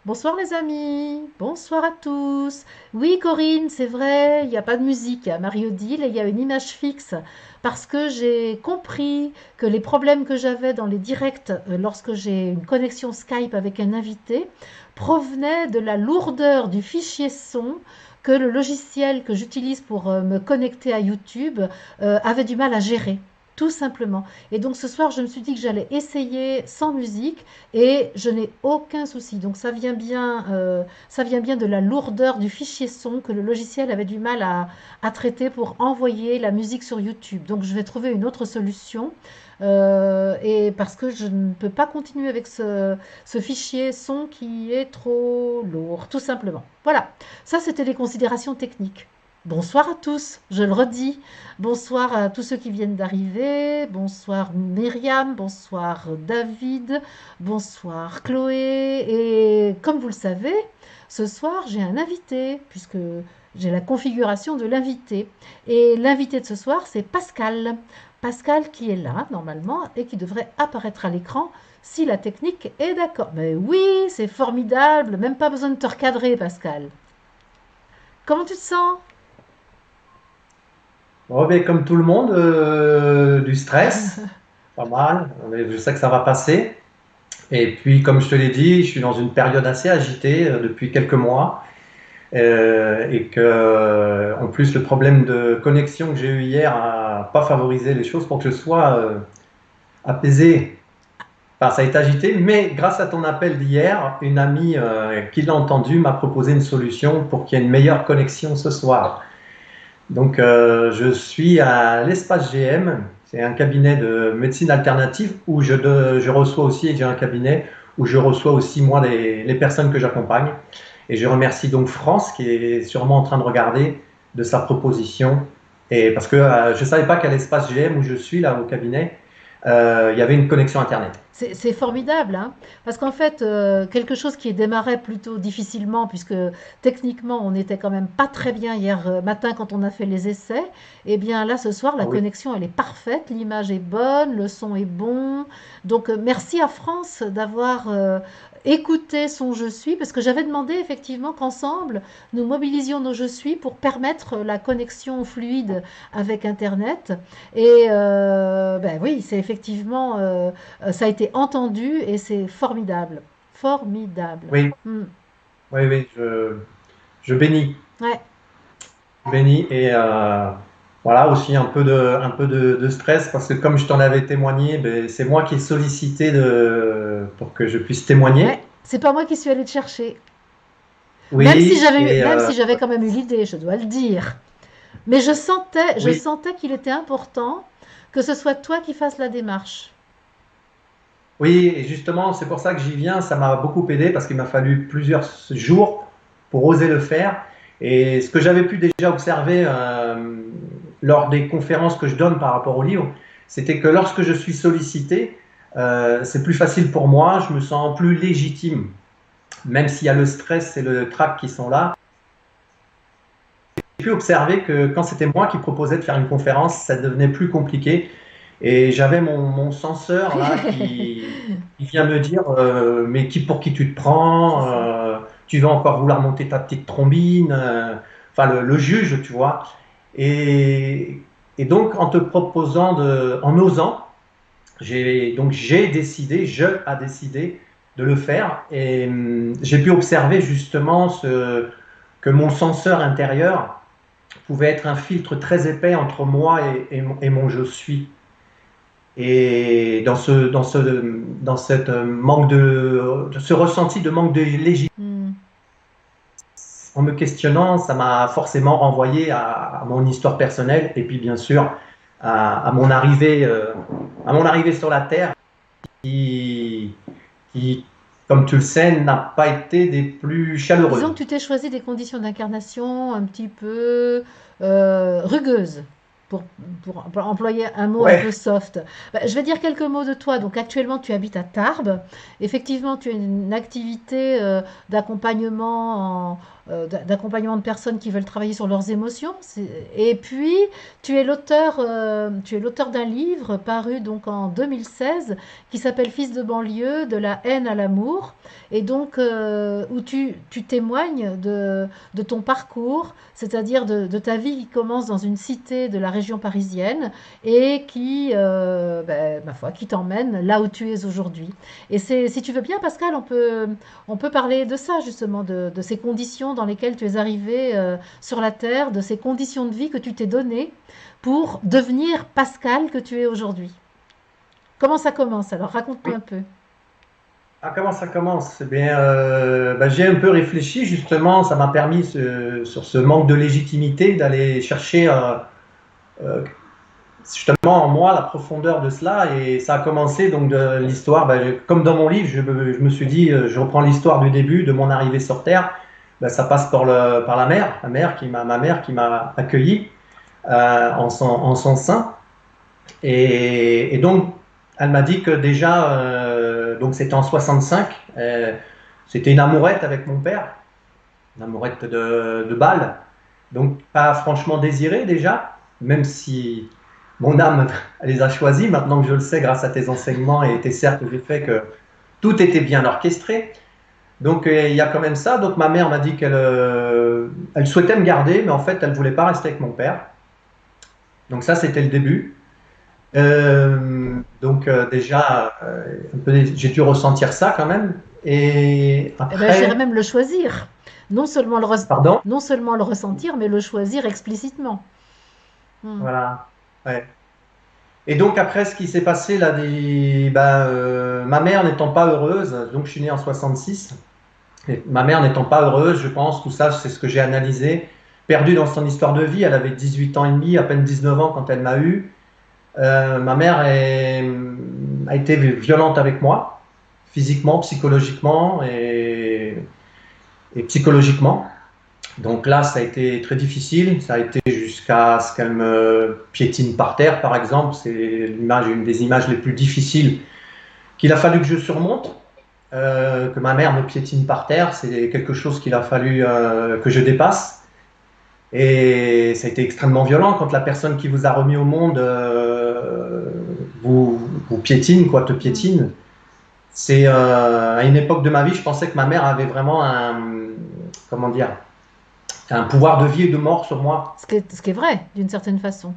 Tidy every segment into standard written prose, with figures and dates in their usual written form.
Bonsoir les amis, bonsoir à tous. Oui Corinne, c'est vrai, il n'y a pas de musique à Marie-Odile et il y a une image fixe parce que j'ai compris que les problèmes que j'avais dans les directs lorsque j'ai une connexion Skype avec un invité provenaient de la lourdeur du fichier son que le logiciel que j'utilise pour me connecter à YouTube avait du mal à gérer. Tout simplement. Et donc ce soir, je me suis dit que j'allais essayer sans musique et je n'ai aucun souci. Donc ça vient bien de la lourdeur du fichier son que le logiciel avait du mal à traiter pour envoyer la musique sur YouTube. Donc je vais trouver une autre solution. Et parce que je ne peux pas continuer avec ce fichier son qui est trop lourd, tout simplement. Voilà, ça c'était les considérations techniques. Bonsoir à tous, je le redis. Bonsoir à tous ceux qui viennent d'arriver. Bonsoir Myriam, bonsoir David, bonsoir Chloé. Et comme vous le savez, ce soir j'ai un invité, puisque j'ai la configuration de l'invité. Et l'invité de ce soir, c'est Pascal. Pascal qui est là, normalement, et qui devrait apparaître à l'écran si la technique est d'accord. Mais oui, c'est formidable, même pas besoin de te recadrer, Pascal. Comment tu te sens? Bon, ben, comme tout le monde, du stress, pas mal, mais je sais que ça va passer. Et puis, comme je te l'ai dit, je suis dans une période assez agitée depuis quelques mois. Et que, en plus, le problème de connexion que j'ai eu hier a pas favorisé les choses pour que je sois apaisé. Enfin, ça a été agité, mais grâce à ton appel d'hier, une amie qui l'a entendu m'a proposé une solution pour qu'il y ait une meilleure connexion ce soir. Donc, je suis à l'Espace GM, c'est un cabinet de médecine alternative où je reçois aussi, et j'ai un cabinet où je reçois aussi moi les personnes que j'accompagne. Et je remercie donc France qui est sûrement en train de regarder de sa proposition. Et parce que je ne savais pas qu'à l'Espace GM où je suis là au cabinet, il y avait une connexion Internet. C'est formidable, hein, parce qu'en fait, quelque chose qui démarrait plutôt difficilement, puisque techniquement on n'était quand même pas très bien hier matin quand on a fait les essais, et bien là ce soir la Ah oui. connexion elle est parfaite, l'image est bonne, le son est bon. Donc merci à France d'avoir écouté son Je suis, parce que j'avais demandé effectivement qu'ensemble nous mobilisions nos Je suis pour permettre la connexion fluide avec Internet. Et ben oui, c'est effectivement ça a été entendu et c'est formidable. Formidable. Oui, Mm. oui, oui, je bénis. Ouais. Béni et voilà aussi un peu de stress parce que comme je t'en avais témoigné, ben, c'est moi qui ai sollicité pour que je puisse Ouais. témoigner. C'est pas moi qui suis allée te chercher. Oui, et Même si j'avais quand même eu l'idée, je dois le dire. Mais je oui, sentais qu'il était important que ce soit toi qui fasses la démarche. oui, et justement, c'est pour ça que j'y viens. Ça m'a beaucoup aidé parce qu'il m'a fallu plusieurs jours pour oser le faire. Et ce que j'avais pu déjà observer lors des conférences que je donne par rapport au livre, c'était que lorsque je suis sollicité, c'est plus facile pour moi, je me sens plus légitime. Même s'il y a le stress et le trac qui sont là, j'ai pu observer que quand c'était moi qui proposais de faire une conférence, ça devenait plus compliqué. Et j'avais mon censeur là qui vient me dire mais pour qui tu te C'est prends ça. tu vas encore vouloir monter ta petite trombine enfin le juge, tu vois. Et, et donc en te proposant, en osant, j'ai décidé, je a décidé de le faire et j'ai pu observer justement que mon censeur intérieur pouvait être un filtre très épais entre moi et mon je suis. Et dans cette manque de ce ressenti de manque de légitimité, Mm. en me questionnant, ça m'a forcément renvoyé à mon histoire personnelle et puis bien sûr à à mon arrivée sur la terre qui, qui, comme tu le sais, n'a pas été des plus Disons chaleureuses. que tu t'es choisi des conditions d'incarnation un petit peu rugueuses, pour, pour employer un mot un peu Ouais, soft. Bah, je vais dire quelques mots de toi. Donc actuellement, tu habites à Tarbes. Effectivement, tu as une activité d'accompagnement d'accompagnement de personnes qui veulent travailler sur leurs émotions. Et puis, tu es l'auteur d'un livre paru donc en 2016 qui s'appelle Fils de banlieue, de la haine à l'amour, et donc où tu témoignes de ton parcours, c'est-à-dire de ta vie qui commence dans une cité de la région parisienne et qui, ma foi, qui t'emmène là où tu es aujourd'hui. Et si tu veux bien, Pascal, on peut parler de ça justement, de ces conditions dans lesquelles tu es arrivé sur la Terre, de ces conditions de vie que tu t'es données pour devenir Pascal que tu es aujourd'hui. Comment ça commence alors? Raconte-moi Oui. un peu. Ah, comment ça commence? Eh bien, j'ai un peu réfléchi justement, ça m'a permis sur ce manque de légitimité d'aller chercher euh, justement en moi la profondeur de cela et ça a commencé donc de l'histoire, comme dans mon livre, je me suis dit, je reprends l'histoire du début de mon arrivée sur Terre. Ça passe par ma mère qui m'a accueilli en son sein et donc elle m'a dit que déjà donc c'était en 65, c'était une amourette avec mon père, une amourette de balle, donc pas franchement désirée déjà, même si mon âme les a choisis, maintenant que je le sais grâce à tes enseignements et tes cercles que j'ai fait, que tout était bien orchestré. Donc il y a quand même ça. Donc ma mère m'a dit elle souhaitait me garder, mais en fait elle voulait pas rester avec mon père. Donc ça c'était le début. Déjà, j'ai dû ressentir ça quand même. Et Eh ben, j'irais après, même le choisir. Non seulement pardon, non seulement le ressentir, mais le choisir explicitement. Hmm. voilà. Ouais. Et donc après, ce qui s'est passé là, ma mère n'étant pas heureuse, donc je suis né en 66, et ma mère n'étant pas heureuse, je pense, tout ça, c'est ce que j'ai analysé, perdue dans son histoire de vie, elle avait 18 ans et demi, à peine 19 ans quand elle m'a eu. Ma mère a été violente avec moi, physiquement, psychologiquement et psychologiquement. Donc là, ça a été très difficile. Ça a été jusqu'à ce qu'elle me piétine par terre, par exemple. C'est une des images les plus difficiles qu'il a fallu que je surmonte. Que ma mère me piétine par terre, c'est quelque chose qu'il a fallu que je dépasse. Et ça a été extrêmement violent quand la personne qui vous a remis au monde vous piétine, quoi, te Hmm. piétine. C'est à une époque de ma vie, je pensais que ma mère avait vraiment comment dire, un pouvoir de vie et de mort sur moi. Ce qui est vrai, d'une certaine façon.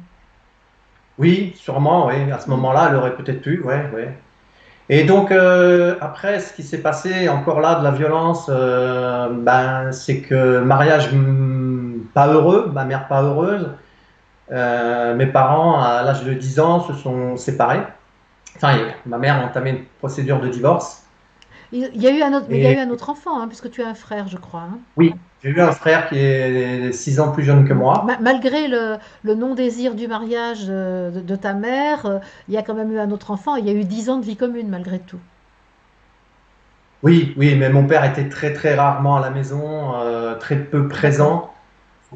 Oui, sûrement, oui. À ce Hmm. moment-là, elle aurait peut-être pu, ouais, ouais. Et donc après, ce qui s'est passé encore là de la violence, c'est que mariage pas heureux, ma mère pas heureuse. Mes parents, à l'âge de 10 ans, se sont séparés. Enfin, ma mère a entamé une procédure de divorce. Il y a eu un autre, mais il y a Et eu un autre enfant, hein, puisque tu as un frère, je crois, hein. oui, j'ai eu un frère qui est 6 ans plus jeune que moi. Malgré le non-désir du mariage de ta mère, il y a quand même eu un autre enfant. Il y a eu 10 ans de vie commune malgré tout. Oui, oui, mais mon père était très très rarement à la maison, très peu D'accord. présent.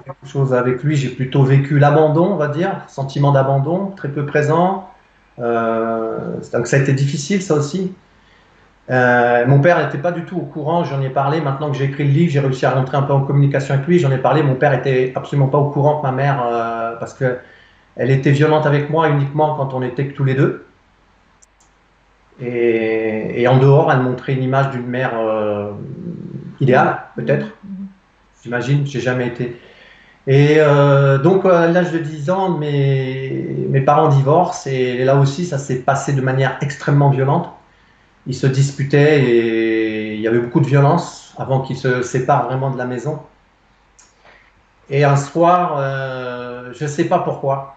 Quelque chose avec lui, j'ai plutôt vécu l'abandon, on va dire, sentiment d'abandon, très peu présent. Donc ça a été difficile, ça aussi. Mon père n'était pas du tout au courant, j'en ai parlé, maintenant que j'ai écrit le livre, j'ai réussi à rentrer un peu en communication avec lui, j'en ai parlé, mon père était absolument pas au courant que ma mère, parce que elle était violente avec moi uniquement quand on était que tous les deux. Et en dehors, elle montrait une image d'une mère Mhm, idéale, peut-être. mhm, mhm. J'imagine, j'ai jamais été. Et donc, à l'âge de 10 ans, mes parents divorcent et là aussi, ça s'est passé de manière extrêmement violente. Ils se disputaient et il y avait beaucoup de violence avant qu'ils se séparent vraiment de la maison. Et un soir, je ne sais pas pourquoi,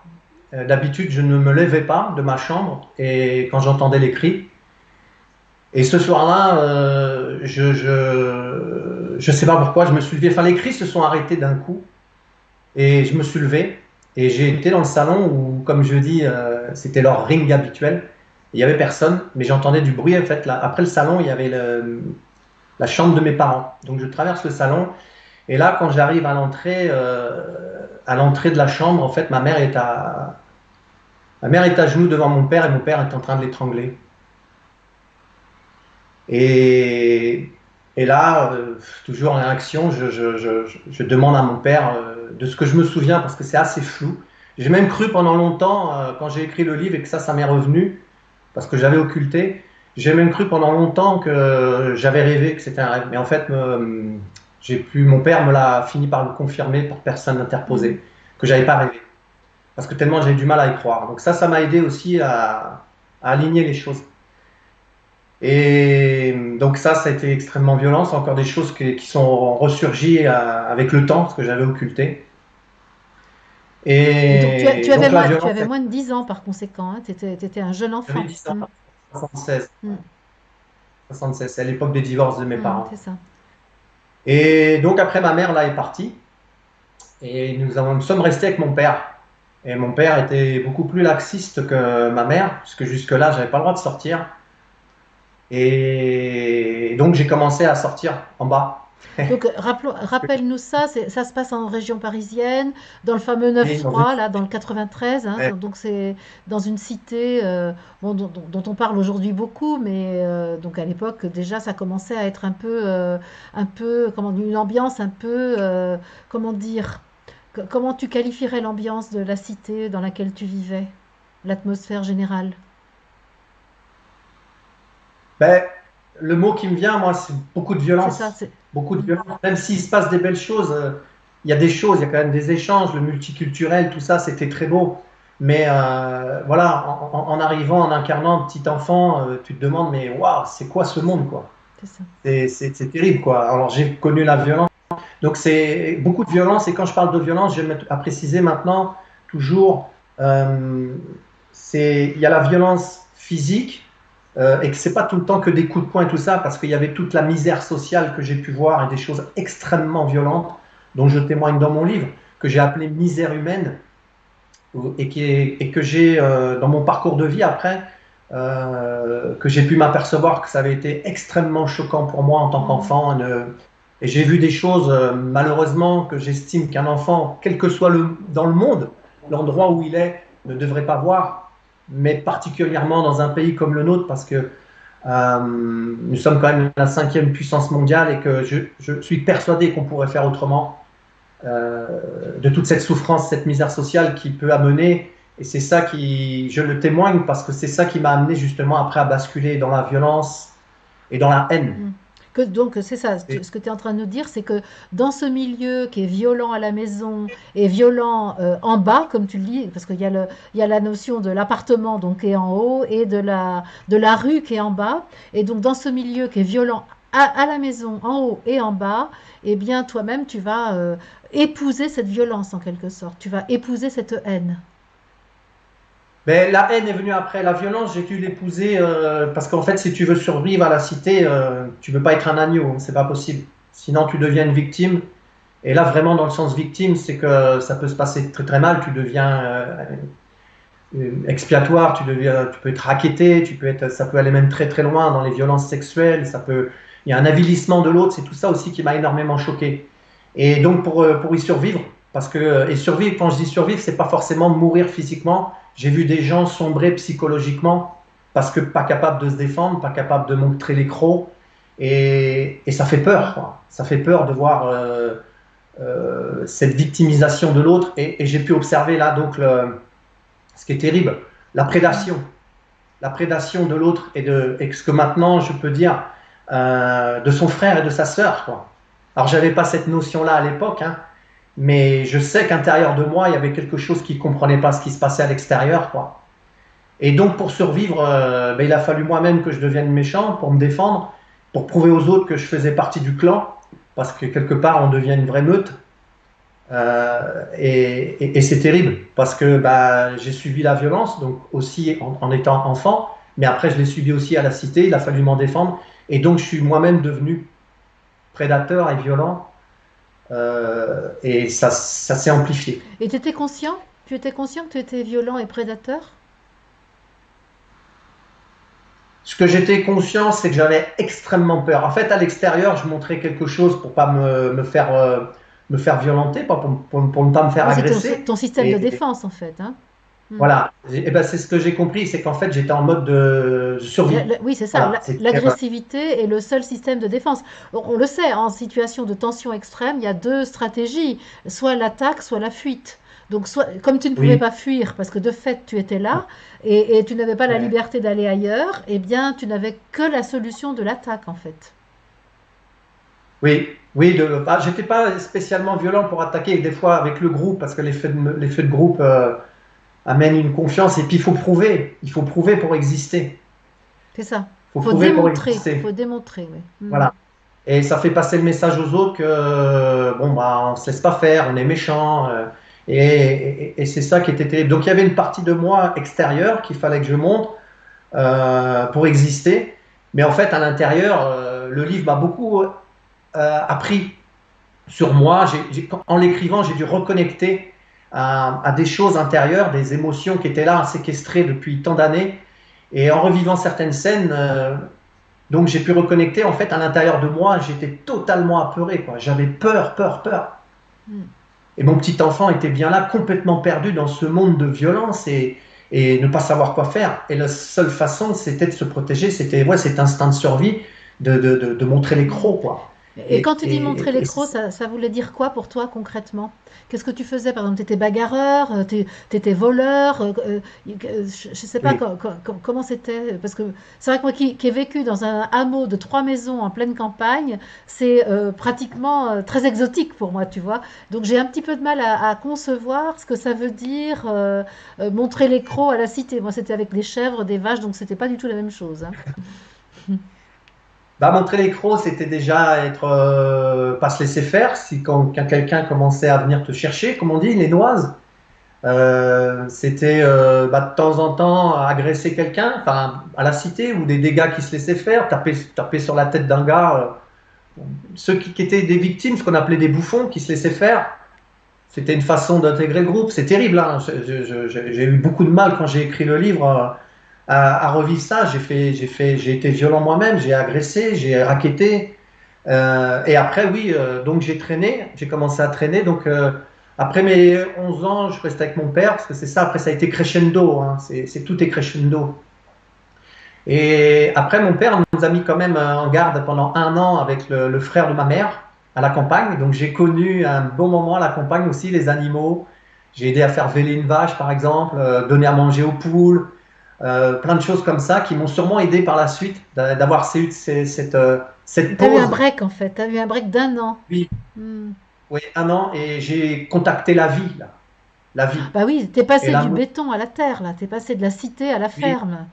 d'habitude, je ne me levais pas de ma chambre et quand j'entendais les cris. Et ce soir-là, je sais pas pourquoi, je me suis levé. Enfin, les cris se sont arrêtés d'un coup. Et je me suis levé et j'ai été dans le salon où, comme je dis, c'était leur ring habituel. Il n'y avait personne, mais j'entendais du bruit. En fait, là, après le salon, il y avait la chambre de mes parents. Donc je traverse le salon et là, quand j'arrive à l'entrée de la chambre, en fait, ma mère est à genoux devant mon père et mon père est en train de l'étrangler. Et Et là, toujours en réaction, je demande à mon père de ce que je me souviens, parce que c'est assez flou. J'ai même cru pendant longtemps, quand j'ai écrit le livre et que ça m'est revenu, parce que j'avais occulté, j'ai même cru pendant longtemps que j'avais rêvé que c'était un rêve. Mais en fait, mon père me l'a fini par le confirmer par personne Mm. interposée, que j'avais pas rêvé. Parce que tellement j'ai du mal à y croire. Donc ça m'a aidé aussi à aligner les choses. Et donc ça a été extrêmement violent. C'est encore des choses qui sont ressurgies avec le temps, ce que j'avais occulté. Et donc Et donc la tu violence, avais moins de 10 ans par conséquent, hein, tu étais un jeune j'avais enfant. 10 ans, 76. Mm. 76, c'est à l'époque des divorces de mes C'est parents. ça. Et donc après ma mère là est partie et nous sommes restés avec mon père. Et mon père était beaucoup plus laxiste que ma mère, puisque jusque-là, j'avais pas le droit de sortir. Et donc j'ai commencé à sortir en bas. Donc, rappelle-nous ça, ça se passe en région parisienne, dans le fameux Et dans une 9-3, là, dans le 93, hein, donc c'est dans une cité bon, dont on parle aujourd'hui beaucoup, mais donc à l'époque, déjà, ça commençait à être un peu, comment dire, une ambiance un peu, comment dire, comment tu qualifierais l'ambiance de la cité dans laquelle tu vivais, l'atmosphère générale? ben, le mot qui me vient, moi, c'est beaucoup de C'est ça, violence. c'est... Beaucoup de Mm. violence. Même s'il se passe des belles choses, il y a des choses, il y a quand même des échanges, le multiculturel, tout ça, c'était très beau. Mais voilà, en arrivant, en incarnant un petit enfant, tu te demandes, mais waouh, c'est quoi ce C'est ça, monde, quoi? c'est ça. C'est terrible, quoi. Alors j'ai connu la violence. Donc c'est beaucoup de violence. Et quand je parle de violence, je vais à préciser maintenant toujours, euh, il y a la violence physique et que c'est pas tout le temps que des coups de poing et tout ça, parce qu'il y avait toute la misère sociale que j'ai pu voir et des choses extrêmement violentes dont je témoigne dans mon livre, que j'ai appelé misère humaine et que j'ai dans mon parcours de vie après, que j'ai pu m'apercevoir que ça avait été extrêmement choquant pour moi en tant Mm. qu'enfant. Et j'ai vu des choses, malheureusement, que j'estime qu'un enfant, quel que soit dans le monde, l'endroit où il est, ne devrait pas voir, mais particulièrement dans un pays comme le nôtre, parce que nous sommes quand même la cinquième puissance mondiale et que je suis persuadé qu'on pourrait faire autrement de toute cette souffrance, cette misère sociale qui peut amener. Et c'est ça qui, je le témoigne parce que c'est ça qui m'a amené justement après à basculer dans la violence et dans la haine. Mm. Donc c'est ça, ce que tu es en train de nous dire, c'est que dans ce milieu qui est violent à la maison et violent en bas, comme tu le dis, parce qu'il y a il y a la notion de l'appartement donc qui est en haut et de la rue qui est en bas, et donc dans ce milieu qui est violent à la maison, en haut et en bas, eh bien toi-même tu vas épouser cette violence en quelque sorte, tu vas épouser cette haine. Mais la haine est venue après la violence. J'ai dû l'épouser parce qu'en fait, si tu veux survivre à la cité, tu ne veux pas être un agneau, hein, c'est pas possible. Sinon, tu deviens une victime. Et là, vraiment, dans le sens victime, c'est que ça peut se passer très très mal. Tu deviens expiatoire, tu peux être racketté, ça peut aller même très très loin dans les violences sexuelles. Il y a un avilissement de l'autre. C'est tout ça aussi qui m'a énormément choqué. Et donc pour y survivre, parce que et survivre, quand je dis survivre, c'est pas forcément mourir physiquement. J'ai vu des gens sombrer psychologiquement parce que pas capable de se défendre, pas capable de montrer les crocs, et ça fait peur, quoi. Ça fait peur de voir cette victimisation de l'autre. Et j'ai pu observer là donc ce qui est terrible, Mm. la prédation de l'autre et ce que maintenant je peux dire de son frère et de sa sœur, quoi. Alors j'avais pas cette notion-là à l'époque, hein, mais je sais qu'intérieur de moi il y avait quelque chose qui ne comprenait pas ce qui se passait à l'extérieur, quoi. Et donc pour survivre, ben, il a fallu moi-même que je devienne méchant pour me défendre, pour prouver aux autres que je faisais partie du clan, parce que quelque part on devient une vraie meute. Et c'est terrible parce que bah, j'ai subi la violence, donc aussi en étant enfant, mais après je l'ai subi aussi à la cité, il a fallu m'en défendre, et donc je suis moi-même devenu prédateur et violent, et ça s'est amplifié. Et tu étais conscient? Tu étais conscient que tu étais violent et prédateur? Ce que j'étais conscient, c'est que j'avais extrêmement peur. En fait, à l'extérieur, je montrais quelque chose pour pas me faire violenter, pas pour ne pas me faire Oui, c'est agresser. ton système de Et défense en fait, hein. Mm. Voilà. Et ben, c'est ce que j'ai compris, c'est qu'en fait, j'étais en mode de survie. Oui, c'est ça. Voilà. C'était, L'agressivité est le seul système de défense. On le sait, en situation de tension extrême, il y a deux stratégies, soit l'attaque, soit la fuite. Donc, comme tu ne pouvais oui, pas fuir, parce que de fait tu étais là, et tu n'avais pas la ouais. liberté d'aller ailleurs, eh bien tu n'avais que la solution de l'attaque en fait. Oui, oui, j'étais pas spécialement violent pour attaquer, des fois avec le groupe, parce que l'effet de groupe amène une confiance, et puis il faut prouver pour exister. C'est ça. Il faut prouver pour exister. Faut démontrer, oui. Mm. Voilà. Et ça fait passer le message aux autres que bon bah on se laisse pas faire, on est méchant. Et c'est ça qui était terrible. Donc il y avait une partie de moi extérieure qu'il fallait que je montre pour exister. Mais en fait, à l'intérieur, le livre m'a beaucoup appris sur moi. En l'écrivant, j'ai dû reconnecter à des choses intérieures, des émotions qui étaient là, séquestrées depuis tant d'années. Et en revivant certaines scènes, donc j'ai pu reconnecter. En fait, à l'intérieur de moi, j'étais totalement apeuré, quoi. J'avais peur, peur, peur. Mm. Et mon petit enfant était bien là, complètement perdu dans ce monde de violence et ne pas savoir quoi faire. Et la seule façon, c'était de se protéger, c'était ouais, cet instinct de survie, de montrer les Mm. crocs, quoi. Et quand tu dis montrer les Et crocs, ça voulait dire quoi pour toi concrètement? Qu'est-ce que tu faisais? Par exemple, tu étais bagarreur, tu étais voleur, je ne sais pas oui, comment c'était. Parce que c'est vrai que moi qui ai vécu dans un hameau de 3 maisons en pleine campagne, c'est pratiquement très exotique pour moi, tu vois. Donc j'ai un petit peu de mal à concevoir ce que ça veut dire montrer les crocs à la cité. Moi, c'était avec des chèvres, des vaches, donc c'était pas du tout la même chose, hein. bah, montrer les crocs, c'était déjà être pas se laisser faire. Si quand quelqu'un commençait à venir te chercher, comme on dit, les noises. C'était bah, de temps en temps agresser quelqu'un, enfin à la cité, ou des dégâts qui se laissaient faire, taper sur la tête d'un gars. Ceux qui étaient des victimes, ce qu'on appelait des bouffons, qui se laissaient faire, c'était une façon d'intégrer le groupe. C'est terrible, hein. J'ai eu beaucoup de mal quand j'ai écrit le livre à revivre ça. J'ai été violent moi-même, j'ai agressé, j'ai racketté. Et après, oui, donc j'ai commencé à traîner. Donc, après mes 11 ans, je restais avec mon père, parce que c'est ça, après ça a été crescendo, hein, tout est crescendo. Et après, mon père nous a mis quand même en garde pendant un an avec le frère de ma mère à la campagne. Donc, j'ai connu un bon moment à la campagne aussi, les animaux. J'ai aidé à faire véler une vache, par exemple, donner à manger aux poules, plein de choses comme ça qui m'ont sûrement aidé par la suite d'avoir eu cette Tu as eu un pause. break en fait, tu as eu un break d'un an. Oui, Hmm. oui, un an et j'ai contacté la vie, là, la vie. Bah oui, t'es Et passé du l'amour, béton à la terre, là. T'es passé de la cité à la oui, ferme.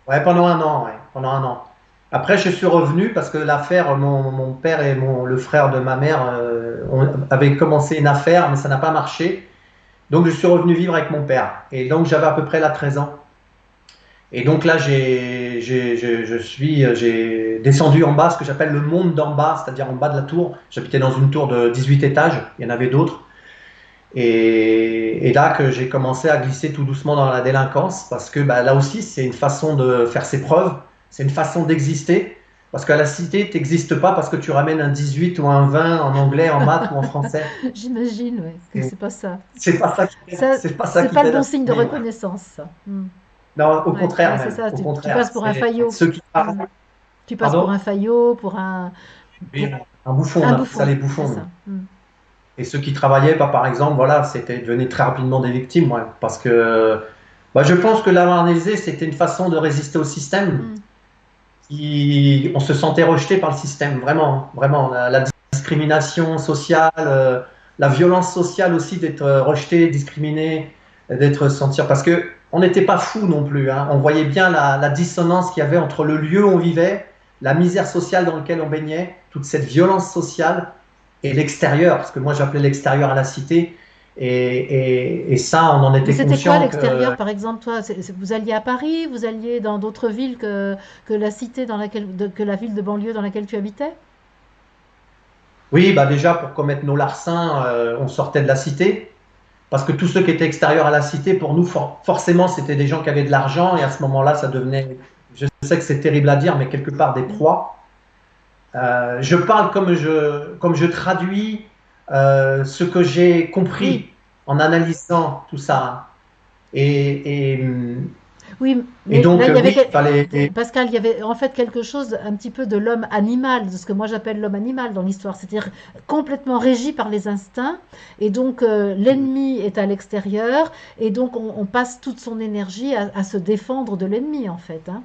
ouais, pendant un an, ouais, pendant un an. Après, je suis revenu parce que l'affaire, mon père et le frère de ma mère avaient commencé une affaire, mais ça n'a pas marché. Donc, je suis revenu vivre avec mon père. Et donc, j'avais à peu près là 13 ans. Et donc là, j'ai descendu en bas, ce que j'appelle le monde d'en bas, c'est-à-dire en bas de la tour. J'habitais dans une tour de 18 étages, il y en avait d'autres. Et là que j'ai commencé à glisser tout doucement dans la délinquance, parce que bah, là aussi, c'est une façon de faire ses preuves, c'est une façon d'exister. Parce qu'à la cité, tu n'existes pas parce que tu ramènes un 18 ou un 20 en anglais, en maths ou en français. J'imagine, ouais, que Et c'est pas ça. c'est pas ça qui t'aide, Ça, c'est pas ça c'est qui pas le t'aide bon à signe de vivre. reconnaissance, ça. Hmm. Non, au Ouais, contraire ouais, c'est même, ça. au Tu contraire. passes pour un C'est faillot. ceux qui Hmm. travaillent. Tu passes pour un Pardon? faillot, Oui, pour un bouffon, on un appelle ça bouffon, les c'est bouffons. ça. Hmm. Et ceux qui travaillaient pas, par exemple, voilà, c'était devenaient très rapidement des victimes, ouais, parce que bah, je pense que l'amarnésie, c'était une façon de résister au système. Hmm. On se sentait rejeté par le système, vraiment, vraiment. La discrimination sociale, la violence sociale aussi d'être rejeté, discriminé, d'être sentir. Parce que on n'était pas fous non plus, hein. On voyait bien la dissonance qu'il y avait entre le lieu où on vivait, la misère sociale dans laquelle on baignait, toute cette violence sociale et l'extérieur, parce que moi j'appelais l'extérieur à la cité. Et ça, on en Mais était c'était quoi conscient que l'extérieur, par exemple, toi? Vous alliez à Paris, vous alliez dans d'autres villes que la cité que la ville de banlieue dans laquelle tu habitais? oui, bah déjà pour commettre nos larcins, on sortait de la cité. Parce que tous ceux qui étaient extérieurs à la cité, pour nous, forcément, c'était des gens qui avaient de l'argent. Et à ce moment-là, ça devenait, je sais que c'est terrible à dire, mais quelque part des Hmm. proies. Je parle comme je traduis ce que j'ai Oui, compris en analysant tout ça. Et, et, Oui, et mais là, donc, il y avait, oui, il fallait. Pascal, il y avait en fait quelque chose un petit peu de l'homme animal, de ce que moi j'appelle l'homme animal dans l'histoire, c'est-à-dire complètement régi par les instincts, et donc l'ennemi est à l'extérieur, et donc on passe toute son énergie à se défendre de l'ennemi, en fait, hein.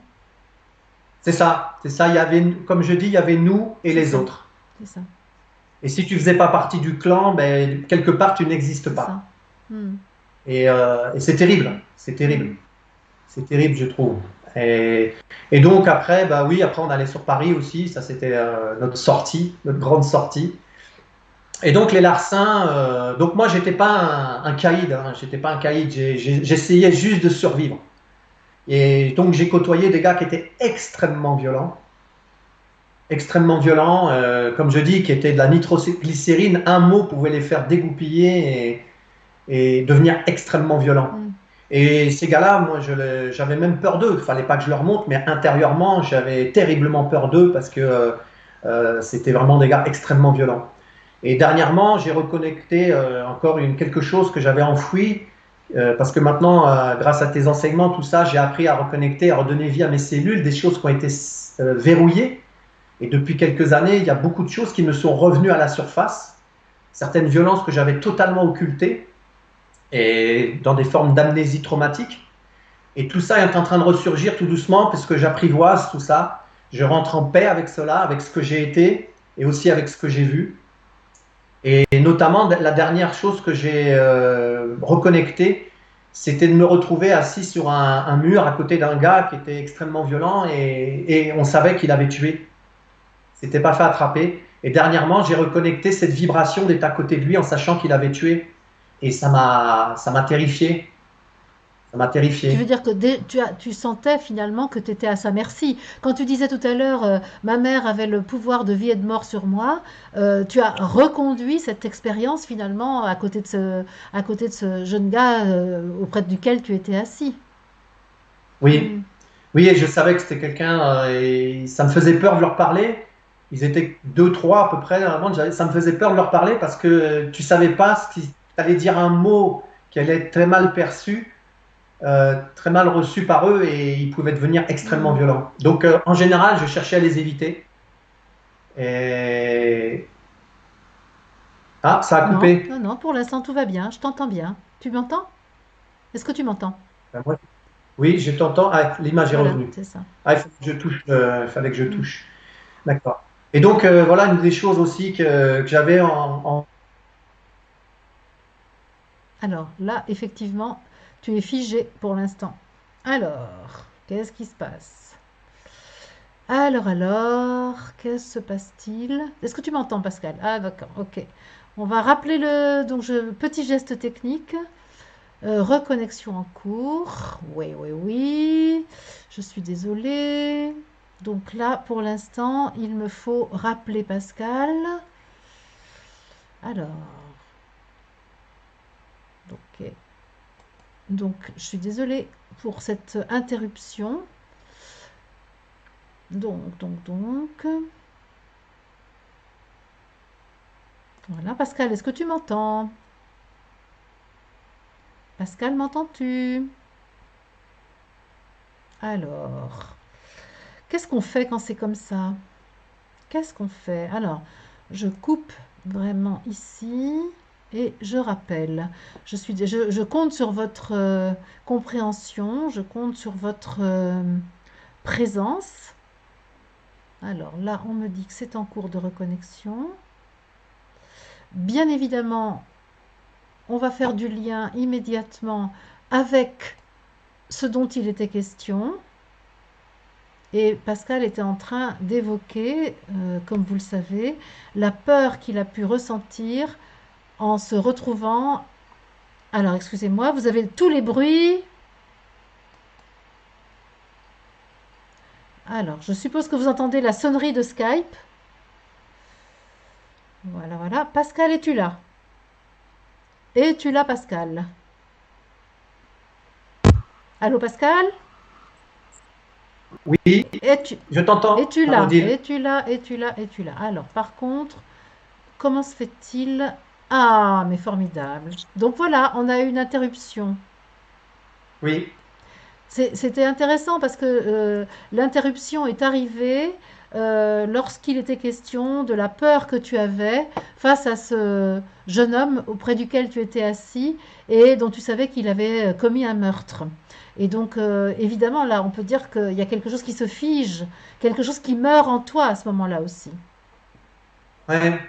C'est ça, c'est ça. Il y avait, comme je dis, il y avait nous et C'est les ça, autres. c'est ça, Et si tu faisais pas partie du clan, ben, quelque part, tu n'existes c'est ça. pas. Hmm. Et c'est terrible, c'est terrible. Hmm. C'est terrible, je trouve. Et, et donc après, bah oui, après on allait sur Paris aussi, ça c'était notre sortie, notre grande sortie. Et donc les larcins, donc moi j'étais pas un caïd, hein, j'étais pas un caïd, j'essayais juste de survivre. Et donc j'ai côtoyé des gars qui étaient extrêmement violents, comme je dis, qui étaient de la nitroglycérine, un mot pouvait les faire dégoupiller et devenir extrêmement violents. Hmm. Et ces gars-là, moi, j'avais même peur d'eux. Il fallait pas que je leur montre, mais intérieurement, j'avais terriblement peur d'eux parce que c'était vraiment des gars extrêmement violents. Et dernièrement, j'ai reconnecté encore quelque chose que j'avais enfoui parce que maintenant, grâce à tes enseignements, tout ça, j'ai appris à reconnecter, à redonner vie à mes cellules, des choses qui ont été verrouillées. Et depuis quelques années, il y a beaucoup de choses qui me sont revenues à la surface, certaines violences que j'avais totalement occultées et dans des formes d'amnésie traumatique. Et tout ça est en train de ressurgir tout doucement puisque j'apprivoise tout ça. Je rentre en paix avec cela, avec ce que j'ai été et aussi avec ce que j'ai vu. Et notamment, la dernière chose que j'ai reconnectée, c'était de me retrouver assis sur un mur à côté d'un gars qui était extrêmement violent et on savait qu'il avait tué. C'était pas fait attraper. Et dernièrement, j'ai reconnecté cette vibration d'être à côté de lui en sachant qu'il avait tué. Et ça m'a terrifié. Ça m'a Tu veux terrifié. dire que tu sentais finalement que tu étais à sa merci. Quand tu disais tout à l'heure, ma mère avait le pouvoir de vie et de mort sur moi, tu as reconduit cette expérience finalement à côté de ce jeune gars auprès duquel tu étais assis. Oui, Hmm. oui, et je savais que c'était quelqu'un, et ça me faisait peur de leur parler. Ils étaient deux, trois à peu près. Avant, ça me faisait peur de leur parler parce que tu savais pas si tu allais dire un mot qui allait être très mal perçu, très mal reçu par eux et ils pouvaient devenir extrêmement Hmm. violents. Donc, en général, je cherchais à les éviter. Et... Ah, ça a Non, coupé. non, non, pour l'instant tout va bien, je t'entends bien. Tu m'entends? Est-ce que tu m'entends? Moi, oui, je t'entends. Ah, l'image est Voilà, revenue. c'est ça. Ah, il faut que je touche. Il fallait que je Hmm. touche. D'accord. Et donc, voilà une des choses aussi que j'avais Alors là, effectivement, tu es figé pour l'instant. Alors, qu'est-ce qui se passe? Qu'est-ce se passe-t-il? Est-ce que tu m'entends, Pascal? Ah, d'accord, ok. On va rappeler petit geste technique. Reconnexion en cours. Oui, oui, oui. Je suis désolée. Donc là, pour l'instant, il me faut rappeler Pascal. Alors, ok. Donc, je suis désolée pour cette interruption. Donc. Voilà, Pascal, est-ce que tu m'entends? Pascal, m'entends-tu? Alors, qu'est-ce qu'on fait quand c'est comme ça? Qu'est-ce qu'on fait? Alors, je coupe vraiment ici et je rappelle. Je compte sur votre compréhension, je compte sur votre présence. Alors là, on me dit que c'est en cours de reconnexion. Bien évidemment, on va faire du lien immédiatement avec ce dont il était question. Et Pascal était en train d'évoquer, comme vous le savez, la peur qu'il a pu ressentir en se retrouvant. Alors, excusez-moi, vous avez tous les bruits. Alors, je suppose que vous entendez la sonnerie de Skype. Voilà, voilà. Pascal, es-tu là? Es-tu là, Pascal? Allô, Pascal? Oui, Es-tu je t'entends, es-tu là? Odile. Es-tu là? Es-tu là? Es-tu là? Alors, par contre, comment se fait-il? Ah, mais formidable. Donc voilà, on a eu une interruption. Oui, C'était intéressant parce que l'interruption est arrivée lorsqu'il était question de la peur que tu avais face à ce jeune homme auprès duquel tu étais assis et dont tu savais qu'il avait commis un meurtre. Et donc, évidemment, là, on peut dire qu'il y a quelque chose qui se fige, quelque chose qui meurt en toi à ce moment-là aussi. ouais,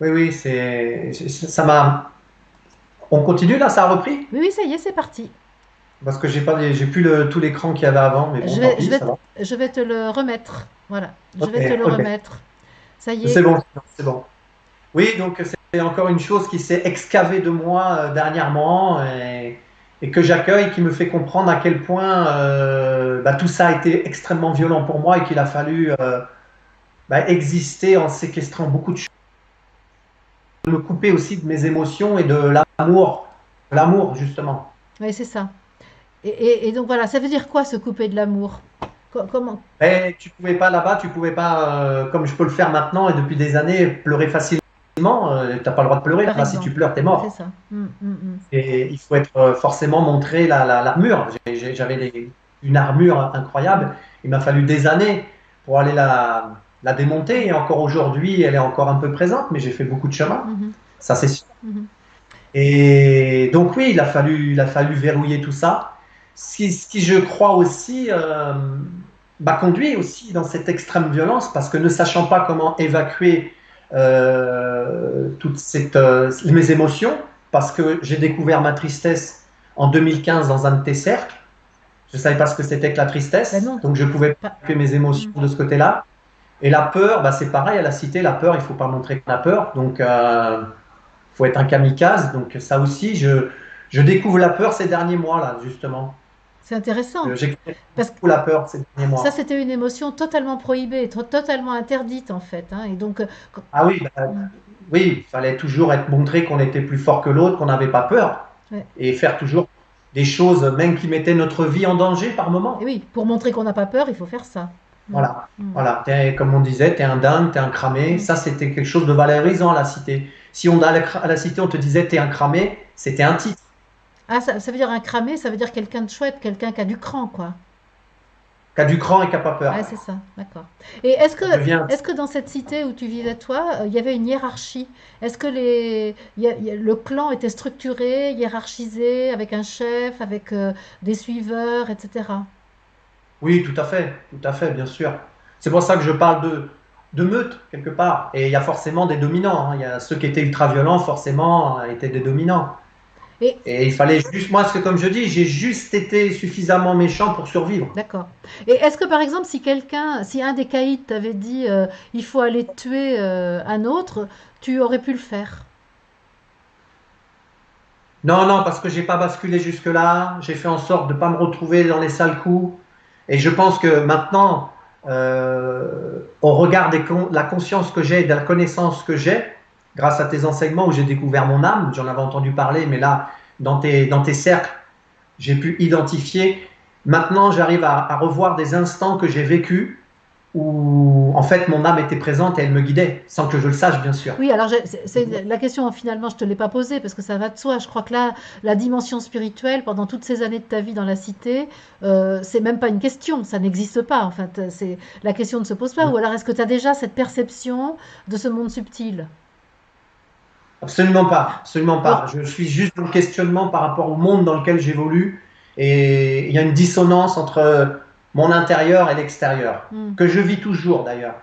oui, oui, ça m'a. On continue là, ça a repris? Oui, oui, ça y est, c'est parti. Parce que j'ai plus tout l'écran qu'il y avait avant, mais bon, Je tant vais, je pis, vais, ça te- va. je vais te le remettre. Voilà, je Ok, vais te le ok. remettre. Ça y C'est est. bon, c'est bon. Oui, donc c'est encore une chose qui s'est excavée de moi dernièrement et que j'accueille, qui me fait comprendre à quel point bah, tout ça a été extrêmement violent pour moi et qu'il a fallu bah, exister en séquestrant beaucoup de choses, me couper aussi de mes émotions et de l'amour justement. Oui, c'est ça. Et donc voilà, ça veut dire quoi se couper de l'amour? Comment? Et tu pouvais pas là-bas, tu pouvais pas, comme je peux le faire maintenant et depuis des années, pleurer facilement. T'as pas le droit de pleurer Par là-bas. Si tu exemple. pleures, t'es C'est mort. ça. Mm. Et il faut être forcément montrer l'armure. J'avais une armure incroyable. Il m'a fallu des années pour aller la démonter. Et encore aujourd'hui, elle est encore un peu présente, mais j'ai fait beaucoup de chemin. Mhm. Ça, c'est sûr. Mhm. Et donc, oui, il a fallu verrouiller tout ça. Ce qui je crois aussi, m'a conduit aussi dans cette extrême violence, parce que ne sachant pas comment évacuer mes émotions, parce que j'ai découvert ma tristesse en 2015 dans un de tes cercles. Je ne savais pas ce que c'était que la Ben tristesse, non. donc je pouvais Pas. évacuer mes émotions Mm. de ce côté-là. Et la peur, bah, c'est pareil à la cité, la peur, il ne faut pas montrer qu'on a peur. Donc, faut être un kamikaze. Donc ça aussi, je découvre la peur ces derniers mois là, justement. C'est intéressant. J'exprime Parce que beaucoup la peur ces derniers ça, mois. c'était une émotion totalement prohibée, totalement interdite en fait, hein. Et donc, Ah oui, bah, mm, oui, il fallait toujours être montré qu'on était plus fort que l'autre, qu'on n'avait pas peur ouais. et faire toujours des choses même qui mettaient notre vie en danger par Et moment. oui, pour montrer qu'on n'a pas peur, il faut faire ça. Mm, Voilà, mm, voilà. Comme on disait, t'es un dingue, t'es un cramé. mm. Ça, c'était quelque chose de valorisant à la cité. Si on allait à la cité, on te disait t'es un cramé, c'était un titre. Ah, ça veut dire un cramé, ça veut dire quelqu'un de chouette, quelqu'un qui a du cran, quoi. Qu'a du cran et qu'a pas Ah, peur. c'est ça, d'accord. Et est-ce que, Ça devient. est-ce que dans cette cité où tu vivais toi, il y avait une hiérarchie? Est-ce que le clan était structuré, hiérarchisé, avec un chef, avec des suiveurs, etc. Oui, tout à fait, bien sûr. C'est pour ça que je parle de meute, quelque part. Et il y a forcément des dominants, hein. Il y a ceux qui étaient ultra-violents, forcément, étaient des dominants. Et Et il fallait juste, moi, parce que comme je dis, j'ai juste été suffisamment méchant pour survivre. d'accord. Et est-ce que par exemple, si un des caïds t'avait dit il faut aller tuer un autre, tu aurais pu le faire? Non, non, parce que j'ai pas basculé jusque-là. J'ai fait en sorte de ne pas me retrouver dans les sales coups. Et je pense que maintenant, au regard la conscience que j'ai, de la connaissance que j'ai, grâce à tes enseignements où j'ai découvert mon âme, j'en avais entendu parler, mais là, dans tes cercles, j'ai pu identifier. Maintenant, j'arrive à revoir des instants que j'ai vécus où, en fait, mon âme était présente et elle me guidait, sans que je le sache, bien sûr. Oui, alors la question finalement, je te l'ai pas posée parce que ça va de soi. Je crois que là, la dimension spirituelle, pendant toutes ces années de ta vie dans la cité, c'est même pas une question, ça n'existe pas. En fait, la question ne se pose pas. Ou alors est-ce que tu as déjà cette perception de ce monde subtil? Absolument pas, absolument Alors, pas. Je suis juste dans le questionnement par rapport au monde dans lequel j'évolue et il y a une dissonance entre mon intérieur et l'extérieur, hmm. que je vis toujours d'ailleurs.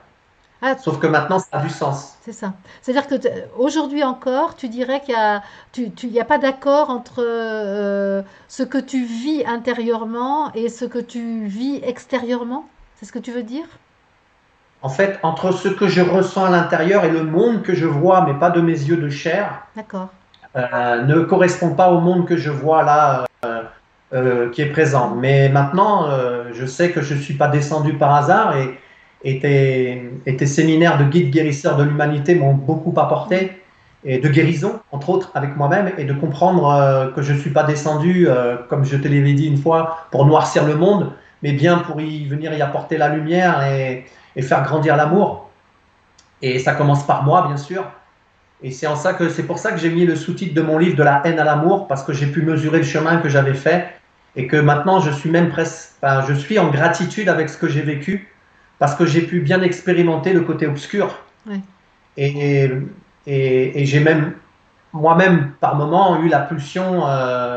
Ah, Sauf que maintenant, ça a du sens. c'est ça. C'est-à-dire que aujourd'hui encore, tu dirais qu'il y a pas d'accord entre ce que tu vis intérieurement et ce que tu vis extérieurement? C'est ce que tu veux dire? En fait, entre ce que je ressens à l'intérieur et le monde que je vois, mais pas de mes yeux de chair, D'accord. ne correspond pas au monde que je vois là, qui est présent. Hmm. Mais maintenant, je sais que je ne suis pas descendu par hasard et tes séminaires de guide guérisseur de l'humanité m'ont beaucoup Hmm. apporté et de guérison, entre autres, avec moi-même et de comprendre que je ne suis pas descendu, comme je te l'avais dit une fois, pour noircir le monde, mais bien pour y venir y apporter la lumière et faire grandir Hmm. l'amour. Et ça commence par moi, bien sûr. Et c'est pour ça que j'ai mis le sous-titre de mon livre de la haine à l'amour, parce que j'ai pu mesurer le chemin que j'avais fait et que maintenant je suis même presque, enfin, je suis en gratitude avec ce que j'ai vécu parce que j'ai pu bien expérimenter le côté obscur. Ouais. Et, et j'ai même moi-même par moment eu la pulsion,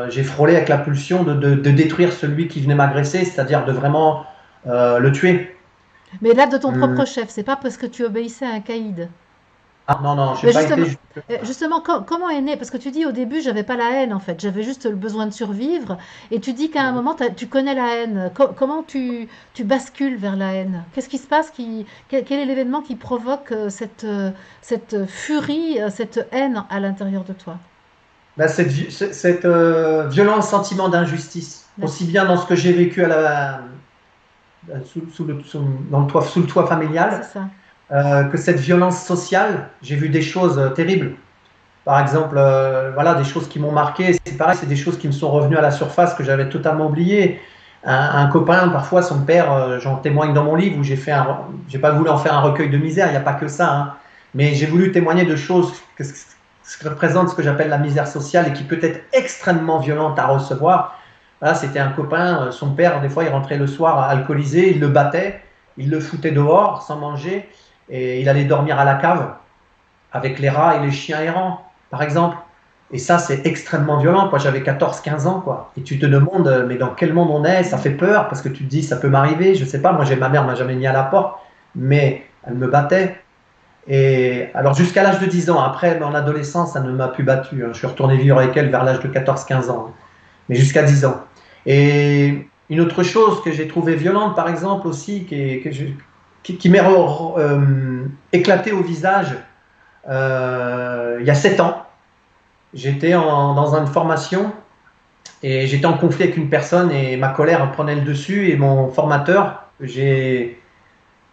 j'ai frôlé avec la pulsion de détruire celui qui venait m'agresser, c'est-à-dire de vraiment le tuer. Mais là, de ton Hum. propre chef, c'est pas parce que tu obéissais à un caïd. Ah non, non, j'ai Mais pas été justement, jusque. comment est né? Parce que tu dis au début, j'avais pas la haine en fait, j'avais juste le besoin de survivre. Et tu dis qu'à un moment, tu connais la haine. Comment tu bascules vers la haine? Qu'est-ce qui se passe quel est l'événement qui provoque cette furie, cette haine à l'intérieur de toi? Ben, cette violent sentiment d'injustice, D'accord, aussi bien dans ce que j'ai vécu sous le toit c'est familial, ça. que cette violence sociale. J'ai vu des choses terribles. Par exemple, voilà, des choses qui m'ont marqué. C'est pareil, c'est des choses qui me sont revenues à la surface que j'avais totalement oubliées. Un copain, parfois, son père, j'en témoigne dans mon livre où j'ai pas voulu en faire un recueil de misère. Il n'y a pas que ça, hein, mais j'ai voulu témoigner de choses ce que représente ce que j'appelle la misère sociale et qui peut être extrêmement violente à recevoir. Voilà, c'était un copain, son père, des fois, il rentrait le soir alcoolisé, il le battait, il le foutait dehors sans manger et il allait dormir à la cave avec les rats et les chiens errants, par exemple. Et ça, c'est extrêmement violent. Moi, j'avais 14-15 ans, quoi. Et tu te demandes, mais dans quel monde on est? Ça fait peur parce que tu te dis, ça peut m'arriver. Je sais pas. Moi, ma mère m'a jamais mis à la porte, mais elle me battait. Et alors, jusqu'à l'âge de 10 ans, après, mon adolescence, ça ne m'a plus battu, hein. Je suis retourné vivre avec elle vers l'âge de 14-15 ans, hein. Mais jusqu'à 10 ans. Et une autre chose que j'ai trouvé violente, par exemple, aussi, qui m'est éclaté au visage il y a 7 ans. J'étais dans une formation et j'étais en conflit avec une personne et ma colère prenait le dessus et mon formateur, j'ai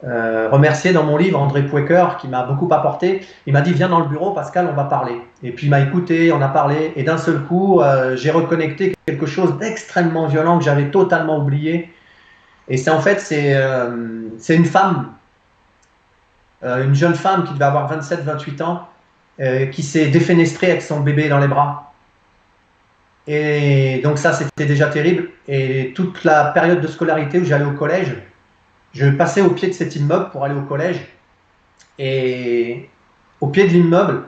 remercié dans mon livre André Pouecker qui m'a beaucoup apporté. Il m'a dit viens dans le bureau Pascal, on va parler. Et puis il m'a écouté, on a parlé et d'un seul coup j'ai reconnecté quelque chose d'extrêmement violent que j'avais totalement oublié. Et c'est en fait c'est une femme, une jeune femme qui devait avoir 27-28 ans qui s'est défenestrée avec son bébé dans les bras. Et donc ça, c'était déjà terrible. Et toute la période de scolarité où j'allais au collège, je passais au pied de cet immeuble pour aller au collège. Et au pied de l'immeuble,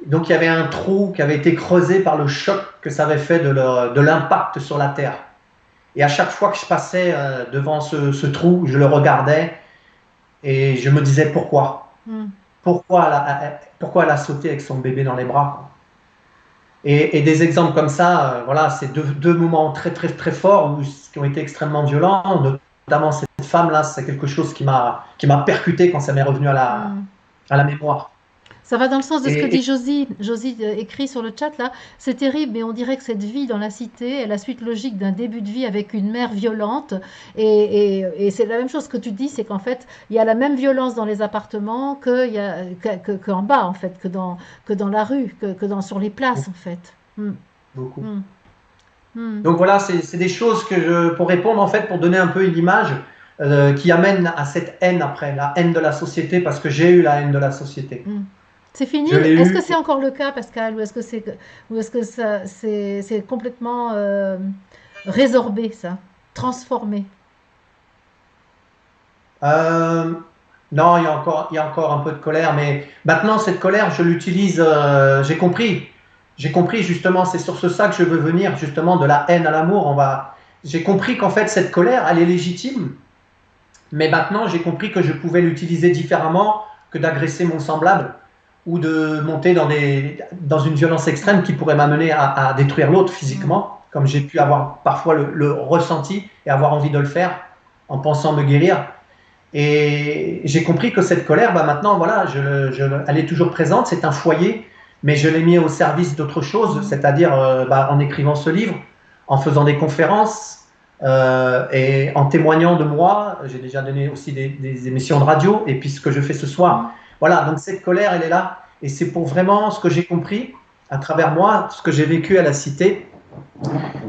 donc il y avait un trou qui avait été creusé par le choc que ça avait fait de l'impact sur la terre. Et à chaque fois que je passais devant ce trou, je le regardais et je me disais pourquoi. Hmm. Pourquoi elle a sauté avec son bébé dans les bras. Et des exemples comme ça, voilà, c'est deux moments très, très, très forts qui ont été extrêmement violents. Notamment cette femme-là, c'est quelque chose qui m'a percuté quand ça m'est revenu Hmm. à la mémoire. Ça va dans le sens de ce que Et dit Josie. Josie écrit sur le chat là. C'est terrible, mais on dirait que cette vie dans la cité est la suite logique d'un début de vie avec une mère violente. Et c'est la même chose que tu dis, c'est qu'en fait, il y a la même violence dans les appartements qu'en bas, en fait, que dans la rue, sur les places, en fait. Hmm. beaucoup. Hmm. Hmm. Donc voilà, c'est des choses pour répondre en fait, pour donner un peu une image qui amène à cette haine après, la haine de la société, parce que j'ai eu la haine de la société. Hmm. C'est fini? Je l'ai Est-ce que eu. c'est encore le cas, Pascal, ou est-ce que c'est complètement résorbé, ça, transformé? Euh, non, il y a encore un peu de colère, mais maintenant cette colère, je l'utilise. J'ai compris justement. C'est sur ça que je veux venir justement de la haine à l'amour. J'ai compris qu'en fait cette colère, elle est légitime, mais maintenant j'ai compris que je pouvais l'utiliser différemment que d'agresser mon semblable ou de monter dans une violence extrême qui pourrait m'amener à détruire l'autre Hmm. physiquement, comme j'ai pu avoir parfois le ressenti et avoir envie de le faire en pensant me guérir. Et j'ai compris que cette colère, bah maintenant, voilà, elle est toujours présente, c'est un foyer, mais je l'ai mis au service d'autre chose, Hmm. c'est-à-dire en écrivant ce livre, en faisant des conférences et en témoignant de moi. J'ai déjà donné aussi des émissions de radio, et puis ce que je fais ce Hmm. soir. Voilà, donc cette colère, elle est là, et c'est pour vraiment ce que j'ai compris à travers moi, ce que j'ai vécu à la cité,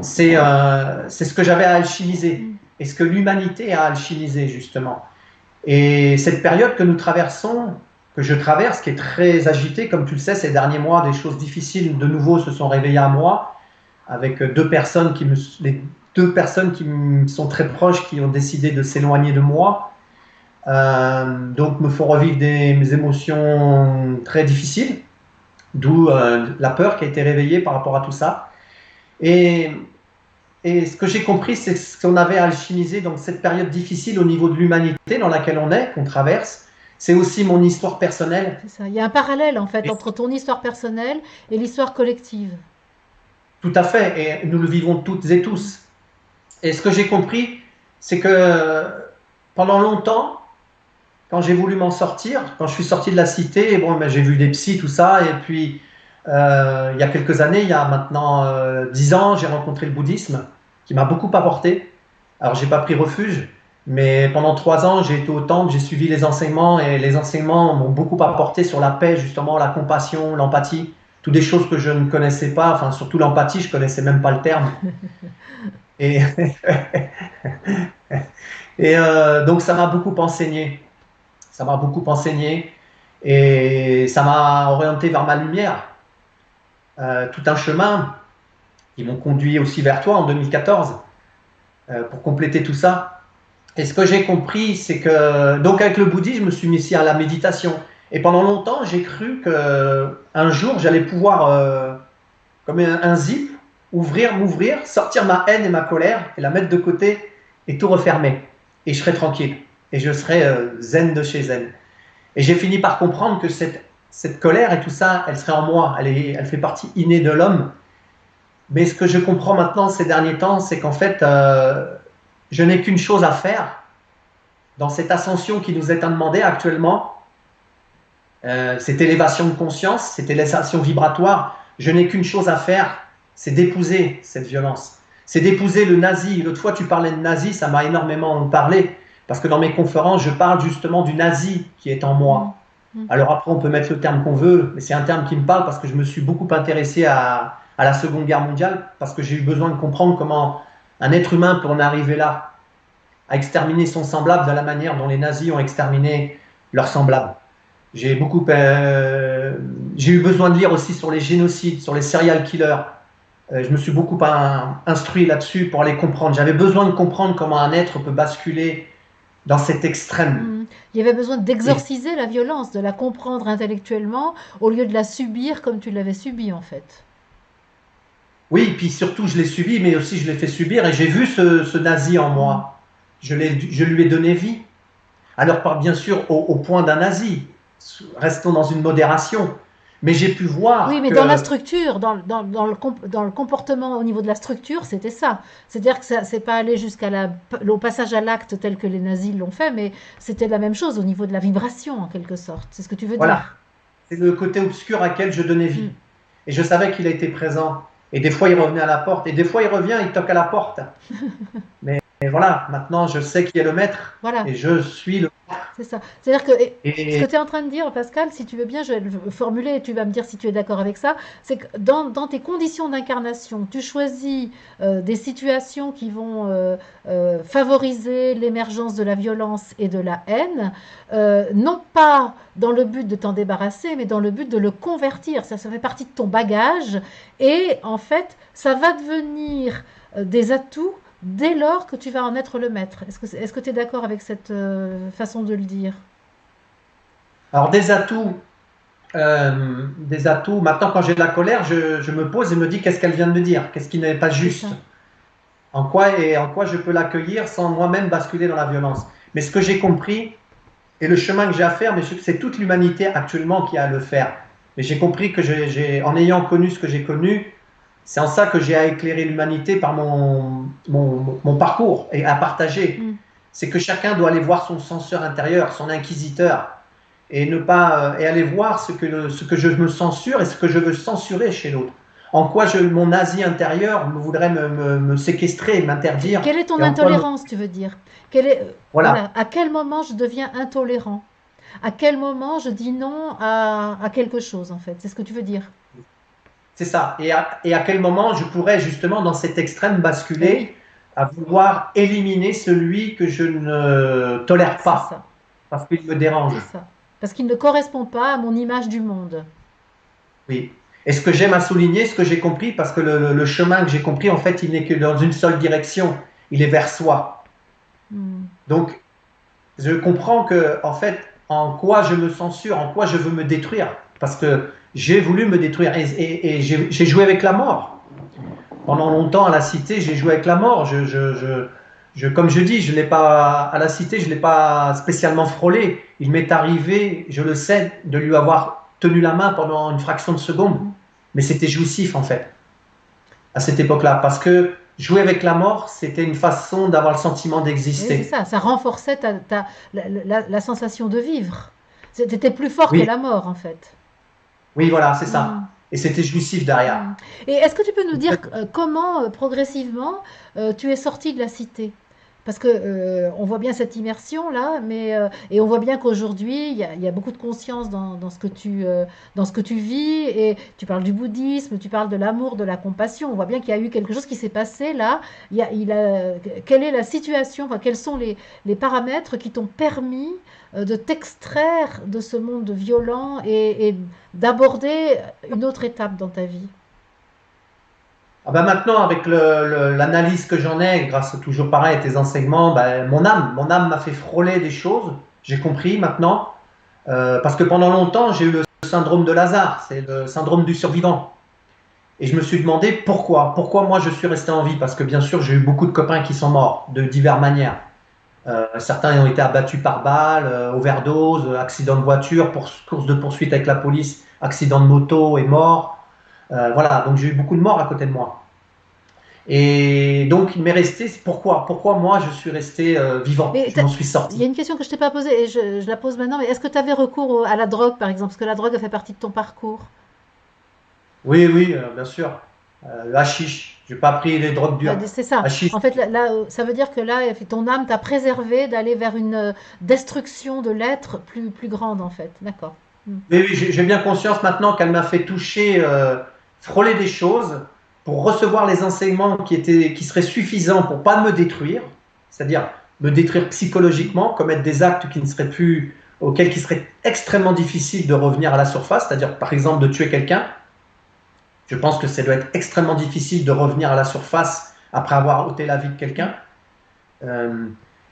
c'est ce que j'avais à alchimiser, Hmm. et ce que l'humanité a alchimisé, justement. Et cette période que nous traversons, que je traverse, qui est très agité. Comme tu le sais, ces derniers mois, des choses difficiles de nouveau se sont réveillées à moi, avec les deux personnes qui me sont très proches, qui ont décidé de s'éloigner de moi. Donc me font revivre des émotions très difficiles, d'où la peur qui a été réveillée par rapport à tout ça. Et, et ce que j'ai compris, c'est ce qu'on avait alchimisé dans cette période difficile au niveau de l'humanité dans laquelle on est, qu'on traverse. C'est aussi mon histoire personnelle. C'est ça. Il y a un parallèle en fait Et entre ton histoire personnelle et l'histoire collective. tout à fait, et nous le vivons toutes et Mm. tous. Et ce que j'ai compris, c'est que pendant longtemps, quand j'ai voulu m'en sortir, quand je suis sorti de la cité, bon, ben, j'ai vu des psys, tout ça, et puis il y a quelques années, il y a maintenant 10 ans, j'ai rencontré le bouddhisme, qui m'a beaucoup apporté. Alors, j'ai pas pris refuge, mais pendant 3 ans, j'ai été au temple, j'ai suivi les enseignements, et les enseignements m'ont beaucoup apporté sur la paix, justement, la compassion, l'empathie, toutes des choses que je ne connaissais pas, enfin, surtout l'empathie, je connaissais même pas le terme. Et, donc, ça m'a beaucoup enseigné. Ça m'a beaucoup enseigné et ça m'a orienté vers ma lumière. Tout un chemin qui m'ont conduit aussi vers toi en 2014 pour compléter tout ça. Et ce que j'ai compris, c'est que, donc avec le bouddhisme, je me suis mis ici à la méditation. Et pendant longtemps, j'ai cru qu'un jour, j'allais pouvoir, comme un zip, m'ouvrir, sortir ma haine et ma colère et la mettre de côté et tout refermer. Et je serais tranquille. Et je serais zen de chez zen. Et j'ai fini par comprendre que cette colère et tout ça, elle serait en moi, elle fait partie innée de l'homme. Mais ce que je comprends maintenant ces derniers temps, c'est qu'en fait, je n'ai qu'une chose à faire dans cette ascension qui nous est demandée actuellement, cette élévation de conscience, cette élévation vibratoire. Je n'ai qu'une chose à faire, c'est d'épouser cette violence. C'est d'épouser le nazi. L'autre fois, tu parlais de nazi, ça m'a énormément parlé. Parce que dans mes conférences, je parle justement du nazi qui est en moi. Mm. Alors après, on peut mettre le terme qu'on veut, mais c'est un terme qui me parle parce que je me suis beaucoup intéressé à la Seconde Guerre mondiale, parce que j'ai eu besoin de comprendre comment un être humain peut en arriver là, à exterminer son semblable de la manière dont les nazis ont exterminé leurs semblables. J'ai eu besoin de lire aussi sur les génocides, sur les serial killers. Je me suis beaucoup instruit là-dessus pour les comprendre. J'avais besoin de comprendre comment un être peut basculer dans cet extrême. Mm. Il y avait besoin Et d'exorciser la violence, de la comprendre intellectuellement au lieu de la subir comme tu l'avais subie en fait. oui, puis surtout, je l'ai subi, mais aussi je l'ai fait subir, et j'ai vu ce nazi en Mm. moi. Je lui ai donné vie. Alors, pas bien sûr au point d'un nazi, restons dans une modération, mais j'ai pu Oui, voir mais dans la que, structure, dans le comportement au niveau de la structure, c'était ça. C'est-à-dire que ça c'est pas allé au passage à l'acte tel que les nazis l'ont fait, mais c'était la même chose au niveau de la vibration en quelque sorte. C'est ce que tu veux voilà, dire. c'est le côté obscur à quel je donnais vie. Mm. Et je savais qu'il a été présent. Et des fois, il revenait à la porte, et des fois, il revient, il toque à la porte. Mais voilà, maintenant, je sais qui est le maître, Voilà. et je suis le. C'est ça. C'est-à-dire que ce que Et tu es en train de dire, Pascal, si tu veux bien, je vais le formuler et tu vas me dire si tu es d'accord avec ça, c'est que dans tes conditions d'incarnation, tu choisis des situations qui vont favoriser l'émergence de la violence et de la haine, non pas dans le but de t'en débarrasser, mais dans le but de le convertir. Ça fait partie de ton bagage et en fait, ça va devenir des atouts dès lors que tu vas en être le maître. Est-ce que tu es d'accord avec cette façon de le dire? alors, des atouts. Maintenant, quand j'ai de la colère, je me pose et me dis qu'est-ce qu'elle vient de me dire, qu'est-ce qui n'est pas C'est juste, ça. en quoi je peux l'accueillir sans moi-même basculer dans la violence. Mais ce que j'ai compris et le chemin que j'ai à faire, mais c'est toute l'humanité actuellement qui a à le faire. Mais j'ai compris que en ayant connu ce que j'ai connu, c'est en ça que j'ai à éclairer l'humanité par mon parcours et à partager. Mm. C'est que chacun doit aller voir son censeur intérieur, son inquisiteur, et ne pas et aller voir ce que je me censure et ce que je veux censurer chez l'autre. En quoi mon Asie intérieure me voudrait me séquestrer, m'interdire, Quelle est ton et en quoi intolérance, tu veux dire? voilà, Voilà, à quel moment je deviens intolérant? À quel moment je dis non à quelque chose, en fait? C'est ce que tu veux dire? c'est ça. Et à quel moment je pourrais justement dans cet extrême Eh oui, basculer à vouloir éliminer celui que je ne tolère c'est pas ça, parce qu'il me dérange. c'est ça. parce qu'il ne correspond pas à mon image du monde. Oui. Et ce que j'aime à souligner, ce que j'ai compris, parce que le chemin que j'ai compris, en fait, il n'est que dans une seule direction. Il est vers soi. Hmm. Donc, je comprends que, en fait, en quoi je me censure, en quoi je veux me détruire, parce que j'ai voulu me détruire et j'ai joué avec la mort. Pendant longtemps à la cité, j'ai joué avec la mort. Comme je dis, je l'ai pas à la cité, je l'ai pas spécialement frôlé. Il m'est arrivé, je le sais, de lui avoir tenu la main pendant une fraction de seconde, mais c'était jouissif en fait à cette époque-là, parce que jouer avec la mort, c'était une façon d'avoir le sentiment Oui, c'est d'exister. ça, ça renforçait la sensation de vivre. C'était plus fort que Oui, la mort, en fait. oui, voilà, c'est Hmm. ça. Et c'était jouissif derrière. Hmm. Et est-ce que tu peux nous dire comment, progressivement, tu es sorti de la cité? Parce que on voit bien cette immersion là, mais et on voit bien qu'aujourd'hui il y a beaucoup de conscience dans ce que tu vis et tu parles du bouddhisme, tu parles de l'amour, de la compassion. On voit bien qu'il y a eu quelque chose qui s'est passé là. Quelle est la situation, enfin, quels sont les paramètres qui t'ont permis de t'extraire de ce monde violent et d'aborder une autre étape dans ta vie? Ah ben maintenant, avec l'analyse que j'en ai, grâce toujours pareil à tes enseignements, ben, mon âme m'a fait frôler des choses. J'ai compris maintenant, parce que pendant longtemps, j'ai eu le syndrome de Lazare, c'est le syndrome du survivant. Et je me suis demandé pourquoi. Pourquoi moi je suis resté en vie? Parce que bien sûr, j'ai eu beaucoup de copains qui sont morts de diverses manières. Certains ont été abattus par balles, overdose, accident de voiture, course de poursuite avec la police, accident de moto et mort. Voilà, donc j'ai eu beaucoup de morts à côté de moi. Et donc il m'est resté, pourquoi moi je suis resté vivant, Mais je m'en suis il y a sorti. une question que je t'ai pas posée et je la pose maintenant, mais est-ce que tu avais recours à la drogue, par exemple? Parce que la drogue a fait partie de ton parcours. Oui, oui, bien sûr. Le hashish, j'ai pas pris les drogues Bah, dures. c'est ça. Hashish. En fait, ça veut dire que là, ton âme t'a préservé d'aller vers une destruction de l'être plus grande, en fait. D'accord. Hmm. Mais oui, j'ai bien conscience maintenant qu'elle m'a fait toucher, frôler des choses pour recevoir les enseignements qui seraient suffisants pour pas me détruire, c'est-à-dire me détruire psychologiquement, commettre des actes qui ne seraient plus, auxquels il serait extrêmement difficile de revenir à la surface, c'est-à-dire par exemple de tuer quelqu'un. Je pense que ça doit être extrêmement difficile de revenir à la surface après avoir ôté la vie de quelqu'un. Euh,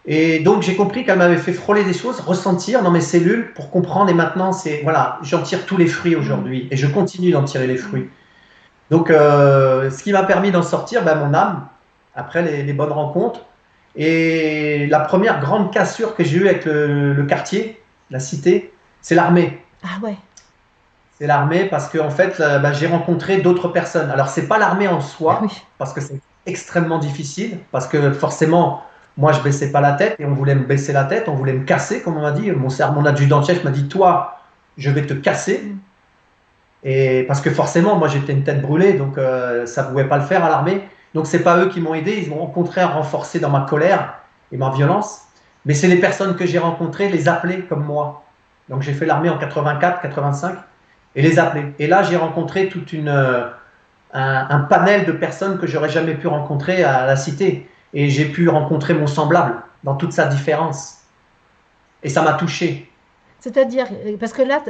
et donc j'ai compris qu'elle m'avait fait frôler des choses, ressentir dans mes cellules pour comprendre. Et maintenant, c'est voilà, j'en tire tous les fruits Hmm. aujourd'hui et je continue d'en tirer les Hmm. fruits. Donc, ce qui m'a permis d'en sortir, ben, mon âme, après les bonnes rencontres. Et la première grande cassure que j'ai eue avec le quartier, la cité, c'est l'armée. Ah ouais. C'est l'armée parce que en fait, ben, j'ai rencontré d'autres personnes. Alors, c'est pas l'armée en Oui. soi, parce que c'est extrêmement difficile, parce que forcément, moi, je baissais pas la tête et on voulait me baisser la tête, on voulait me casser, comme on m'a dit. Mon adjudant-chef m'a dit, toi, je vais te casser. Hmm. Et parce que forcément, moi j'étais une tête brûlée, donc ça ne pouvait pas le faire à l'armée. Donc c'est pas eux qui m'ont aidé, ils m'ont au contraire renforcé dans ma colère et ma violence. Mais c'est les personnes que j'ai rencontrées, les appeler comme moi. Donc j'ai fait l'armée en 84, 85 et les appeler. Et là j'ai rencontré un panel de personnes que j'aurais jamais pu rencontrer à la cité. Et j'ai pu rencontrer mon semblable dans toute sa différence. Et ça m'a touché. C'est-à-dire, parce que là,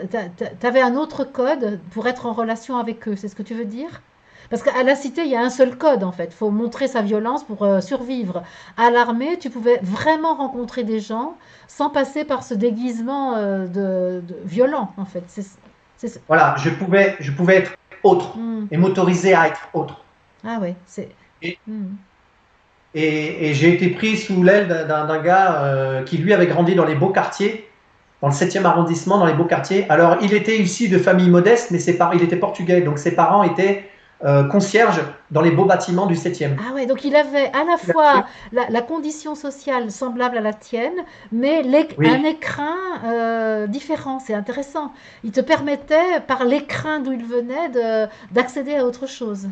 tu avais un autre code pour être en relation avec eux, c'est ce que tu veux dire? Parce qu'à la cité, il y a un seul code, en fait. Il faut montrer sa violence pour survivre. À l'armée, tu pouvais vraiment rencontrer des gens sans passer par ce déguisement de violent, en fait. C'est- Voilà, je pouvais être autre Hmm. et m'autoriser à être autre. Ah ouais, c'est. Et, Hmm. et j'ai été pris sous l'aile d'un gars qui, lui, avait grandi dans les beaux quartiers, dans le 7e arrondissement, dans les beaux quartiers. Alors, il était issu de famille modeste, mais il était portugais, donc ses parents étaient concierges dans les beaux bâtiments du 7e. Ah ouais, donc il avait à la fois la condition sociale semblable à la tienne, mais un Oui, écrin différent. C'est intéressant. Il te permettait, par l'écrin d'où il venait, d'accéder à autre chose.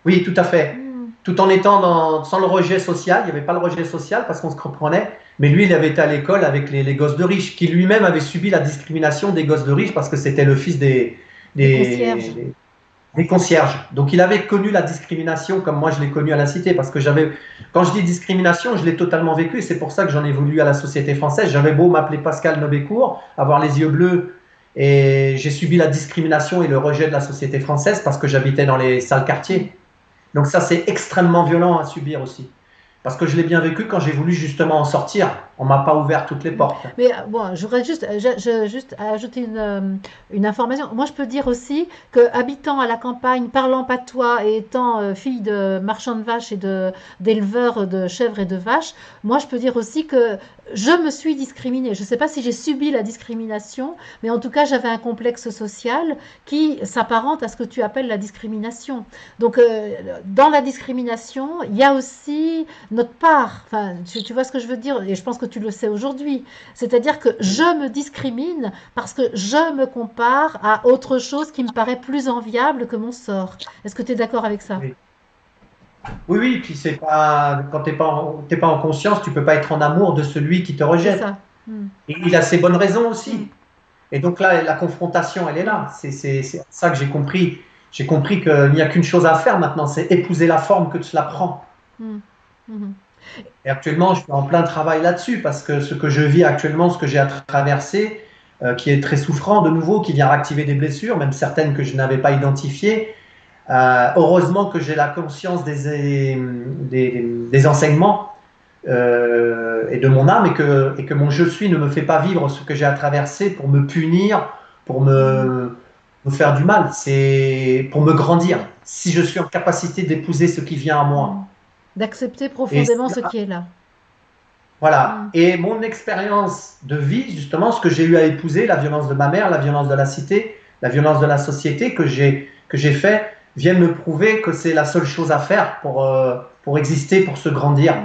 oui, tout à fait. Hmm. Tout en étant sans le rejet social, il n'y avait pas le rejet social parce qu'on se comprenait, mais lui, il avait été à l'école avec les gosses de riches, qui lui-même avait subi la discrimination des gosses de riches parce que c'était le fils Des des, concierges. des concierges. Donc il avait connu la discrimination comme moi je l'ai connue à la Cité, parce que quand je dis discrimination, je l'ai totalement vécu, et c'est pour ça que j'en ai voulu à la société française. J'avais beau m'appeler Pascal Nobécourt, avoir les yeux bleus, et j'ai subi la discrimination et le rejet de la société française parce que j'habitais dans les sales quartiers. Donc ça, c'est extrêmement violent à subir aussi. Parce que je l'ai bien vécu quand j'ai voulu justement en sortir. On m'a pas ouvert toutes les portes. Mais bon, je voudrais juste ajouter une information. Moi, je peux dire aussi que habitant à la campagne, parlant patois et étant fille de marchand de vaches et d'éleveur de chèvres et de vaches, moi, je peux dire aussi que je me suis discriminée. Je ne sais pas si j'ai subi la discrimination, mais en tout cas, j'avais un complexe social qui s'apparente à ce que tu appelles la discrimination. Donc, dans la discrimination, il y a aussi notre part. Enfin, tu vois ce que je veux dire, et je pense que tu le sais aujourd'hui. C'est-à-dire que je me discrimine parce que je me compare à autre chose qui me paraît plus enviable que mon sort. Est-ce que tu es d'accord avec ça? Oui, oui, oui, puis c'est pas, quand t'es pas en conscience, tu peux pas être en amour de celui qui te C'est rejette. ça. Hmm. Et il a ses bonnes raisons Hmm. aussi. Et donc là, la confrontation, elle est Hmm. là. C'est ça que j'ai compris. J'ai compris qu'il n'y a qu'une chose à faire maintenant, c'est épouser la forme que cela prend. Hmm. Hmm. Et actuellement, je suis en plein travail là-dessus parce que ce que je vis actuellement, ce que j'ai à traverser, qui est très souffrant de nouveau, qui vient activer des blessures, même certaines que je n'avais pas identifiées. Heureusement que j'ai la conscience des enseignements et de mon âme, et que mon je suis ne me fait pas vivre ce que j'ai à traverser pour me punir, pour Hmm. me faire du mal. C'est pour me grandir. Si je suis en capacité d'épouser ce qui vient à Hmm. moi. D'accepter Et profondément ce qui est là. voilà. Hmm. Et mon expérience de vie, justement, ce que j'ai eu à épouser, la violence de ma mère, la violence de la cité, la violence de la société que j'ai fait, viennent me prouver que c'est la seule chose à faire pour exister, pour se grandir.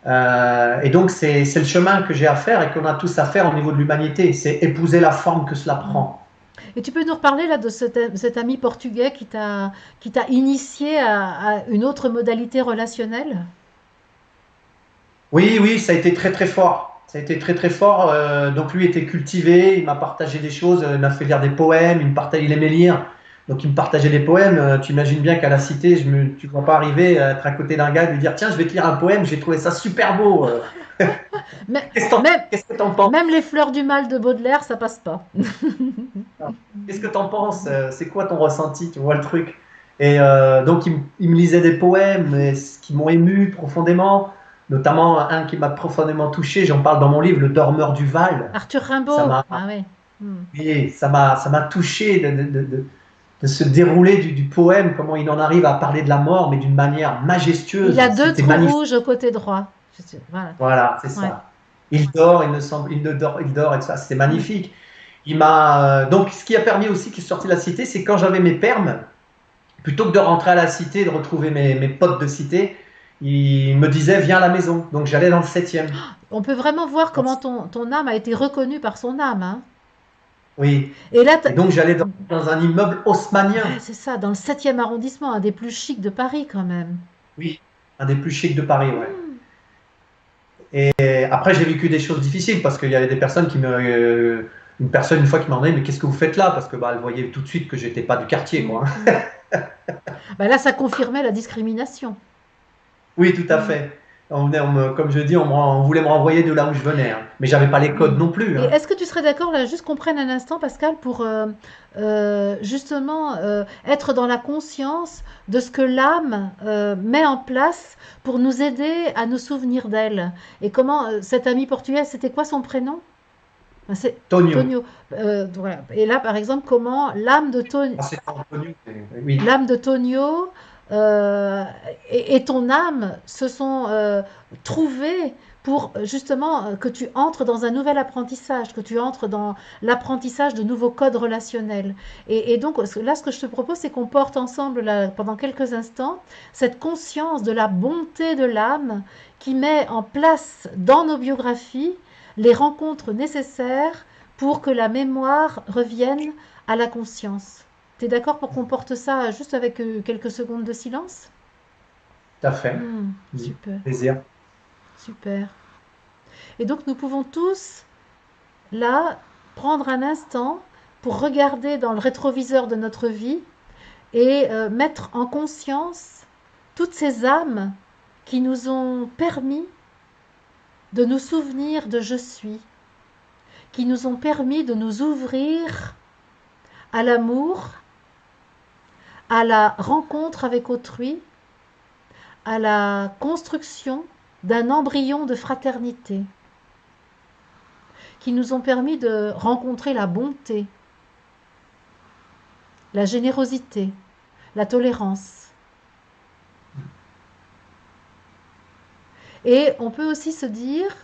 Hmm. Et donc, c'est le chemin que j'ai à faire et qu'on a tous à faire au niveau de l'humanité. C'est épouser la forme que cela Hmm. prend. Et tu peux nous reparler là de cet ami portugais qui t'a initié à une autre modalité relationnelle? Oui, oui, ça a été très très fort. Ça a été très très fort. Donc lui était cultivé, il m'a partagé des choses, il m'a fait lire des poèmes, il aimait lire. Donc il me partageait des poèmes. Tu imagines bien qu'à la cité, tu ne vois pas arriver à être à côté d'un gars et lui dire tiens, je vais te lire un poème, j'ai trouvé ça super beau. Mais- Qu'est-ce que Même, qu'est-ce que t'en penses? même les fleurs du mal de Baudelaire, ça passe pas. Qu'est-ce que t'en penses? C'est quoi ton ressenti? Tu vois le truc? Et donc il me lisait des poèmes qui m'ont ému profondément, notamment un qui m'a profondément touché. J'en parle dans mon livre, Le Dormeur du Val. Arthur Ça Rimbaud, m'a ah oui. Hmm. Et ça m'a touché de se dérouler du poème, comment il en arrive à parler de la mort, mais d'une manière Il a majestueuse. deux C'était trous magnifique. rouges au côté droit. Voilà. Voilà, c'est Ouais. ça. Il dort, il ne semble, il ne dort, il dort, et tout ça. C'était Hmm. magnifique. Donc, ce qui a permis aussi qu'il sortit de la cité, c'est quand j'avais mes permes, plutôt que de rentrer à la cité et de retrouver mes potes de cité, il me disait, viens à la maison. Donc, j'allais dans le septième. On peut vraiment voir comment ton âme a été reconnue par son âme, hein. Oui. Et là, Et donc, j'allais dans un immeuble ouais, haussmannien. c'est ça, dans le 7e arrondissement, un des plus chics de Paris quand même. Oui. Un des plus chics de Paris, ouais. Hmm. Et après, j'ai vécu des choses difficiles parce qu'il y avait des personnes une personne une fois qui m'a demandé mais qu'est-ce que vous faites là? Parce que bah, elle voyait tout de suite que j'étais pas du quartier, Hmm. quoi. Hmm. Bah là, ça confirmait la discrimination. Oui, tout à Hmm. fait. Comme je dis, on voulait me renvoyer de là où je venais, hein. Mais j'avais pas les codes Hmm. non plus, Et hein. est-ce que tu serais d'accord, là, juste qu'on prenne un instant, Pascal, pour justement être dans la conscience de ce que l'âme met en place pour nous aider à nous souvenir d'elle. Et comment cet ami portugais, c'était quoi son prénom? Enfin, c'est Tonio. Tonio. Voilà. Et là, par exemple, comment Ah, c'est Antonio. Oui, l'âme de Tonio et ton âme se sont trouvées pour justement que tu entres dans un nouvel apprentissage, que tu entres dans l'apprentissage de nouveaux codes relationnels. Et donc là, ce que je te propose, c'est qu'on porte ensemble, là, pendant quelques instants, cette conscience de la bonté de l'âme qui met en place dans nos biographies les rencontres nécessaires pour que la mémoire revienne à la conscience. T'es d'accord pour qu'on porte ça juste avec quelques secondes de silence? tout à fait. Super, Plaisir. super. Et donc nous pouvons tous, là, prendre un instant pour regarder dans le rétroviseur de notre vie et mettre en conscience toutes ces âmes qui nous ont permis de nous souvenir de je suis, qui nous ont permis de nous ouvrir à l'amour, à la rencontre avec autrui, à la construction d'un embryon de fraternité, qui nous ont permis de rencontrer la bonté, la générosité, la tolérance. Et on peut aussi se dire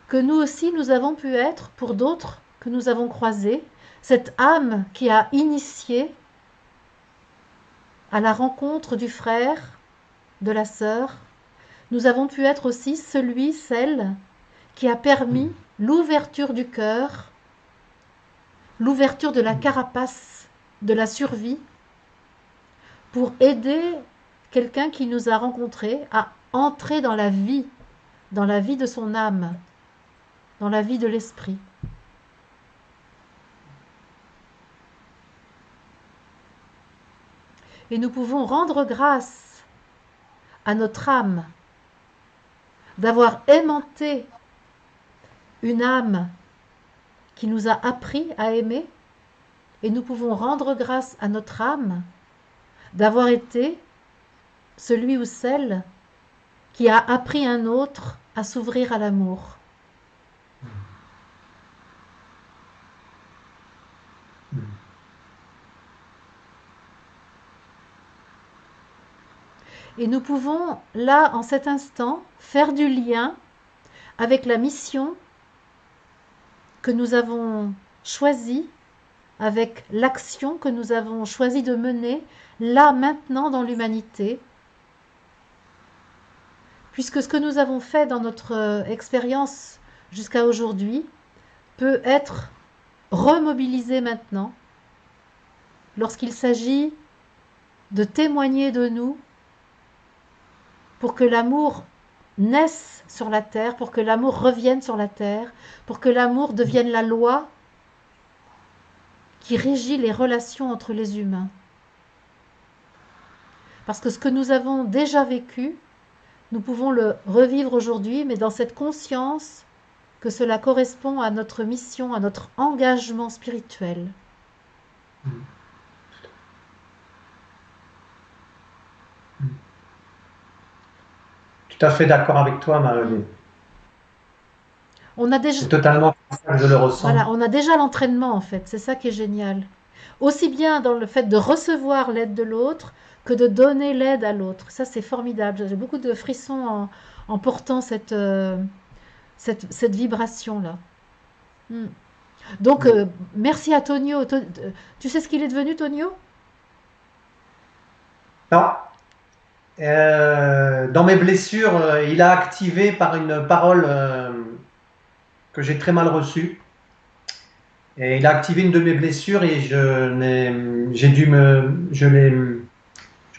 que nous aussi, nous avons pu être, pour d'autres que nous avons croisés, cette âme qui a initié à la rencontre du frère, de la sœur. Nous avons pu être aussi celui, celle qui a permis l'ouverture du cœur, l'ouverture de la carapace, de la survie, pour aider quelqu'un qui nous a rencontrés à entrer dans la vie de son âme, dans la vie de l'esprit. Et nous pouvons rendre grâce à notre âme d'avoir aimanté une âme qui nous a appris à aimer, et nous pouvons rendre grâce à notre âme d'avoir été celui ou celle qui a appris un autre à s'ouvrir à l'amour. Et nous pouvons, là, en cet instant, faire du lien avec la mission que nous avons choisie, avec l'action que nous avons choisi de mener, là, maintenant, dans l'humanité. Puisque ce que nous avons fait dans notre expérience jusqu'à aujourd'hui peut être remobilisé maintenant, lorsqu'il s'agit de témoigner de nous, pour que l'amour naisse sur la terre, pour que l'amour revienne sur la terre, pour que l'amour devienne la loi qui régit les relations entre les humains. Parce que ce que nous avons déjà vécu, nous pouvons le revivre aujourd'hui, mais dans cette conscience que cela correspond à notre mission, à notre engagement spirituel. Tout à fait d'accord avec toi, Marie. On a déjà, C'est totalement comme ça que je le ressens. voilà, on a déjà l'entraînement en fait, c'est ça qui est génial. Aussi bien dans le fait de recevoir l'aide de l'autre que de donner l'aide à l'autre. Ça c'est formidable. J'ai beaucoup de frissons en portant cette vibration-là. Donc, merci à Tonio. Tu sais ce qu'il est devenu, Tonio? Non. Dans mes blessures, il a activé par une parole que j'ai très mal reçue. Et il a activé une de mes blessures et je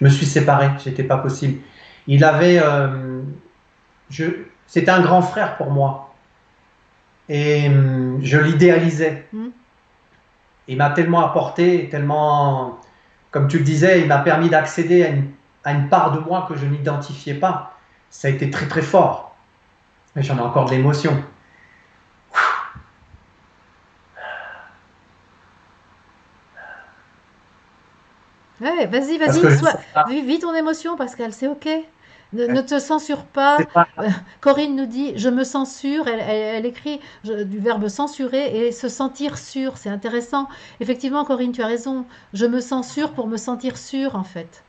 me suis séparé. C'était pas possible. Il avait, c'était un grand frère pour moi et je l'idéalisais. Il m'a tellement apporté, tellement, comme tu le disais, il m'a permis d'accéder à une part de moi que je n'identifiais pas. Ça a été très très fort. Et j'en ai encore de l'émotion. Ouais, vas-y, vis ton émotion, Pascal, c'est ok. Ne te censure pas. Corinne nous dit, je me censure. Elle écrit du verbe censurer et se sentir sûr. C'est intéressant. Effectivement, Corinne, tu as raison. Je me censure pour me sentir sûr, en fait.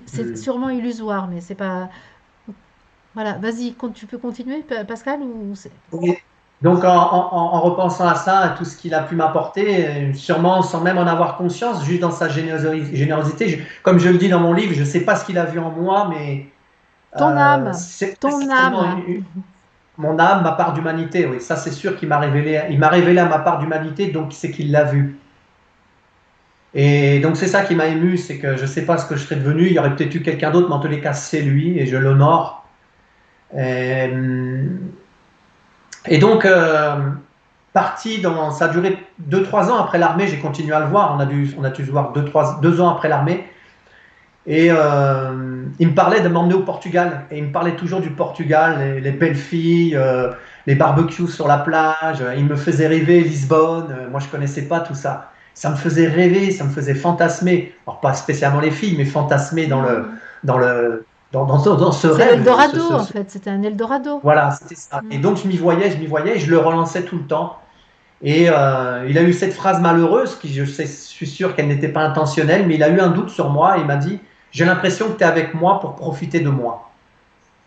C'est sûrement illusoire, mais c'est pas. Voilà, vas-y, tu peux continuer, Pascal, ou oui. Donc, en repensant à ça, à tout ce qu'il a pu m'apporter, sûrement sans même en avoir conscience, juste dans sa générosité, comme je le dis dans mon livre, je ne sais pas ce qu'il a vu en moi, mais ton âme, mon âme, ma part d'humanité, oui, ça c'est sûr qu'il m'a révélé, il m'a révélé à ma part d'humanité, donc c'est qu'il l'a vu. Et donc c'est ça qui m'a ému, c'est que je ne sais pas ce que je serais devenu, il y aurait peut-être eu quelqu'un d'autre, mais en tous les cas c'est lui, et je l'honore. Et donc, parti ça a duré 2-3 ans après l'armée, j'ai continué à le voir, on a dû se voir 2 ans après l'armée. Et il me parlait de m'emmener au Portugal. Et il me parlait toujours du Portugal, les belles filles, les barbecues sur la plage. Il me faisait rêver Lisbonne. Moi, je connaissais pas tout ça. Ça me faisait rêver, ça me faisait fantasmer. Alors, pas spécialement les filles, mais fantasmer Hmm. dans le, dans ce C'est rêve. l'Eldorado, en fait. C'était un Eldorado. Voilà, c'était ça. Et Hmm. donc, je m'y voyais, et je le relançais tout le temps. Et il a eu cette phrase malheureuse, qui je suis sûr qu'elle n'était pas intentionnelle, mais il a eu un doute sur moi et il m'a dit, j'ai l'impression que tu es avec moi pour profiter de moi.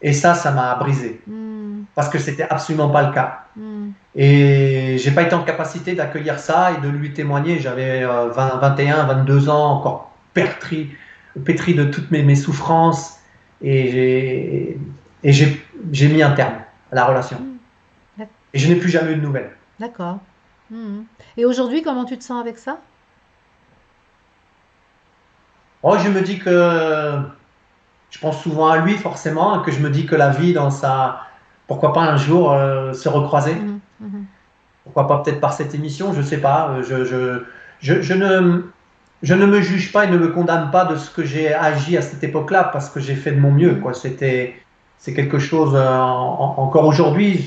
Et ça m'a brisé, Hmm. parce que c'était absolument pas le cas. Hmm. Et j'ai pas été en capacité d'accueillir ça et de lui témoigner. J'avais 21, 22 ans, encore pétri de toutes mes souffrances. Et j'ai mis un terme à la relation. Hmm. D'ac- Et je n'ai plus jamais eu de nouvelles. D'accord. Hmm. Et aujourd'hui, comment tu te sens avec ça? Oh, je me dis que je pense souvent à lui forcément, que je me dis que la vie pourquoi pas un jour se recroiser, Mhm, mhm. pourquoi pas peut-être par cette émission, je sais pas, je ne me juge pas et ne me condamne pas de ce que j'ai agi à cette époque-là parce que j'ai fait de mon mieux, Mhm. quoi. C'est quelque chose encore aujourd'hui,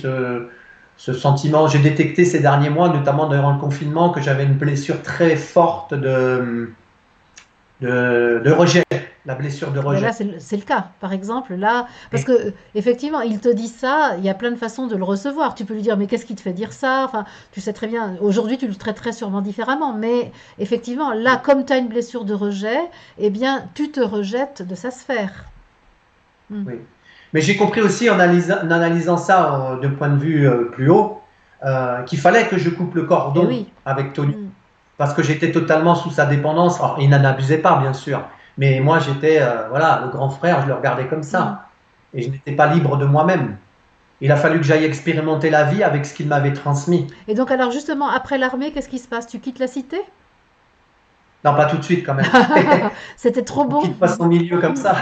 ce sentiment, j'ai détecté ces derniers mois, notamment durant le confinement, que j'avais une blessure très forte de rejet, la blessure de Ben rejet. là, c'est le cas. Par exemple, là, parce que effectivement, il te dit ça, il y a plein de façons de le recevoir. Tu peux lui dire, mais qu'est-ce qui te fait dire ça? Enfin, tu sais très bien, aujourd'hui, tu le traiterais sûrement différemment. Mais effectivement, là, comme tu as une blessure de rejet, eh bien, tu te rejettes de sa sphère. Mm. Oui. Mais j'ai compris aussi en analysant ça de point de vue plus haut, qu'il fallait que je coupe le Eh cordon oui. avec Tony, Mm. parce que j'étais totalement sous sa dépendance. Alors, il n'en abusait pas, bien sûr, mais moi, j'étais voilà, le grand frère, je le regardais comme Mm. ça, et je n'étais pas libre de moi-même. Il a fallu que j'aille expérimenter la vie avec ce qu'il m'avait transmis. Et donc, alors, justement, après l'armée, qu'est-ce qui se passe? Tu quittes la cité? Non, pas tout de suite quand même. C'était trop On beau. quitte pas son milieu comme ça.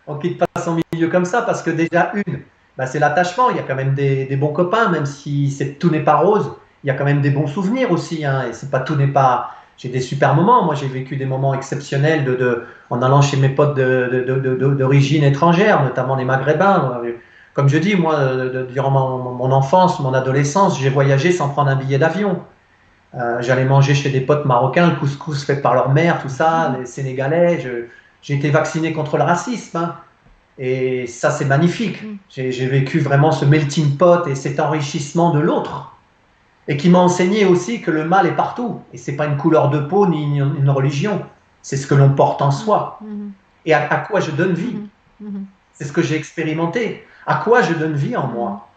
On quitte pas son milieu comme ça parce que déjà, bah, c'est l'attachement. Il y a quand même des bons copains, même si tout n'est pas rose. Il y a quand même des bons souvenirs aussi. Hein, et c'est pas tout n'est pas. J'ai des super moments. Moi, j'ai vécu des moments exceptionnels en allant chez mes potes d'origine étrangère, notamment les Maghrébins. Comme je dis, moi, durant mon enfance, mon adolescence, j'ai voyagé sans prendre un billet d'avion. J'allais manger chez des potes marocains, le couscous fait par leur mère, tout ça, les Sénégalais. J'ai été vacciné contre le racisme. Hein. Et ça, c'est magnifique. Mm. J'ai vécu vraiment ce melting pot et cet enrichissement de l'autre. Et qui m'a enseigné aussi que le mal est partout. Et c'est pas une couleur de peau ni une religion. C'est ce que l'on porte en Mm. soi. Mhm. Et à quoi je donne vie. Mhm. Mhm. C'est ce que j'ai expérimenté. À quoi je donne vie en Mhm. moi.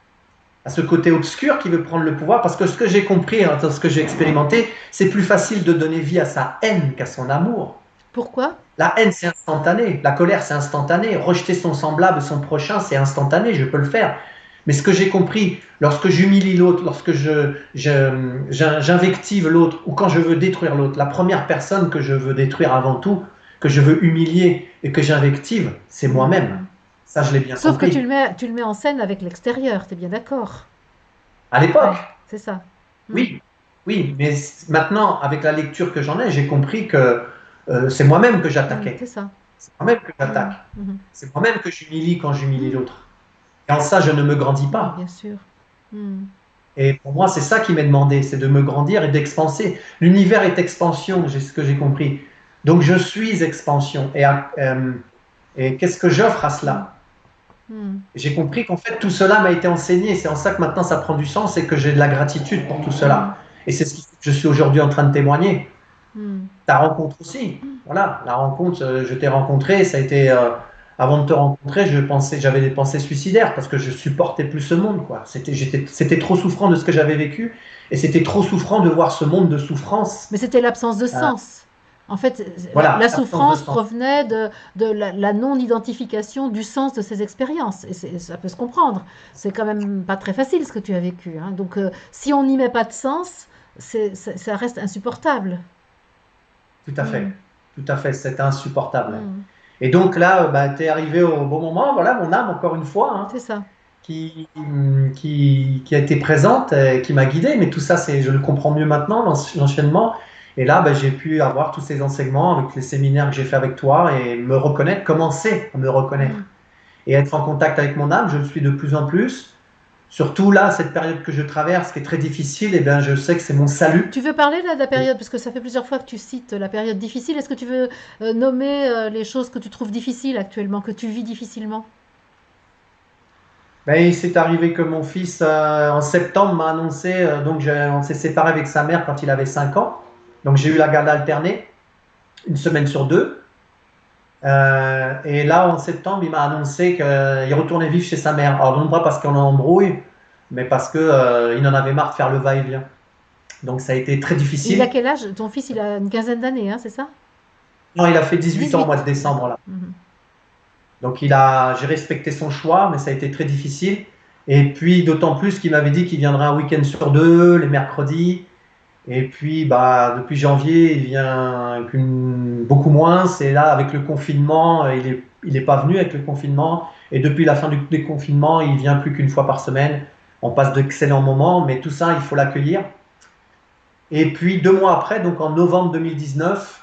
À ce côté obscur qui veut prendre le pouvoir. Parce que ce que j'ai compris, hein, dans ce que j'ai expérimenté, c'est plus facile de donner vie à sa haine qu'à son amour. Pourquoi? La haine, c'est instantané. La colère, c'est instantané. Rejeter son semblable, son prochain, c'est instantané. Je peux le faire. Mais ce que j'ai compris, lorsque j'humilie l'autre, lorsque j'invective l'autre, ou quand je veux détruire l'autre, la première personne que je veux détruire avant tout, que je veux humilier et que j'invective, c'est moi-même. Mm. Ça, je l'ai bien Sauf que compris. tu le mets en scène avec l'extérieur, t'es bien d'accord? À l'époque, Ouais, c'est ça. Mm. oui, oui. Mais maintenant, avec la lecture que j'en ai, j'ai compris que c'est moi-même que Mm, j'attaquais. c'est ça. C'est moi-même que Mm, j'attaque. mhm. C'est moi-même que j'humilie quand j'humilie Mm, l'autre. Et en ça, je ne me grandis oui, pas. bien sûr. Mm, Et pour moi, c'est ça qui m'est demandé, c'est de me grandir et d'expanser. L'univers est expansion, c'est ce que j'ai compris. Donc je suis expansion. Et qu'est-ce que j'offre à mm, cela? mm, J'ai compris qu'en fait, tout cela m'a été enseigné. C'est en ça que maintenant ça prend du sens et que j'ai de la gratitude pour tout mm, cela. Et c'est ce que je suis aujourd'hui en train de témoigner. mm. Ta rencontre aussi. Voilà, la rencontre, je t'ai rencontré, ça a été avant de te rencontrer, j'avais des pensées suicidaires parce que je supportais plus ce monde, quoi. C'était trop souffrant de ce que j'avais vécu et c'était trop souffrant de voir ce monde de souffrance. Mais c'était l'absence de Euh, sens. En fait, la voilà, l'absence de souffrance sens. provenait de la non-identification du sens de ces expériences. Et ça peut se comprendre. C'est quand même pas très facile ce que tu as vécu, hein. Donc, si on n'y met pas de sens, ça reste insupportable. Tout à Mm, fait, tout à fait, c'était insupportable. mm. Et donc là, bah, tu es arrivé au bon moment, voilà, mon âme, encore une fois, hein, C'est ça. qui a été présente, qui m'a guidé, mais tout ça, je le comprends mieux maintenant, l'enchaînement. Et là, ben, j'ai pu avoir tous ces enseignements avec les séminaires que j'ai fait avec toi et me reconnaître, commencer à me reconnaître Mm. et être en contact avec mon âme. Je le suis de plus en plus. Surtout là, cette période que je traverse, qui est très difficile, et ben, je sais que c'est mon salut. Tu veux parler là de la période, parce que ça fait plusieurs fois que tu cites la période difficile. Est-ce que tu veux nommer les choses que tu trouves difficiles actuellement, que tu vis difficilement? Ben, il s'est arrivé que mon fils, en septembre, m'a annoncé, on s'est séparé avec sa mère quand il avait 5 ans. Donc j'ai eu la garde alternée, une semaine sur deux. Et là, en septembre, il m'a annoncé qu'il retournait vivre chez sa mère. Alors, non pas parce qu'on est en embrouille, mais parce que, il en avait marre de faire le va-et-vient. Donc, ça a été très Il a difficile. quel âge? Ton fils, il a une quinzaine d'années, hein, c'est ça? Non, il a fait 18 ans au mois de 18. décembre, D'accord. là. Mhm. Donc, j'ai respecté son choix, mais ça a été très difficile. Et puis, d'autant plus qu'il m'avait dit qu'il viendrait un week-end sur deux, les mercredis. Et puis, bah, depuis janvier, il vient beaucoup moins. C'est là, avec le confinement, il est pas venu avec le confinement. Et depuis la fin du déconfinement, il vient plus qu'une fois par semaine. On passe d'excellents moments, mais tout ça, il faut l'accueillir. Et puis, 2 mois après, donc en novembre 2019,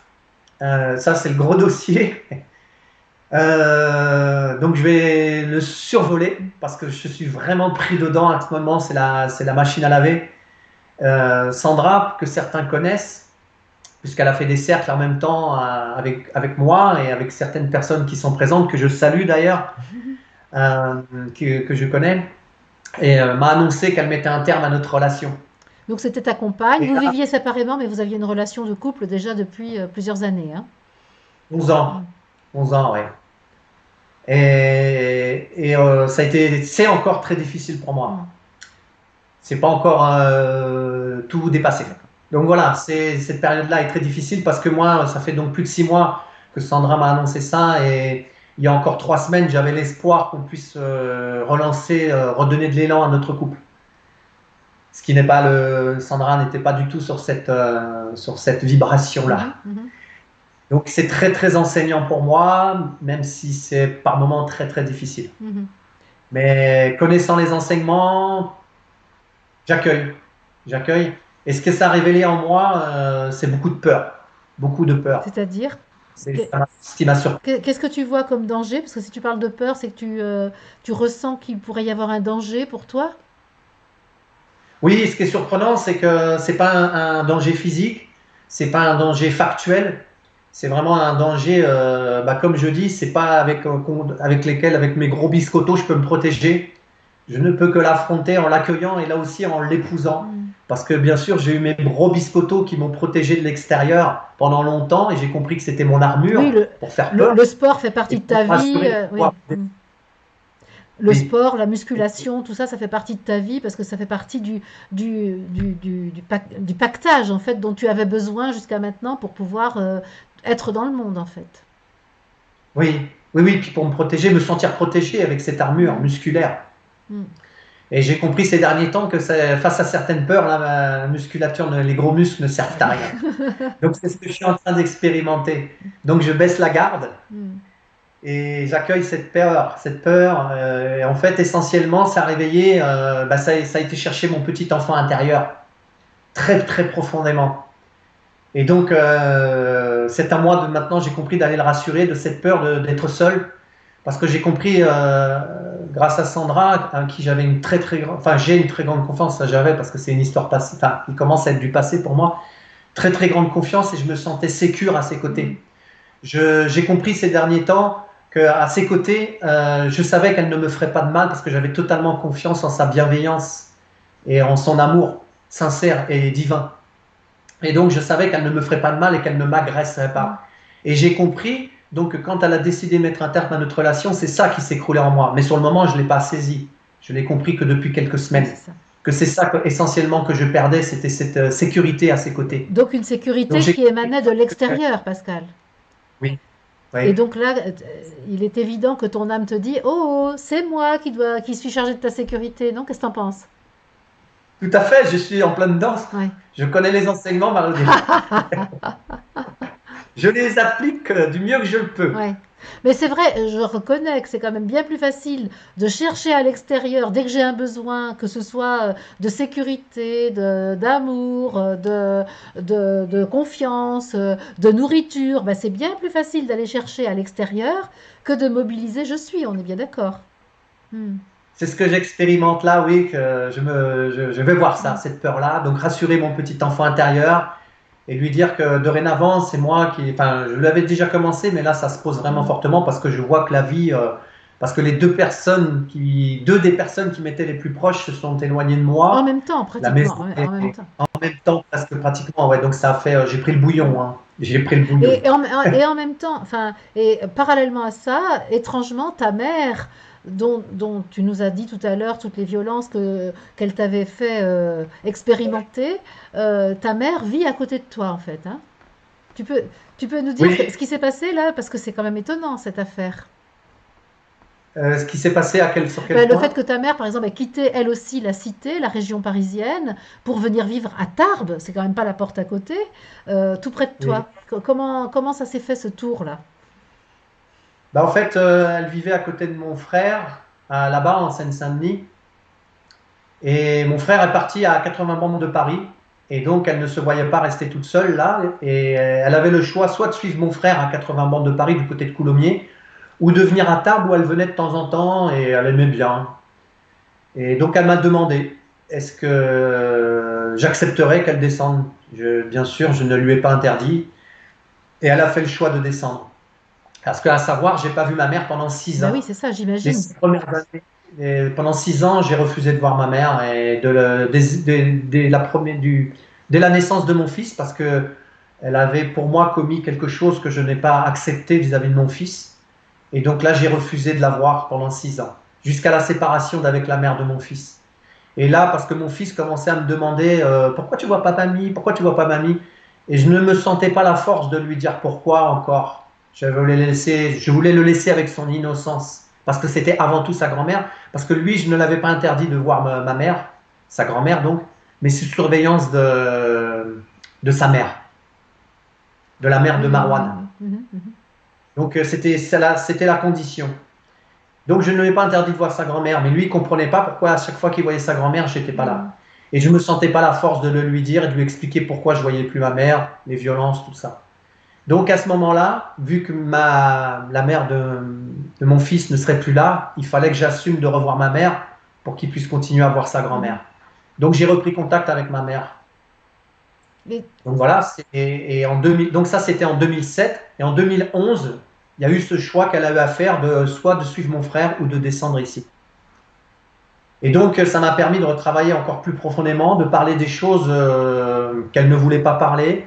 ça c'est le gros dossier. Donc je vais le survoler parce que je suis vraiment pris dedans à ce moment. C'est la machine à laver. Sandra, que certains connaissent, puisqu'elle a fait des cercles en même temps avec moi et avec certaines personnes qui sont présentes, que je salue d'ailleurs, euh, que je connais, et m'a annoncé qu'elle mettait un terme à notre relation. Donc c'était ta compagne, Et vous là, viviez séparément, mais vous aviez une relation de couple déjà depuis plusieurs années, hein. 11 ans, Mm. 11 ans, ouais. Et c'est encore très difficile pour moi. Mm. C'est pas encore tout dépassé. Donc voilà, cette période-là est très difficile parce que moi, ça fait donc plus de 6 mois que Sandra m'a annoncé ça et il y a encore 3 semaines, j'avais l'espoir qu'on puisse relancer, redonner de l'élan à notre couple. Ce qui n'est pas Sandra n'était pas du tout sur cette vibration-là. Mhm, mhm, Donc c'est très très enseignant pour moi, même si c'est par moments très très difficile. mhm. Mais connaissant les enseignements, j'accueille. J'accueille. Et ce que ça a révélé en moi, c'est beaucoup de peur. Beaucoup de peur. C'est-à-dire, C'est que- ce qui m'a surpris. qu'est-ce que tu vois comme danger? Parce que si tu parles de peur, c'est que tu ressens qu'il pourrait y avoir un danger pour toi? Oui, ce qui est surprenant, c'est que c'est pas un danger physique, c'est pas un danger factuel, c'est vraiment un danger, bah, comme je dis, c'est pas avec mes gros biscottos, je peux me protéger. Je ne peux que l'affronter en l'accueillant et là aussi en l'épousant. Mm. Parce que bien sûr, j'ai eu mes gros biscottos qui m'ont protégé de l'extérieur pendant longtemps et j'ai compris que c'était mon Oui, armure pour faire peur le sport fait et partie de pour ta vie, m'assurer de oui. pouvoir. Mm. Le Oui, sport, la musculation, tout ça, ça fait partie de ta vie parce que ça fait partie du pactage en fait dont tu avais besoin jusqu'à maintenant pour pouvoir être dans le monde en fait. oui, oui, oui. Puis pour me protéger, me sentir protégé avec cette armure Mm, musculaire. mm, Et j'ai compris ces derniers temps que face à certaines peurs, la musculature, les gros muscles ne servent à rien. Donc c'est ce que je suis en train d'expérimenter. Donc je baisse la garde mm, et j'accueille cette peur. Cette peur, et en fait, essentiellement, ça a réveillé, bah, ça a été chercher mon petit enfant intérieur, très très profondément. Et donc, c'est à moi maintenant, j'ai compris d'aller le rassurer de cette peur d'être seul, parce que j'ai compris, grâce à Sandra, à qui j'avais une très très grande, enfin j'ai une très grande confiance, ça j'avais parce que c'est une histoire passée, enfin, il commence à être du passé pour moi, très très grande confiance et je me sentais sécure à ses mm, côtés. J'ai compris ces derniers temps qu'à ses côtés, je savais qu'elle ne me ferait pas de mal parce que j'avais totalement confiance en sa bienveillance et en son amour sincère et divin. Et donc, je savais qu'elle ne me ferait pas de mal et qu'elle ne m'agresserait mm. pas. Et j'ai compris, donc, que quand elle a décidé de mettre un terme à notre relation, c'est ça qui s'écroulait en moi. Mais sur le moment, je ne l'ai pas saisi. Je l'ai compris que depuis quelques Oui, semaines. c'est ça. Que c'est ça essentiellement que je perdais, c'était cette sécurité à ses côtés. Donc une Donc, sécurité j'ai qui compris. émanait de l'extérieur, Pascal. Oui, Et oui. donc là, il est évident que ton âme te dit, oh, oh, c'est moi qui suis chargé de ta sécurité. Non, qu'est-ce que t'en penses? Tout à fait, je suis en pleine danse. Ouais. Je connais les enseignements, Marie-Odile. je les applique du mieux que je le peux. Ouais. Mais c'est vrai, je reconnais que c'est quand même bien plus facile de chercher à l'extérieur dès que j'ai un besoin, que ce soit de sécurité, d'amour, de confiance, de nourriture. Ben, c'est bien plus facile d'aller chercher à l'extérieur que de mobiliser je suis, on est bien d'accord. Hmm. C'est ce que j'expérimente là, oui, que je vais voir ça, Hmm. cette peur-là. Donc rassurer mon petit enfant intérieur et lui dire que dorénavant, c'est moi qui. Enfin, je l'avais déjà commencé, mais là, ça se pose vraiment Hmm. fortement parce que je vois que la vie. Parce que les deux des personnes qui m'étaient les plus proches se sont éloignées de En moi. même temps, La pratiquement, maison ouais, est en même temps. en même temps, presque pratiquement. Ouais, donc ça a fait. J'ai pris le Hmm. bouillon, hein. J'ai pris le bouillon. Et en même temps, enfin, et parallèlement à ça, étrangement, ta mère, dont tu nous as dit tout à l'heure toutes les violences qu'elle t'avait fait expérimenter, ta mère vit à côté de toi, en fait, hein. Tu peux, tu peux nous dire Oui, ce qui s'est passé là, parce que c'est quand même étonnant cette affaire. ce qui s'est passé sur quel Ben, le fait point? que ta mère, par exemple, ait quitté elle aussi la cité, la région parisienne, pour venir vivre à Tarbes, c'est quand même pas la porte à côté, tout près de Oui. toi. Comment ça s'est fait ce tour-là? Bah, en fait, elle vivait à côté de mon frère, là-bas en Seine-Saint-Denis. Et mon frère est parti à 80 bornes de Paris. Et donc, elle ne se voyait pas rester toute seule là. Et elle avait le choix soit de suivre mon frère à 80 bornes de Paris, du côté de Coulommiers, ou de venir à Tarbes où elle venait de temps en temps et elle aimait bien. Et donc, elle m'a demandé est-ce que j'accepterais qu'elle descende. Bien sûr, je ne lui ai pas interdit. Et elle a fait le choix de descendre. Parce qu'à savoir, j'ai pas vu ma mère pendant 6 Ben ans. oui, c'est ça, Les j'imagine. 6 premières années, et pendant 6 ans, j'ai refusé de voir ma mère et dès la dès la naissance de mon fils parce que elle avait pour moi commis quelque chose que je n'ai pas accepté vis-à-vis de mon fils. Et donc là, j'ai refusé de la voir pendant 6 ans, jusqu'à la séparation d'avec la mère de mon fils. Et là, parce que mon fils commençait à me demander pourquoi tu vois pas mamie, pourquoi tu vois pas mamie, et je ne me sentais pas la force de lui dire pourquoi encore. Je voulais le laisser avec son innocence, parce que c'était avant tout sa grand-mère, parce que lui, je ne l'avais pas interdit de voir ma mère, sa grand-mère donc, mais sous surveillance de sa mère, de la mère de Oui, oui, Marwan. oui. Mhm, mhm. Donc c'était la condition. Donc je ne lui ai pas interdit de voir sa grand-mère, mais lui, il ne comprenait pas pourquoi à chaque fois qu'il voyait sa grand-mère, je n'étais pas Mhm. là. Et je ne me sentais pas la force de le lui dire et de lui expliquer pourquoi je ne voyais plus ma mère, les violences, tout ça. Donc à ce moment-là, vu que la mère de mon fils ne serait plus là, il fallait que j'assume de revoir ma mère pour qu'il puisse continuer à voir sa Mhm. grand-mère. Donc j'ai repris contact avec ma mère. Et, Donc voilà, et en 2000, donc ça c'était en 2007. Et en 2011, il y a eu ce choix qu'elle a eu à faire de soit de suivre mon frère ou de descendre ici. Et donc, ça m'a permis de retravailler encore plus profondément, de parler des choses qu'elle ne voulait pas parler,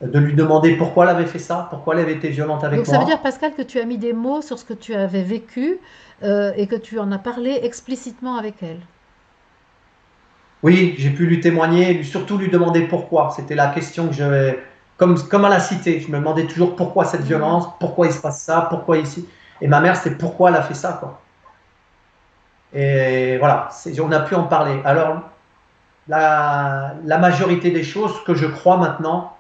de lui demander pourquoi elle avait fait ça, pourquoi elle avait été violente avec donc ça veut dire, moi. Pascal, que tu as mis des mots sur ce que tu avais vécu et que tu en as parlé explicitement avec elle. Oui, j'ai pu lui témoigner, surtout lui demander pourquoi. C'était la question que j'avais, comme à la cité, je me demandais toujours pourquoi cette Mhm. violence, pourquoi il se passe ça, pourquoi ici. Et ma mère, c'était pourquoi elle a fait ça, quoi. Et voilà, on a pu en parler. Alors, la majorité des choses que je crois maintenant,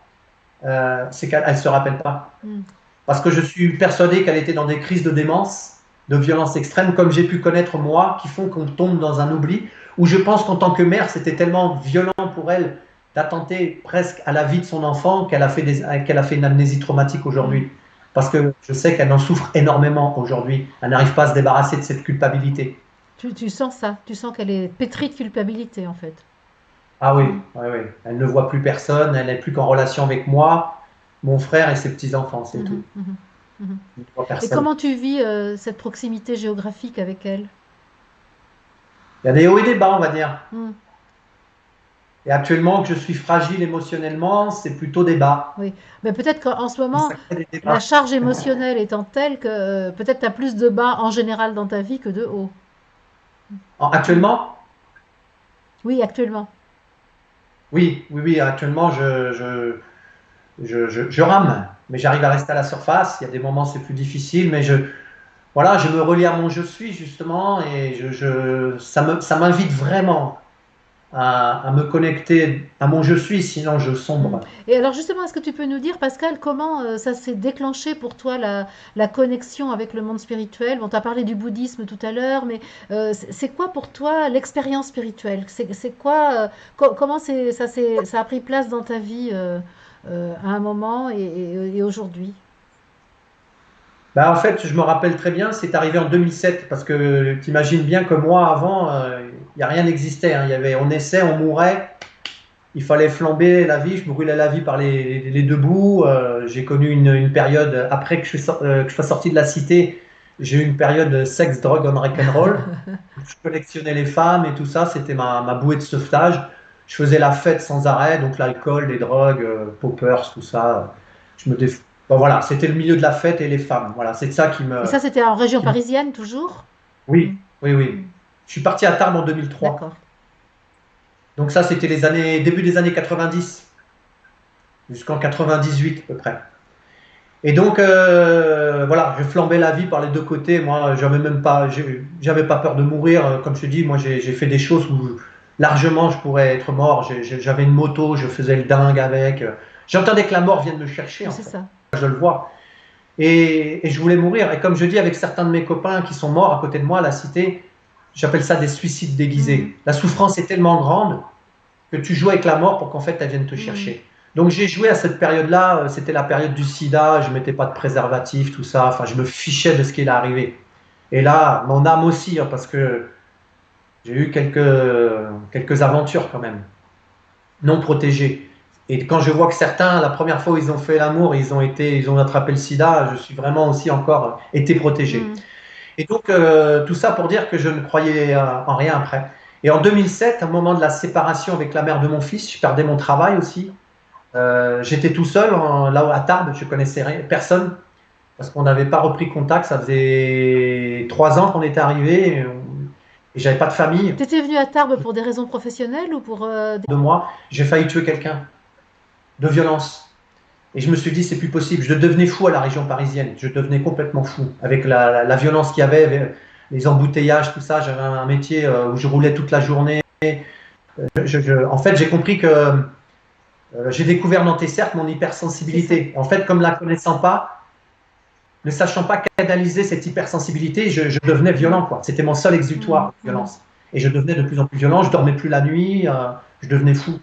c'est qu'elle ne se rappelle pas. Mhm. Parce que je suis persuadé qu'elle était dans des crises de démence, de violence extrême, comme j'ai pu connaître moi, qui font qu'on tombe dans un oubli, où je pense qu'en tant que mère, c'était tellement violent pour elle d'attenter presque à la vie de son enfant qu'elle a fait une amnésie traumatique Mhm. aujourd'hui. Parce que je sais qu'elle en souffre énormément aujourd'hui. Elle n'arrive pas à se débarrasser de cette culpabilité. Tu sens ça, tu sens qu'elle est pétrie de culpabilité en fait. Ah oui, Mhm. oui, oui. Elle ne voit plus personne, elle n'est plus qu'en relation avec moi, mon frère et ses petits-enfants, c'est tout. Mhm, mhm, mhm. Elle ne voit Et personne. comment tu vis cette proximité géographique avec elle? Il y a des hauts et des bas, on va dire. Mhm. Et actuellement, que je suis fragile émotionnellement, c'est plutôt des bas. Oui, mais peut-être qu'en ce Et moment, ça crée des la débats. charge émotionnelle étant telle que peut-être tu as plus de bas en général dans ta vie que de hauts. Mm. Actuellement, Oui, actuellement. oui, oui, oui, actuellement, je rame, mais j'arrive à rester à la surface. Il y a des moments, c'est plus difficile, mais voilà, je me relie à mon je suis, justement, et ça m'invite vraiment à me connecter à mon je suis, sinon je Mm. sombre. Et alors justement, est-ce que tu peux nous dire, Pascal, comment ça s'est déclenché pour toi la connexion avec le monde spirituel? Bon, tu as parlé du bouddhisme tout à l'heure, mais c'est quoi pour toi l'expérience spirituelle? C'est quoi, comment ça a pris place dans ta vie à un moment et aujourd'hui? Bah, en fait, je me rappelle très bien, c'est arrivé en 2007, parce que tu imagines bien que moi, avant, y a rien n'existait, hein. On naissait, on mourait, il fallait flamber la vie, je brûlais la vie par les deux bouts. J'ai connu une période, après que je sois sorti de la cité, j'ai eu une période sexe, drogue, on rock'n'roll. Je collectionnais les femmes et tout ça, c'était ma bouée de sauvetage. Je faisais la fête sans arrêt, donc l'alcool, les drogues, poppers, tout ça. Je me déf... Bon, voilà, c'était le milieu de la fête et les femmes. Voilà, c'est ça Et ça, c'était en région qui me- parisienne toujours? Oui, Mm. oui, oui. Mm. Je suis parti à Tarbes en 2003. D'accord. Donc ça, c'était début des années 90, jusqu'en 98 à peu près. Et donc, voilà, je flambais la vie par les deux côtés. Moi, j'avais pas peur de mourir. Comme je te dis, moi, j'ai fait des choses où largement je pourrais être mort. J'avais une moto, je faisais le dingue avec. J'entendais que la mort vienne me chercher, Oui, en c'est fait. ça. Je le vois. Et je voulais mourir. Et comme je dis avec certains de mes copains qui sont morts à côté de moi à la cité, j'appelle ça des suicides Mm. déguisés. La souffrance est tellement grande que tu joues avec la mort pour qu'en fait elle vienne te Mm. chercher. Donc j'ai joué à cette période-là, c'était la période du sida, je mettais pas de préservatif, tout ça, enfin je me fichais de ce qui est arrivé. Et là, mon âme aussi, hein, parce que j'ai eu quelques aventures quand même, non protégées. Et quand je vois que certains, la première fois où ils ont fait l'amour, ils ont attrapé le sida, je suis vraiment aussi encore été protégé. Mm. Et donc, tout ça pour dire que je ne croyais en rien après. Et en 2007, au moment de la séparation avec la mère de mon fils, je perdais mon travail aussi. J'étais tout seul, là à Tarbes, je connaissais personne, parce qu'on n'avait pas repris contact. Ça faisait 3 ans qu'on était arrivé, et j'avais pas de famille. T'étais venu à Tarbes pour des raisons professionnelles ou pour De moi, j'ai failli tuer quelqu'un, de violence. Et je me suis dit, c'est plus possible. Je devenais fou à la région parisienne. Je devenais complètement fou avec la violence qu'il y avait, les embouteillages, tout ça. J'avais un métier où je roulais toute la journée. En fait, j'ai compris que j'ai découvert dans tes cercles mon C'est ça. hypersensibilité. En fait, comme la connaissant pas, ne sachant pas canaliser cette hypersensibilité, je devenais violent, quoi. C'était mon seul exutoire Mm. de Mm. violence. Et je devenais de plus en plus violent. Je dormais plus la nuit. Je devenais fou.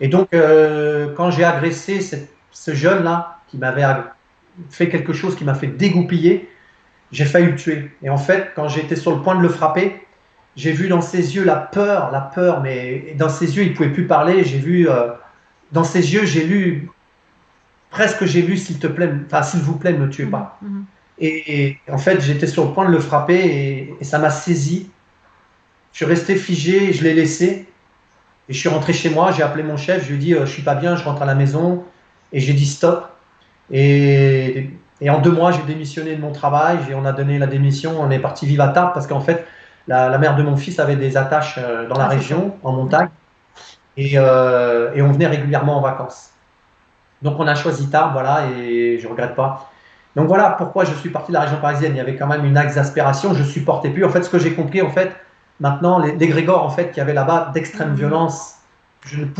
Et donc, quand j'ai agressé ce jeune-là, qui m'avait fait quelque chose qui m'a fait dégoupiller, j'ai failli le tuer. Et en fait, quand j'étais sur le point de le frapper, j'ai vu dans ses yeux la peur, mais dans ses yeux, il ne pouvait plus parler. J'ai vu, dans ses yeux, j'ai lu, s'il te plaît, enfin, s'il vous plaît, ne me tuez Mhm. pas. Mhm. Et en fait, j'étais sur le point de le frapper et ça m'a saisi. Je suis resté figé, je l'ai laissé. Et je suis rentré chez moi, j'ai appelé mon chef, je lui ai dit, je suis pas bien, je rentre à la maison. Et j'ai dit stop. Et en 2 mois, j'ai démissionné de mon travail, on a donné la démission, on est parti vivre à Tarbes parce qu'en fait, la mère de mon fils avait des attaches dans la Ah, c'est ça. région, en montagne, D'accord. et on venait régulièrement en vacances. Donc on a choisi Tarbes, voilà, et je ne regrette pas. Donc voilà pourquoi je suis parti de la région parisienne. Il y avait quand même une exaspération, je ne supportais plus. En fait, ce que j'ai compris, en fait, maintenant, les Grégor, en fait, qu'il y avait là-bas d'extrême Mhm. violence, Mhm.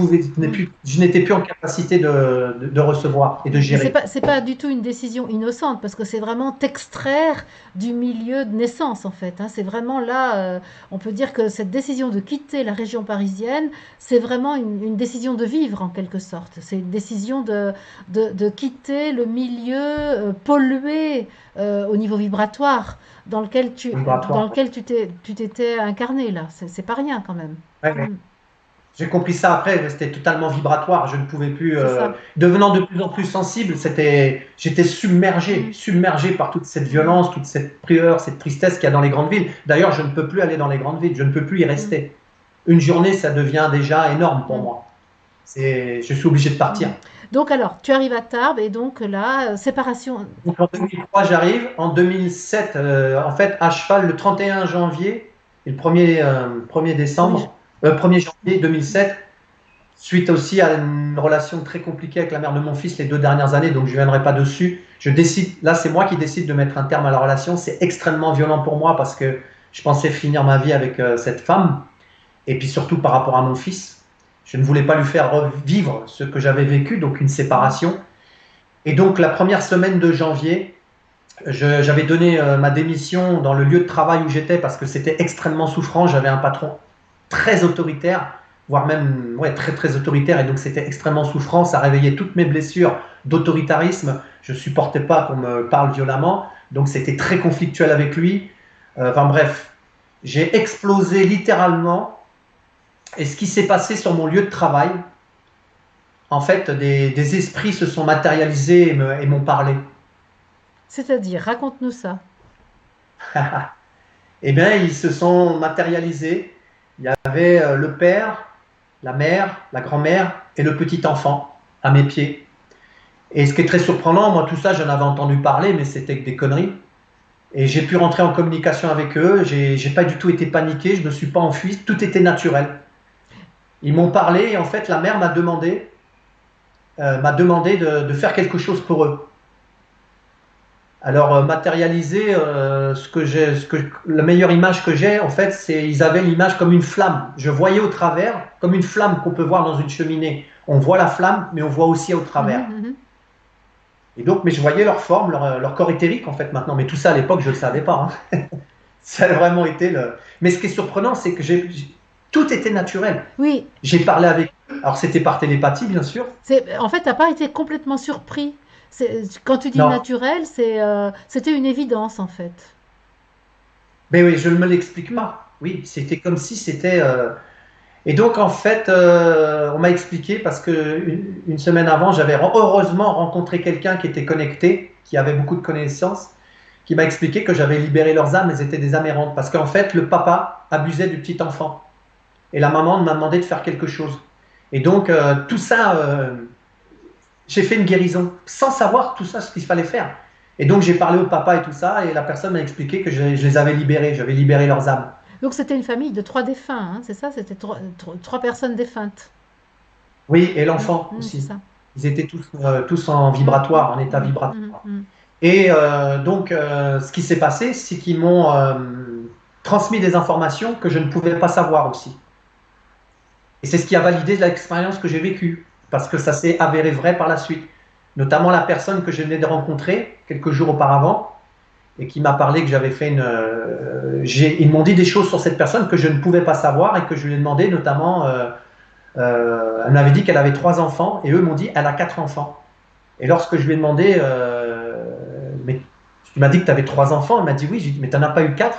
je n'étais plus en capacité de recevoir et de Mais c'est gérer. pas, c'est pas du tout une décision innocente parce que c'est vraiment t'extraire du milieu de naissance en fait, hein. C'est vraiment là, on peut dire que cette décision de quitter la région parisienne, c'est vraiment une décision de vivre en quelque sorte. C'est une décision de quitter le milieu pollué au niveau vibratoire dans Vibratoire. lequel tu t'étais incarné là. C'est pas rien quand même. Ouais, ouais. Mm. J'ai compris ça après, c'était totalement vibratoire, je ne pouvais plus, C'est ça. devenant de plus en plus sensible, j'étais submergé, Mm. submergé par toute cette Mm. violence, toute cette peur, cette tristesse qu'il y a dans les grandes villes. D'ailleurs, je ne peux plus aller dans les grandes villes, je ne peux plus y Mm. rester. Une journée, ça devient déjà énorme pour Mm. moi. Je suis obligé de partir. Mm. Donc alors, tu arrives à Tarbes et donc là, séparation. Donc en 2003, j'arrive. En 2007, en fait, à cheval, le 31 janvier et le 1er Oui. décembre, 1er janvier 2007, suite aussi à une relation très compliquée avec la mère de mon fils les 2 dernières années, donc je ne viendrai pas dessus. Je décide, là c'est moi qui décide de mettre un terme à la relation. C'est extrêmement violent pour moi parce que je pensais finir ma vie avec cette femme. et puis surtout par rapport à mon fils. Je ne voulais pas lui faire revivre ce que j'avais vécu, donc une séparation. Et donc la première semaine de janvier, j'avais donné ma démission dans le lieu de travail où j'étais parce que c'était extrêmement souffrant. J'avais un patron très autoritaire, voire même ouais, très très autoritaire, et donc c'était extrêmement souffrant. Ça réveillait toutes mes blessures d'autoritarisme. Je ne supportais pas qu'on me parle violemment, donc c'était très conflictuel avec lui. Enfin bref, j'ai explosé littéralement. Et ce qui s'est passé sur mon lieu de travail, en fait, des esprits se sont matérialisés et m'ont parlé. C'est-à-dire, raconte-nous ça. Eh bien, ils se sont matérialisés. Il y avait le père, la mère, la grand-mère et le petit enfant à mes pieds. Et ce qui est très surprenant, moi tout ça j'en avais entendu parler, mais c'était que des conneries. Et j'ai pu rentrer en communication avec eux, j'ai pas du tout été paniqué, je me suis pas enfui, tout était naturel. Ils m'ont parlé et en fait la mère m'a demandé de faire quelque chose pour eux. Alors matérialiser la meilleure image que j'ai en fait, c'est ils avaient l'image comme une flamme. Je voyais au travers, comme une flamme qu'on peut voir dans une cheminée. On voit la flamme, mais on voit aussi au travers. Mhm. Et donc, mais je voyais leur forme, leur corps éthérique en fait maintenant. Mais tout ça à l'époque, je ne le savais pas. Hein. Ça a vraiment été le. Mais ce qui est surprenant, c'est que tout était naturel. Oui, J'ai parlé avec eux. Alors c'était par télépathie, bien sûr. en fait, t'as pas été complètement surpris. Quand tu dis Non, naturel, c'était une évidence, en fait. mais oui, je ne me l'explique Mm. pas. Oui, c'était comme si c'était. Et donc en fait, on m'a expliqué parce que une semaine avant, j'avais heureusement rencontré quelqu'un qui était connecté, qui avait beaucoup de connaissances, qui m'a expliqué que j'avais libéré leurs âmes, elles étaient des âmes errantes. Parce qu'en fait, le papa abusait du petit enfant. Et la maman m'a demandé de faire quelque chose. Et donc, tout ça, j'ai fait une guérison sans savoir tout ça, ce qu'il fallait faire. Et donc, j'ai parlé au papa et tout ça, et la personne m'a expliqué que je les avais libérés, j'avais libéré leurs âmes. Donc, c'était une famille de trois défunts, hein, c'est ça? C'était trois personnes défuntes. Oui, et Mm, l'enfant c'est aussi. ça. Ils étaient tous en Mm, vibratoire, en état mm, vibratoire. mm, mm. Et donc, ce qui s'est passé, c'est qu'ils m'ont transmis des informations que je ne pouvais pas savoir aussi. Et c'est ce qui a validé l'expérience que j'ai vécue, parce que ça s'est avéré vrai par la suite. Notamment la personne que je venais de rencontrer quelques jours auparavant, et qui m'a parlé que j'avais fait une. Ils m'ont dit des choses sur cette personne que je ne pouvais pas savoir et que je lui ai demandé, notamment. Elle m'avait dit qu'elle avait 3 enfants, et eux m'ont dit elle a 4 enfants. Et lorsque je lui ai demandé, mais tu m'as dit que tu avais 3 enfants, elle m'a dit oui, j'ai dit mais tu n'en as pas eu 4.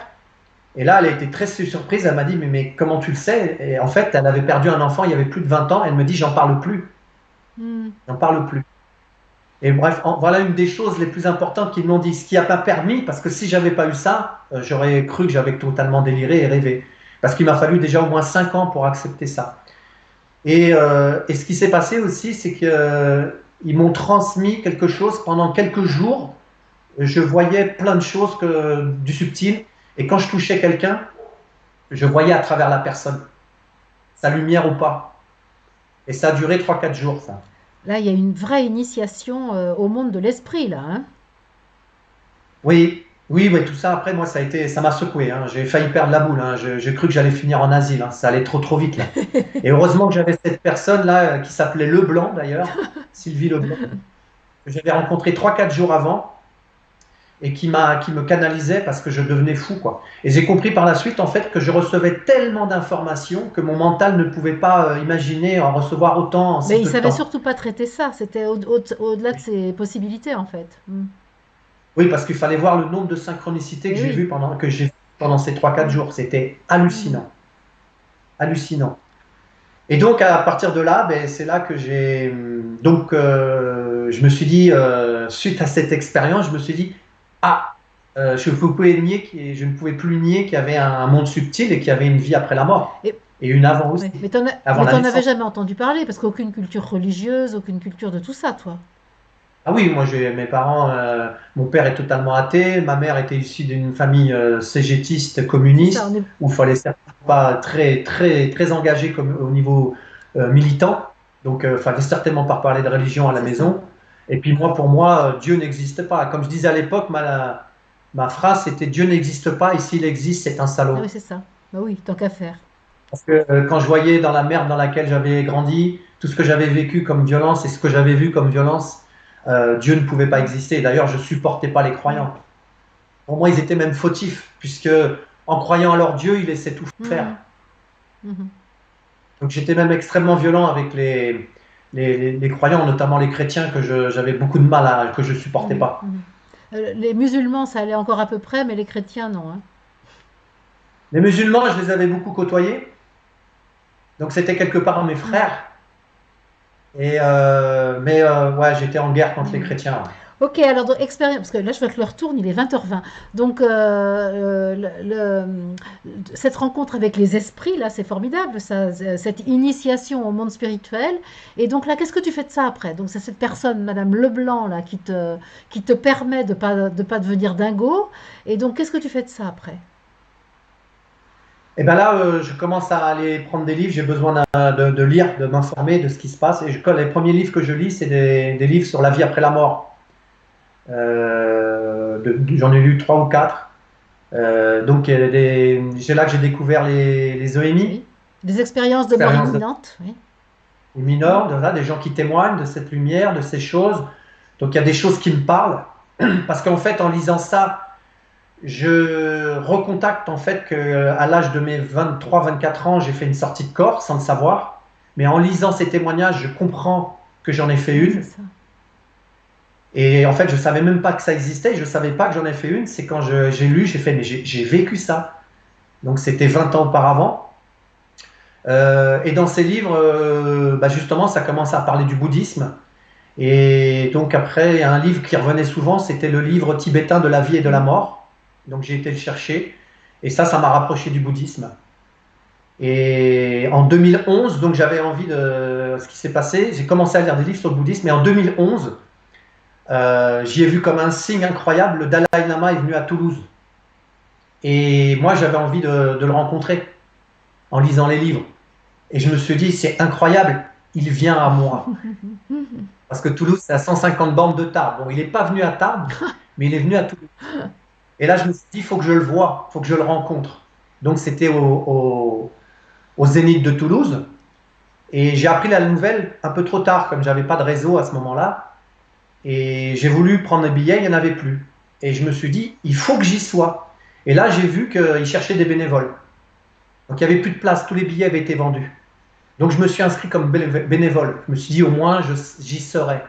Et là, elle a été très surprise. Elle m'a dit, mais comment tu le sais? Et en fait, elle avait perdu un enfant il y avait plus de 20 ans. Elle me dit, j'en parle plus. Mm. J'en parle plus. Et bref, voilà une des choses les plus importantes qu'ils m'ont dit. Ce qui n'a pas permis, parce que si j'avais pas eu ça, j'aurais cru que j'avais totalement déliré et rêvé. Parce qu'il m'a fallu déjà au moins 5 ans pour accepter ça. Et ce qui s'est passé aussi, c'est qu'ils m'ont transmis quelque chose pendant quelques jours. Je voyais plein de choses du subtil. Et quand je touchais quelqu'un, je voyais à travers la personne, sa lumière ou pas. Et ça a duré 3 4 jours, ça. Là, il y a une vraie initiation au monde de l'esprit, là, hein. Oui, oui, oui, tout ça, après, moi, ça m'a secoué. Hein. J'ai failli perdre la boule. Hein. J'ai cru que j'allais finir en asile. Hein. Ça allait trop, trop vite, là. Et heureusement que j'avais cette personne-là, qui s'appelait Leblanc, d'ailleurs, Sylvie Leblanc, que j'avais rencontré 3 4 jours avant, et qui me canalisait parce que je devenais fou, quoi. Et j'ai compris par la suite, en fait, que je recevais tellement d'informations que mon mental ne pouvait pas imaginer en recevoir autant en Mais si il peu de savait temps. surtout pas traiter ça. C'était au-delà de ses possibilités, en fait. Mm. Oui, parce qu'il fallait voir le nombre de synchronicités Eh oui. que j'ai vu pendant ces 3 4 jours. C'était Mm. hallucinant, hallucinant. Et donc à partir de là, ben, c'est là que je me suis dit, suite à cette expérience, je me suis dit, ah, je ne pouvais plus nier qu'il y avait un monde subtil et qu'il y avait une vie après la mort Et, et une avant aussi, ouais. avant Mais la t'en avais naissance. jamais entendu parler, parce qu'aucune culture religieuse, aucune culture de tout ça, toi. Ah oui, moi j'ai mes parents, mon père est totalement athée, ma mère était issue d'une famille cégétiste C'est ça, communiste où il fallait certainement pas très très très engagé comme au niveau militant, donc il fallait certainement pas parler de religion à la c'est ça. maison. Et puis moi pour moi Dieu n'existe pas. Comme je disais à l'époque, ma phrase c'était Dieu n'existe pas et s'il existe c'est un Ah oui, salaud. c'est ça. Bah oui, tant qu'à faire. Parce que quand je voyais dans la merde dans laquelle j'avais grandi, tout ce que j'avais vécu comme violence et ce que j'avais vu comme violence, Dieu ne pouvait pas Mm, exister. D'ailleurs, je supportais pas les mm, croyants. Pour moi, ils étaient même fautifs, puisque en croyant à leur Dieu, ils laissaient tout faire. mm, mm, Donc j'étais même extrêmement violent avec les croyants, notamment les chrétiens, j'avais beaucoup de mal à, que je supportais mm, pas. mm. Les musulmans, ça allait encore à peu près, mais les chrétiens, non, hein. Les musulmans, je les avais beaucoup côtoyés, donc c'était quelque part mes Mm, frères. Mais ouais, j'étais en guerre contre les mm. chrétiens. Ouais. Ok, alors donc, expérience, parce que là je vois que l'heure tourne, il est 20h20. Donc cette rencontre avec les esprits, là, c'est formidable, ça, cette initiation au monde spirituel. Et donc là, qu'est-ce que tu fais de ça après? Donc c'est cette personne, Madame Leblanc, là, qui te permet de pas devenir dingo. Et donc qu'est-ce que tu fais de ça après? Et ben là, je commence à aller prendre des livres. J'ai besoin de lire, de m'informer de ce qui se passe. Et les premiers livres que je lis, c'est des livres sur la vie après la mort. J'en ai lu trois ou quatre. Donc, c'est là que j'ai découvert les EMI, Oui. Des expériences de mort expériences de imminente, oui. Mm, mineurs, des gens qui témoignent de cette lumière, de ces choses. Donc, il y a des choses qui me parlent. Parce qu'en fait, en lisant ça, je recontacte en fait qu'à l'âge de mes 23-24 ans, j'ai fait une sortie de corps sans le savoir. Mais en lisant ces témoignages, je comprends que j'en ai fait oui, c'est une. ça. Et en fait, je savais même pas que ça existait. Je savais pas que j'en ai fait une. C'est quand j'ai lu, j'ai fait, mais j'ai vécu ça. Donc c'était 20 ans auparavant. Et dans ces livres, bah justement, ça commence à parler du bouddhisme. Et donc après, il y a un livre qui revenait souvent, c'était le livre tibétain de la vie et de la Mm. mort. Donc j'ai été le chercher. Et ça m'a rapproché du bouddhisme. Et en 2011, donc j'avais envie de ce qui s'est passé. J'ai commencé à lire des livres sur le bouddhisme. Et en 2011, j'y ai vu comme un signe incroyable. Le Dalai Lama est venu à Toulouse. Et moi, j'avais envie de le rencontrer en lisant les livres. Et je me suis dit, c'est incroyable, il vient à moi. Parce que Toulouse, c'est à 150 bornes de Tarbes. Bon, il n'est pas venu à Tarbes, mais il est venu à Toulouse. Et là, je me suis dit, il faut que je le voie, il faut que je le rencontre. Donc, c'était au Zénith de Toulouse. Et j'ai appris la nouvelle un peu trop tard, comme j'avais pas de réseau à ce moment-là. Et j'ai voulu prendre un billet, il n'y en avait plus. Et je me suis dit, il faut que j'y sois. Et là, j'ai vu qu'ils cherchaient des bénévoles. Donc, il n'y avait plus de place, tous les billets avaient été vendus. Donc, je me suis inscrit comme bénévole. Je me suis dit, au moins, j'y serai.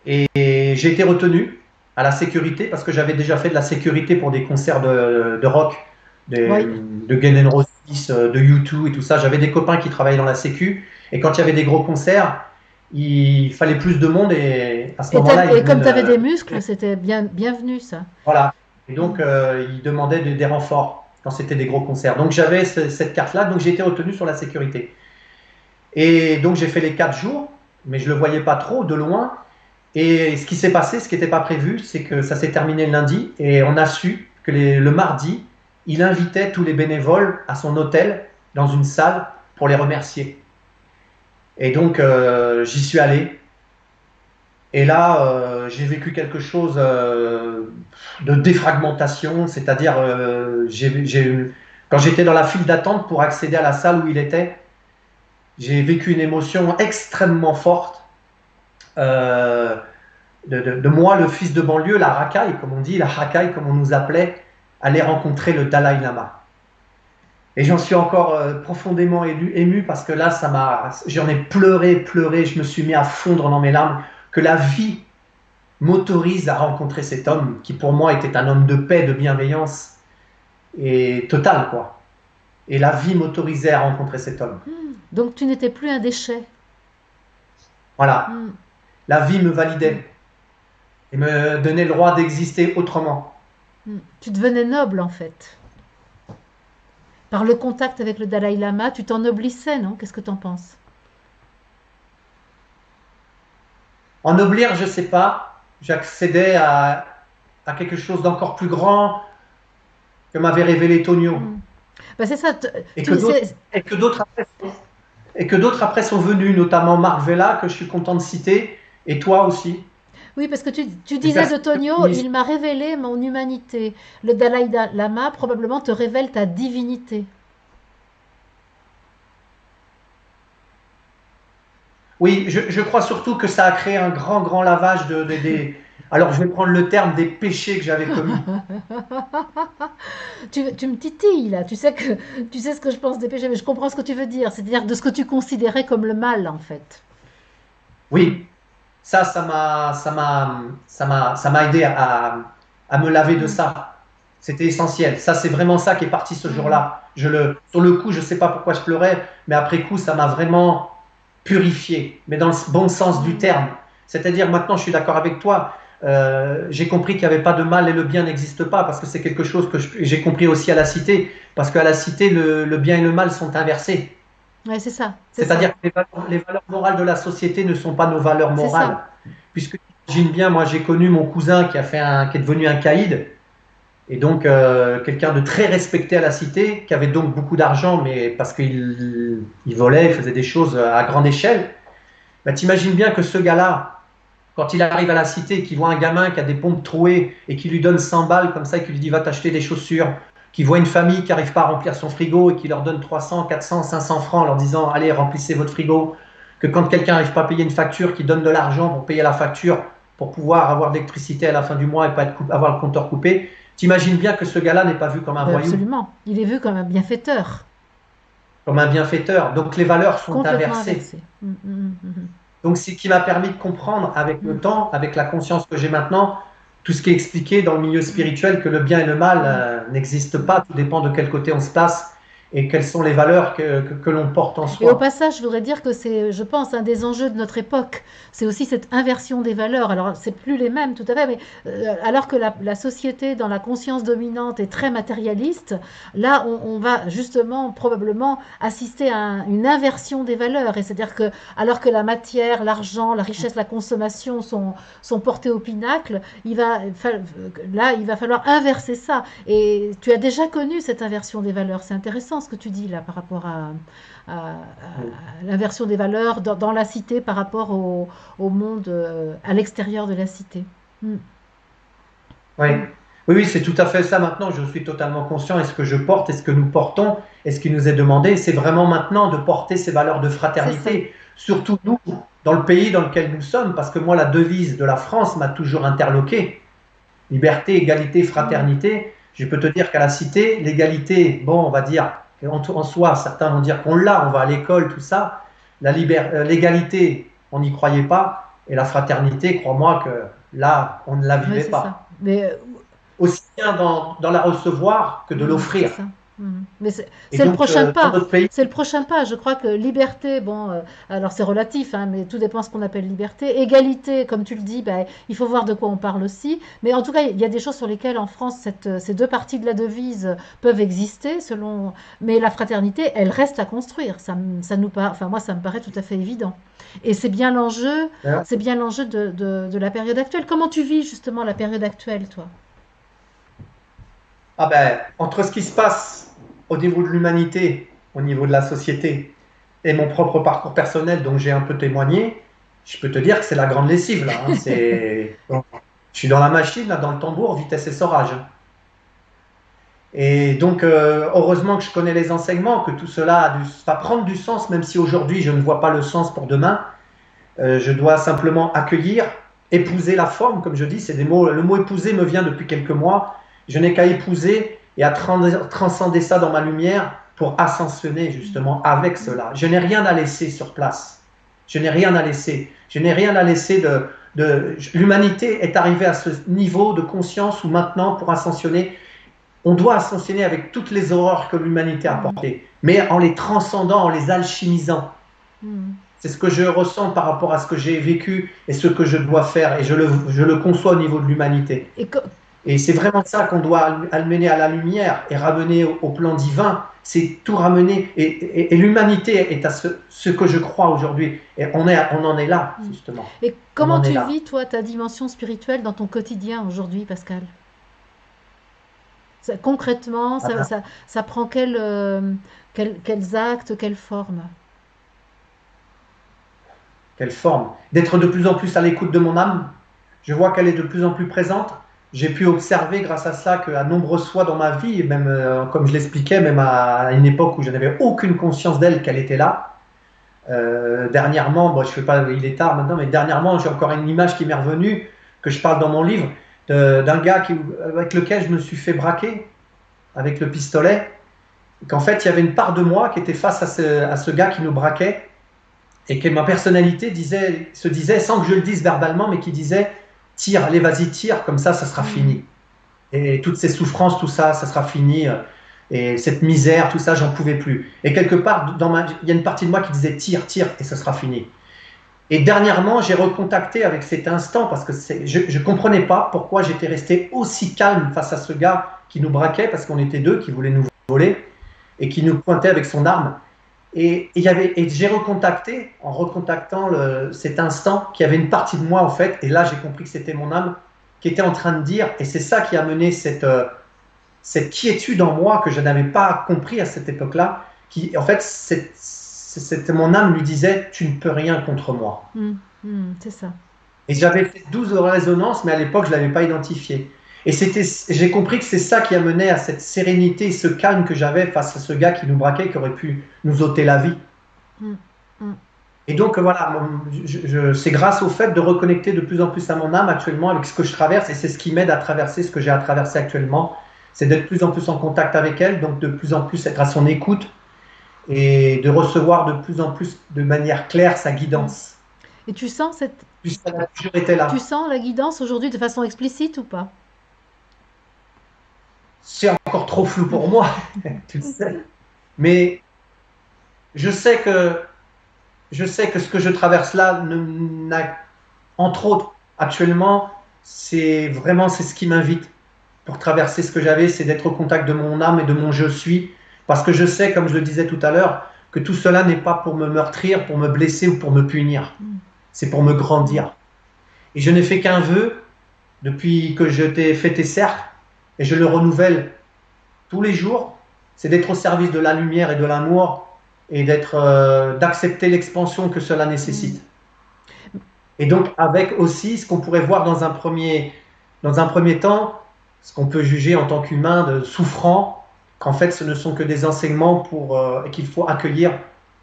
Et j'ai été retenu à la sécurité parce que j'avais déjà fait de la sécurité pour des concerts de rock, Oui. de Guns N' Roses, de U2 et tout ça. J'avais des copains qui travaillaient dans la sécu et quand il y avait des gros concerts, il fallait plus de monde et à ce moment-là, Et comme tu avais des muscles, c'était bienvenu ça. voilà. Et donc, Mm. ils demandaient des renforts quand c'était des gros concerts. Donc, j'avais cette carte-là, donc j'ai été retenu sur la sécurité. Et donc, j'ai fait les 4 jours, mais je ne le voyais pas trop de loin. Et ce qui s'est passé, ce qui n'était pas prévu, c'est que ça s'est terminé le lundi et on a su que le mardi, il invitait tous les bénévoles à son hôtel dans une salle pour les remercier. Et donc, j'y suis allé. Et là, j'ai vécu quelque chose de défragmentation, c'est-à-dire, quand j'étais dans la file d'attente pour accéder à la salle où il était, j'ai vécu une émotion extrêmement forte. Euh, de moi, le fils de banlieue, la racaille, comme on dit, la racaille, comme on nous appelait, aller rencontrer le Dalai Lama. Et j'en suis encore profondément ému parce que là, j'en ai pleuré, pleuré, je me suis mis à fondre dans mes larmes, que la vie m'autorise à rencontrer cet homme qui pour moi était un homme de paix, de bienveillance et total, quoi. Et la vie m'autorisait à rencontrer cet homme. Donc tu n'étais plus un déchet. Voilà. Mm. La vie me Mm. validait et me donnait le droit d'exister autrement. Mm. Tu devenais noble en fait. Par le contact avec le Dalai Lama, tu t'ennoblissais, non? Qu'est-ce que tu en penses? Ennoblir, je ne sais pas. J'accédais à quelque chose d'encore plus grand que m'avait révélé Tonio. Mm. Bah, c'est ça. Et que Tu, d'autres c'est- et que d'autres après, et que d'autres après sont venus, notamment Marc Vella, que je suis content de citer, et toi aussi. Oui, parce que tu Des disais de personnes Tonio, qui il m'a révélé mon humanité. Le Dalai Lama probablement te révèle ta divinité. Oui, je crois surtout que ça a créé un grand, grand lavage alors je vais prendre le terme des péchés que j'avais commis. Tu me titilles là, tu sais ce que je pense des péchés, mais je comprends ce que tu veux dire, c'est-à-dire de ce que tu considérais comme le mal en fait. Mm. Oui, ça m'a aidé à me laver de Mm. ça. C'était essentiel. Ça, c'est vraiment ça qui est parti ce Mm. jour-là. Sur le coup, je ne sais pas pourquoi je pleurais, mais après coup, ça m'a vraiment purifié, mais dans le bon sens du Mm. terme. C'est-à-dire, maintenant, je suis d'accord avec toi. J'ai compris qu'il n'y avait pas de mal et le bien n'existe pas, parce que c'est quelque chose que j'ai compris aussi à la cité, parce qu'à la cité, le bien et le mal sont inversés. Ouais, c'est ça, c'est ça, C'est-à-dire que les valeurs morales de la société ne sont pas nos valeurs c'est morales. ça. Puisque, j'imagine bien, moi j'ai connu mon cousin qui est devenu un caïd, et donc quelqu'un de très respecté à la cité, qui avait donc beaucoup d'argent, mais parce qu'il volait, il faisait des choses à grande échelle. Bah, t'imagines bien que ce gars-là, quand il arrive à la cité, qu'il voit un gamin qui a des pompes trouées et qui lui donne 100 balles comme ça et qui lui dit va t'acheter des chaussures, qui voit une famille qui n'arrive pas à remplir son frigo et qui leur donne 300, 400, 500 francs en leur disant allez remplissez votre frigo, que quand quelqu'un n'arrive pas à payer une facture, qui donne de l'argent pour payer la facture pour pouvoir avoir de l'électricité à la fin du mois et pas avoir le compteur coupé, t'imagines bien que ce gars-là n'est pas vu comme un Ben voyou, absolument. Il est vu comme un bienfaiteur, comme un bienfaiteur. Donc les valeurs sont complètement inversées. inversé. Mm, mm, mm, mm. Donc, c'est ce qui m'a permis de comprendre avec le Mm, temps, avec la conscience que j'ai maintenant, tout ce qui est expliqué dans le milieu mm, spirituel, que le bien et le mal mm, n'existent mm. pas, tout dépend de quel côté on se place et quelles sont les valeurs que l'on porte en Et au soi. passage, je voudrais dire que c'est, je pense, un des enjeux de notre époque. C'est aussi cette inversion des valeurs. Alors, c'est plus les mêmes, tout à fait, mais alors que la société, dans la conscience dominante, est très matérialiste, là, on va justement, probablement, assister à une inversion des valeurs. Et c'est-à-dire que, alors que la matière, l'argent, la richesse, la consommation sont portés au pinacle, là, il va falloir inverser ça. Et tu as déjà connu cette inversion des valeurs. C'est intéressant ce que tu dis là par rapport à l'inversion des valeurs dans la cité par rapport au monde à l'extérieur de la cité. Mm. Oui, oui, oui, c'est tout à fait ça maintenant. Je suis totalement conscient. Est-ce que je porte, est-ce que nous portons, est-ce qu'il nous est demandé? C'est vraiment maintenant de porter ces valeurs de C'est ça. fraternité, surtout nous, dans le pays dans lequel nous sommes, parce que moi, la devise de la France m'a toujours interloqué. Liberté, égalité, Mm. fraternité. Je peux te dire qu'à la cité, l'égalité, bon, on va dire, en soi, certains vont dire qu'on l'a, on va à l'école, tout ça. L'égalité, on n'y croyait pas. Et la fraternité, crois-moi que là, on ne la Oui, vivait c'est ça. pas. Mais Aussi bien dans la recevoir que de c'est l'offrir. ça. Mais Et c'est le donc, prochain dans pas. notre pays, C'est le prochain pas. Je crois que liberté, bon, alors c'est relatif, hein, mais tout dépend de ce qu'on appelle liberté. Égalité, comme tu le dis, ben, il faut voir de quoi on parle aussi. Mais en tout cas, il y a des choses sur lesquelles en France, ces deux parties de la devise peuvent exister, selon. Mais la fraternité, elle reste à construire. Ça nous enfin moi, ça me paraît tout à fait évident. Et hein, c'est bien l'enjeu de la période actuelle. Comment tu vis justement la période actuelle, toi? ah ben, entre ce qui se passe au niveau de l'humanité, au niveau de la société, et mon propre parcours personnel dont j'ai un peu témoigné, je peux te dire que c'est la grande lessive là. Hein. Je suis dans la machine, là, dans le tambour, vitesse et essorage. Et donc, heureusement que je connais les enseignements, que tout cela va prendre du sens, même si aujourd'hui je ne vois pas le sens pour demain. Je dois simplement accueillir, épouser la forme, comme je dis, c'est des mots. Le mot épouser me vient depuis quelques mois. Je n'ai qu'à épouser et à transcender ça dans ma lumière pour ascensionner justement avec cela. Je n'ai rien à laisser sur place. Je n'ai rien à laisser. Je n'ai rien à laisser l'humanité est arrivée à ce niveau de conscience où maintenant, pour ascensionner, on doit ascensionner avec toutes les horreurs que l'humanité a Mm, apportées, mais en les transcendant, en les alchimisant. mm. C'est ce que je ressens par rapport à ce que j'ai vécu et ce que je dois faire, et je le conçois au niveau de l'humanité. Et co- Et c'est vraiment ça qu'on doit amener à la lumière et ramener au plan divin. C'est tout ramener. Et l'humanité est à ce que je crois aujourd'hui. Et on en est là, mm. justement. Et On comment en est tu là. vis, toi, ta dimension spirituelle dans ton quotidien aujourd'hui, Pascal? Concrètement, Ah ben, ça prend quels actes, quelle forme? quelle forme. D'être de plus en plus à l'écoute de mon âme. Je vois qu'elle est de plus en plus présente. J'ai pu observer grâce à ça qu'à nombreuses fois dans ma vie, et même comme je l'expliquais, même à une époque où je n'avais aucune conscience d'elle, qu'elle était là, Dernièrement, bon, je fais pas, il est tard maintenant, mais dernièrement, j'ai encore une image qui m'est revenue, que je parle dans mon livre, d'un gars avec lequel je me suis fait braquer avec le pistolet. Qu'en fait, il y avait une part de moi qui était face à ce gars qui nous braquait et que ma personnalité se disait, sans que je le dise verbalement, mais qui disait tire, allez, vas-y, tire, comme ça sera fini. Et toutes ces souffrances, tout ça, ça sera fini. Et cette misère, tout ça, j'en pouvais plus. Et quelque part, il y a une partie de moi qui disait tire, tire, et ça sera fini. Et dernièrement, j'ai recontacté avec cet instant parce que je ne comprenais pas pourquoi j'étais resté aussi calme face à ce gars qui nous braquait, parce qu'on était deux qui voulaient nous voler et qui nous pointait avec son arme. Et j'ai recontacté, en recontactant cet instant, qu'il y avait une partie de moi, en fait, et là j'ai compris que c'était mon âme, qui était en train de dire, et c'est ça qui a mené cette quiétude en moi que je n'avais pas compris à cette époque-là, qui, en fait, mon âme lui disait, tu ne peux rien contre moi. C'est ça. Et j'avais fait 12 résonances, mais à l'époque, je ne l'avais pas identifié. Et j'ai compris que c'est ça qui a mené à cette sérénité et ce calme que j'avais face à ce gars qui nous braquait, qui aurait pu nous ôter la vie. Et donc voilà, c'est grâce au fait de reconnecter de plus en plus à mon âme actuellement avec ce que je traverse, et c'est ce qui m'aide à traverser ce que j'ai à traverser actuellement, c'est d'être de plus en plus en contact avec elle, donc de plus en plus être à son écoute, et de recevoir de plus en plus de manière claire sa guidance. Et tu sens Puisqu'elle a toujours été là. Tu sens la guidance aujourd'hui de façon explicite ou pas? C'est encore trop flou pour moi, tu le sais. Mais je sais que ce que je traverse là, entre autres, actuellement, c'est ce qui m'invite pour traverser ce que j'avais, c'est d'être au contact de mon âme et de mon je suis. Parce que je sais, comme je le disais tout à l'heure, que tout cela n'est pas pour me meurtrir, pour me blesser ou pour me punir. C'est pour me grandir. Et je n'ai fait qu'un vœu depuis que je t'ai fait tes cercles, et je le renouvelle tous les jours, c'est d'être au service de la lumière et de l'amour, et d'accepter l'expansion que cela nécessite. Et donc avec aussi ce qu'on pourrait voir dans un premier temps, ce qu'on peut juger en tant qu'humain de souffrant, qu'en fait ce ne sont que des enseignements qu'il faut accueillir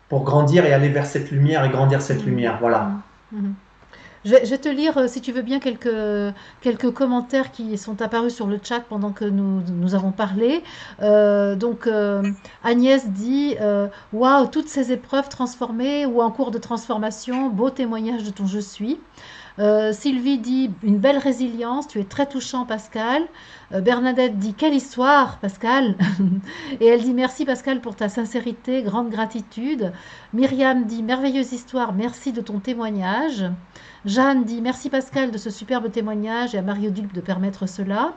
pour grandir et aller vers cette lumière et grandir cette lumière. Voilà. Je vais te lire, si tu veux bien, quelques commentaires qui sont apparus sur le chat pendant que nous avons parlé. Agnès dit waouh, toutes ces épreuves transformées ou en cours de transformation, beau témoignage de ton je suis. Sylvie dit une belle résilience, tu es très touchant Pascal. Bernadette dit quelle histoire Pascal. Et elle dit merci Pascal pour ta sincérité, grande gratitude. Myriam dit merveilleuse histoire, merci de ton témoignage. Jeanne dit merci Pascal de ce superbe témoignage et à Marie-Odile de permettre cela.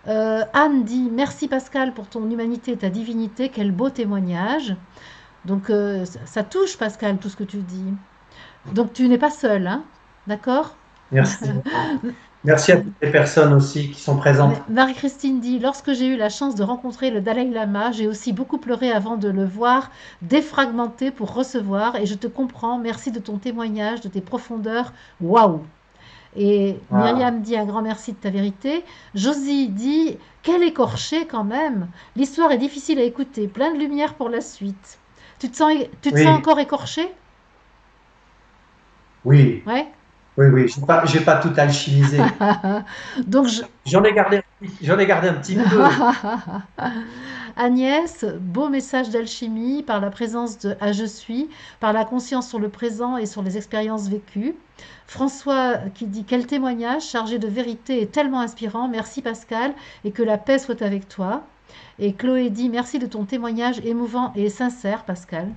Anne dit merci Pascal pour ton humanité et ta divinité, quel beau témoignage. Donc ça touche Pascal tout ce que tu dis. Donc tu n'es pas seul, hein, d'accord? Merci. Merci à toutes les personnes aussi qui sont présentes. Marie-Christine dit lorsque j'ai eu la chance de rencontrer le Dalai Lama, j'ai aussi beaucoup pleuré avant de le voir défragmenté pour recevoir et je te comprends. Merci de ton témoignage, de tes profondeurs. Waouh! Et Myriam dit un grand merci de ta vérité. Josie dit quel écorché quand même. L'histoire est difficile à écouter, plein de lumière pour la suite. Tu te sens encore écorché? Oui. Ouais. Oui, j'ai pas tout alchimisé. Donc j'en ai gardé un petit peu. Agnès, beau message d'alchimie par la présence de je suis, par la conscience sur le présent et sur les expériences vécues. François qui dit quel témoignage chargé de vérité et tellement inspirant. Merci Pascal et que la paix soit avec toi. Et Chloé dit merci de ton témoignage émouvant et sincère Pascal.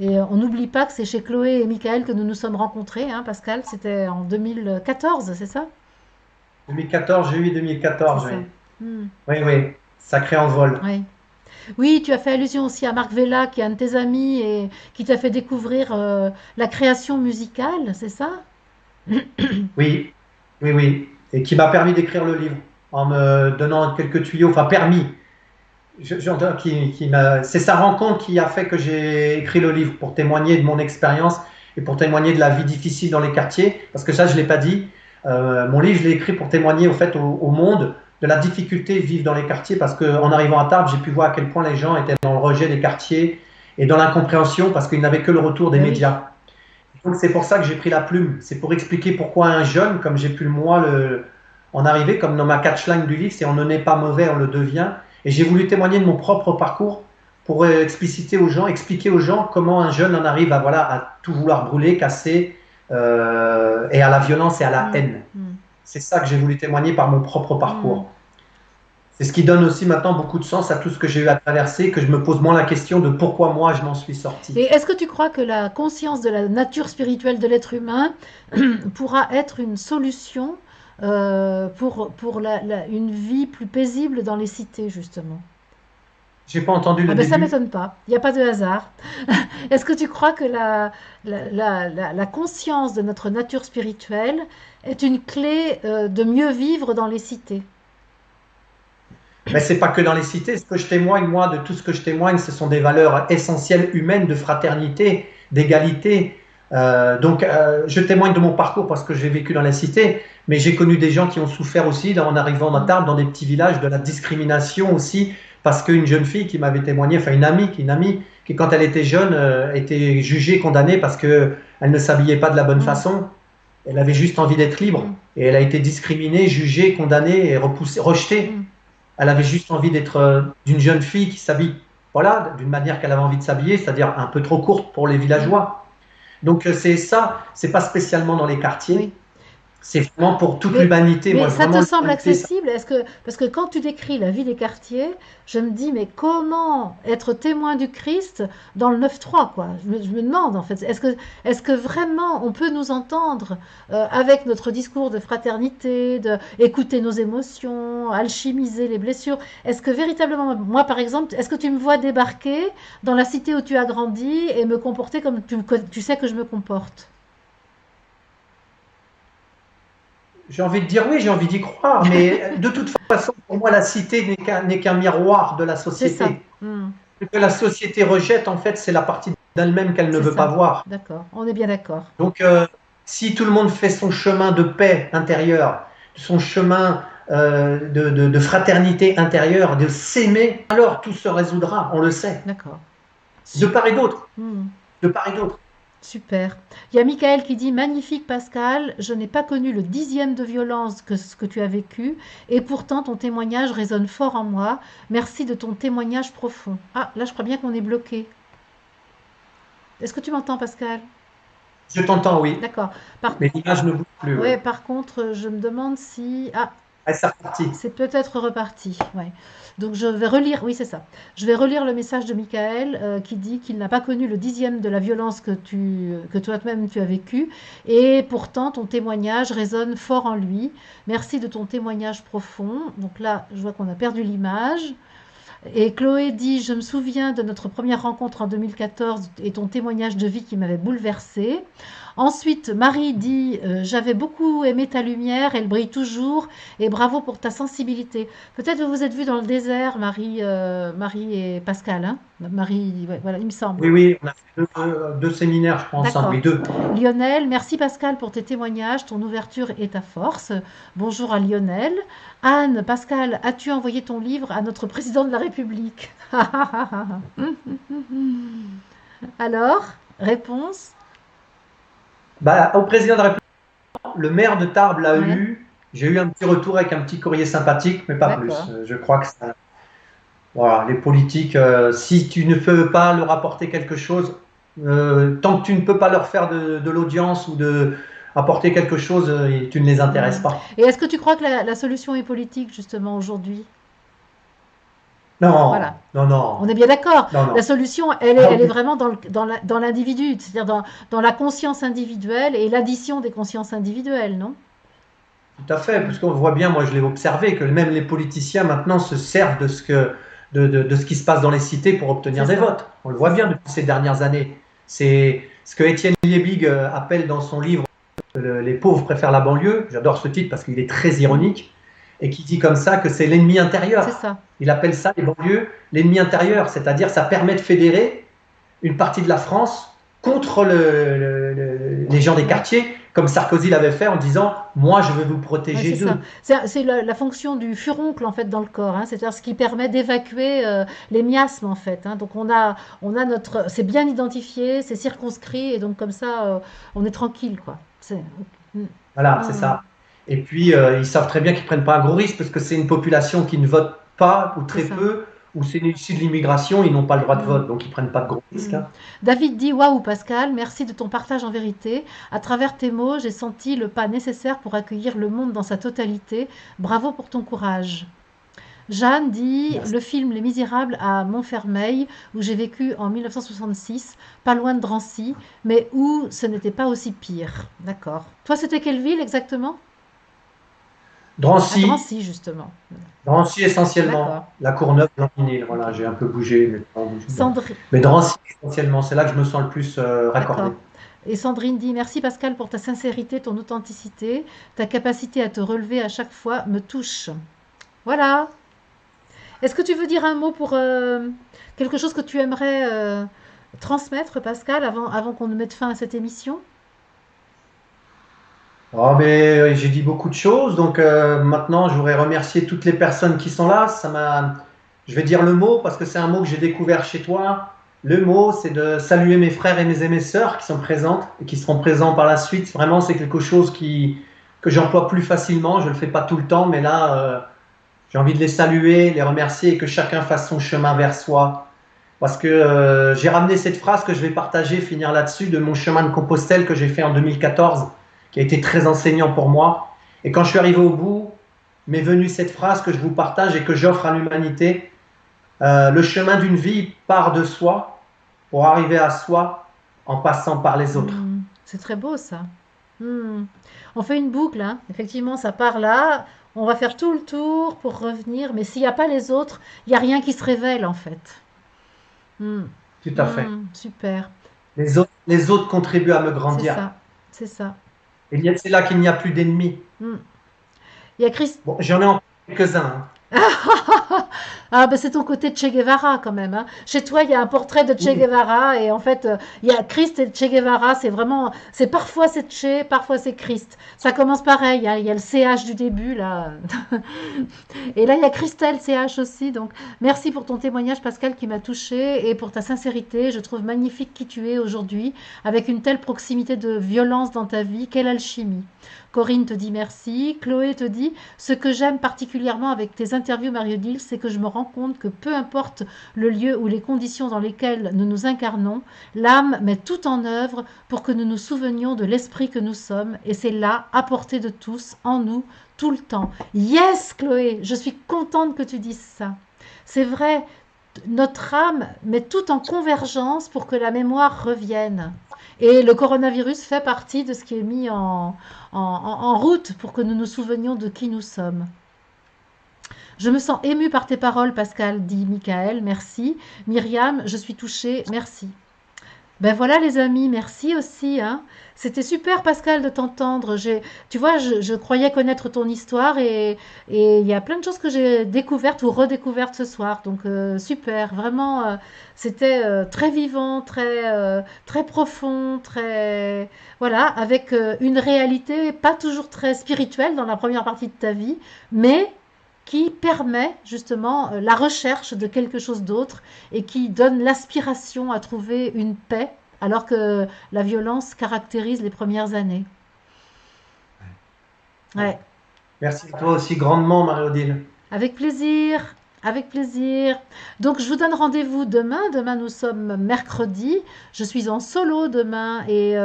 Et on n'oublie pas que c'est chez Chloé et Michael que nous nous sommes rencontrés, hein, Pascal, c'était en 2014, c'est ça? 2014, juillet 2014, oui. Oui, sacré envol. Oui, tu as fait allusion aussi à Marc Vella, qui est un de tes amis et qui t'a fait découvrir la création musicale, c'est ça? Oui, et qui m'a permis d'écrire le livre en me donnant quelques tuyaux, enfin permis. C'est sa rencontre qui a fait que j'ai écrit le livre pour témoigner de mon expérience et pour témoigner de la vie difficile dans les quartiers, parce que ça je l'ai pas dit. Mon livre je l'ai écrit pour témoigner au monde de la difficulté de vivre dans les quartiers, parce qu'en arrivant à Tarbes, j'ai pu voir à quel point les gens étaient dans le rejet des quartiers et dans l'incompréhension parce qu'ils n'avaient que le retour des médias. Donc c'est pour ça que j'ai pris la plume. C'est pour expliquer pourquoi un jeune, comme j'ai pu moi en arriver, comme dans ma catchline du livre, c'est on ne naît pas mauvais, on le devient. Et j'ai voulu témoigner de mon propre parcours pour expliciter aux gens, expliquer aux gens comment un jeune en arrive à, voilà, à tout vouloir brûler, casser, et à la violence et à la haine. C'est ça que j'ai voulu témoigner par mon propre parcours. C'est ce qui donne aussi maintenant beaucoup de sens à tout ce que j'ai eu à traverser, que je me pose moins la question de pourquoi moi je m'en suis sorti. Et est-ce que tu crois que la conscience de la nature spirituelle de l'être humain pourra être une solution pour une vie plus paisible dans les cités, justement? J'ai pas entendu Ah le ben ça début. m'étonne pas, il n'y a pas de hasard. Est-ce que tu crois que la conscience de notre nature spirituelle est une clé de mieux vivre dans les cités? Mais c'est pas que dans les cités. Ce que je témoigne, moi, de tout ce que je témoigne, ce sont des valeurs essentielles humaines de fraternité, d'égalité. Je témoigne de mon parcours parce que j'ai vécu dans la cité, mais j'ai connu des gens qui ont souffert aussi en arrivant à Tarbes, dans des petits villages, de la discrimination aussi, parce qu'une jeune fille qui m'avait témoigné, enfin une amie, qui quand elle était jeune, était jugée, condamnée parce qu'elle ne s'habillait pas de la bonne Mm, façon. Elle avait juste envie d'être libre. mm, Et elle a été discriminée, jugée, condamnée et repoussée, rejetée. mm, Elle avait juste envie d'être d'une jeune fille qui s'habille, voilà, d'une manière qu'elle avait envie de s'habiller, c'est-à-dire un peu trop courte pour les mm. villageois. Donc c'est ça, c'est pas spécialement dans les quartiers, Oui. c'est vraiment pour toute Mais, l'humanité. mais Moi, ça te vraiment, semble l'humanité, ça. accessible? Parce que quand tu décris la vie des quartiers, je me dis, mais comment être témoin du Christ dans le 9-3, quoi? Je me demande, en fait, est-ce que vraiment on peut nous entendre avec notre discours de fraternité, de écouter nos émotions, alchimiser les blessures? Est-ce que véritablement, moi par exemple, est-ce que tu me vois débarquer dans la cité où tu as grandi et me comporter comme tu sais que je me comporte? J'ai envie de dire oui, j'ai envie d'y croire, mais de toute façon, pour moi, la cité n'est qu'un miroir de la C'est ça. société. Hmm. Ce que la société rejette, en fait, c'est la partie d'elle-même qu'elle ne C'est veut pas ça. voir. D'accord. On est bien d'accord. Donc, si tout le monde fait son chemin de paix intérieure, son chemin de fraternité intérieure, de s'aimer, alors tout se résoudra, on le sait, D'accord. de Su- part et d'autre, Hmm. de part et d'autre. Super. Il y a Michael qui dit magnifique Pascal, je n'ai pas connu le 10e de violence que ce que tu as vécu, et pourtant ton témoignage résonne fort en moi. Merci de ton témoignage profond. Ah, là je crois bien qu'on est bloqué. Est-ce que tu m'entends Pascal? Je t'entends, oui, D'accord. Par, mais l'image ne bouge plus. Oui. ouais, par contre, je me demande si... Ah, Ah, c'est reparti. c'est peut-être reparti. Ouais. Donc je vais relire, oui c'est ça. Je vais relire le message de Michael qui dit qu'il n'a pas connu le 10e de la violence que toi-même tu as vécu et pourtant ton témoignage résonne fort en lui. Merci de ton témoignage profond. Donc là, je vois qu'on a perdu l'image. Et Chloé dit, je me souviens de notre première rencontre en 2014 et ton témoignage de vie qui m'avait bouleversée. Ensuite, Marie dit, j'avais beaucoup aimé ta lumière, elle brille toujours, et bravo pour ta sensibilité. Peut-être que vous vous êtes vus dans le désert, Marie et Pascal, hein? Marie, ouais, voilà, il me semble. Oui, oui, on a fait deux séminaires, je crois, ensemble, D'accord. oui, deux. Lionel, merci Pascal pour tes témoignages, ton ouverture et ta force. Bonjour à Lionel. Anne, Pascal, as-tu envoyé ton livre à notre président de la République? Alors, réponse? Bah, au président de la République, le maire de Tarbes l'a Ouais, eu. J'ai eu un petit retour avec un petit courrier sympathique, mais pas plus. d'accord. Je crois que ça, voilà, les politiques, si tu ne peux pas leur apporter quelque chose, tant que tu ne peux pas leur faire de l'audience ou de apporter quelque chose, tu ne les intéresses Hmm. pas. Et est-ce que tu crois que la solution est politique, justement, aujourd'hui? Non, Voilà. non, non, On est bien d'accord. non, La non. solution, Ah elle est oui, vraiment dans l'individu, c'est-à-dire dans la conscience individuelle et l'addition des consciences individuelles, non? tout à fait, Hmm. parce qu'on voit bien, moi je l'ai observé, que même les politiciens maintenant se servent de ce qui se passe dans les cités pour C'est obtenir des ça. votes. On le C'est voit bien ça. depuis ces dernières années. C'est ce que Étienne Liebig appelle dans son livre Les pauvres préfèrent la banlieue. J'adore ce titre parce qu'il est très Hmm. ironique et qui dit comme ça que c'est l'ennemi C'est intérieur. ça. Il appelle ça les banlieues l'ennemi intérieur, c'est-à-dire ça permet de fédérer une partie de la France contre les gens des quartiers, comme Sarkozy l'avait fait en disant, moi je vais vous Ouais, protéger c'est ça. d'eux. C'est la fonction du furoncle en fait dans le corps, hein, c'est-à-dire ce qui permet d'évacuer les miasmes en fait, hein. Donc on a notre, c'est bien identifié, c'est circonscrit et donc comme ça on est tranquille quoi. Mm, Voilà, c'est mm, ça. Et puis, ils savent très bien qu'ils prennent pas un gros risque parce que c'est une population qui ne vote pas ou c'est très ça. peu, ou c'est issu de l'immigration, ils n'ont pas le droit de Mm, vote, donc ils prennent pas de gros risques, mm. hein. David dit waouh Pascal, merci de ton partage en vérité. À travers tes mots, j'ai senti le pas nécessaire pour accueillir le monde dans sa totalité. Bravo pour ton courage. Jeanne dit Merci. le film Les Misérables à Montfermeil, où j'ai vécu en 1966, pas loin de Drancy, mais où ce n'était pas aussi pire. D'accord. Toi, c'était quelle ville exactement? À Drancy, Drancy, justement. Drancy essentiellement, D'accord. la Courneuve, Blanc-Mesnil, Ok. voilà, j'ai un peu bougé, mais pas bougé. Sandri- Mais Drancy essentiellement, c'est là que je me sens le plus raccordé. D'accord. Et Sandrine dit merci Pascal pour ta sincérité, ton authenticité, ta capacité à te relever à chaque fois me touche. Voilà. Est-ce que tu veux dire un mot pour quelque chose que tu aimerais transmettre, Pascal, avant qu'on ne mette fin à cette émission? Oh, mais j'ai dit beaucoup de choses, donc maintenant je voudrais remercier toutes les personnes qui sont là. Je vais dire le mot parce que c'est un mot que j'ai découvert chez toi. Le mot, c'est de saluer mes frères et mes sœurs qui sont présentes et qui seront présents par la suite. Vraiment, c'est quelque chose que j'emploie plus facilement. Je le fais pas tout le temps, mais là, j'ai envie de les saluer, les remercier et que chacun fasse son chemin vers soi. Parce que j'ai ramené cette phrase que je vais partager, finir là-dessus, de mon chemin de Compostelle que j'ai fait en 2014, qui a été très enseignant pour moi. Et quand je suis arrivé au bout, m'est venue cette phrase que je vous partage et que j'offre à l'humanité. Le chemin d'une vie part de soi pour arriver à soi en passant par les autres. Hmm, c'est très beau ça. Hmm. On fait une boucle, hein. Effectivement, ça part là. On va faire tout le tour pour revenir, mais s'il n'y a pas les autres, il n'y a rien qui se révèle en fait. Hmm. Tout à fait. Hmm, super. Les autres contribuent à me C'est grandir. ça. C'est ça. Et c'est là qu'il n'y a plus d'ennemis. Hmm. Il y a Christ. Bon, j'en ai encore quelques-uns, hein. Ah, ben c'est ton côté de Che Guevara quand même, hein. Chez toi, il y a un portrait de Che Oui, Guevara et en fait, il y a Christ et Che Guevara. C'est vraiment, c'est parfois c'est Che, parfois c'est Christ. Ça commence pareil, hein. Il y a le CH du début là. Et là, il y a Christelle CH aussi. Donc, merci pour ton témoignage, Pascal, qui m'a touchée et pour ta sincérité. Je trouve magnifique qui tu es aujourd'hui, avec une telle proximité de violence dans ta vie. Quelle alchimie. Corinne te dit merci. Chloé te dit ce que j'aime particulièrement avec tes interviews, Marie-Odile, c'est que je me rends compte que peu importe le lieu ou les conditions dans lesquelles nous nous incarnons, l'âme met tout en œuvre pour que nous nous souvenions de l'esprit que nous sommes, et c'est là, à portée de tous, en nous, tout le temps. Yes, Chloé, je suis contente que tu dises ça. C'est vrai, notre âme met tout en convergence pour que la mémoire revienne. Et le coronavirus fait partie de ce qui est mis en route pour que nous nous souvenions de qui nous sommes. Je me sens émue par tes paroles, Pascal, dit Michael. Merci. Myriam, je suis touchée. Merci. Ben voilà les amis, merci aussi, hein. C'était super Pascal de t'entendre. Tu vois, je croyais connaître ton histoire et il y a plein de choses que j'ai découvertes ou redécouvertes ce soir. Donc super, vraiment, c'était très vivant, très profond, très voilà, avec une réalité pas toujours très spirituelle dans la première partie de ta vie, mais qui permet justement la recherche de quelque chose d'autre et qui donne l'aspiration à trouver une paix alors que la violence caractérise les premières années. ouais. Ouais, Merci à toi aussi grandement, Marie-Odile. avec plaisir, avec plaisir. Donc je vous donne rendez-vous demain. Demain nous sommes mercredi. Je suis en solo demain et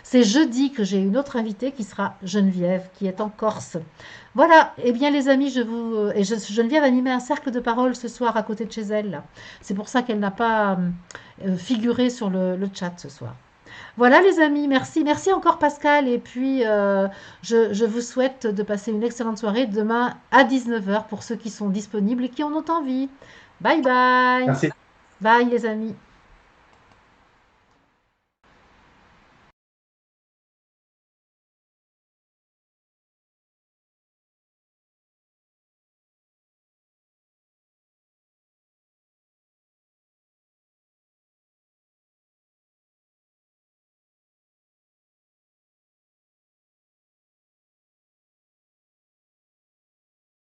c'est jeudi que j'ai une autre invitée qui sera Geneviève, qui est en Corse. Voilà, eh bien les amis, Geneviève animait un cercle de parole ce soir à côté de chez elle, là. C'est pour ça qu'elle n'a pas figuré sur le chat ce soir. Voilà les amis, merci. Merci encore Pascal. Et puis, je vous souhaite de passer une excellente soirée demain à 19 h pour ceux qui sont disponibles et qui en ont envie. Bye bye. Merci. Bye les amis.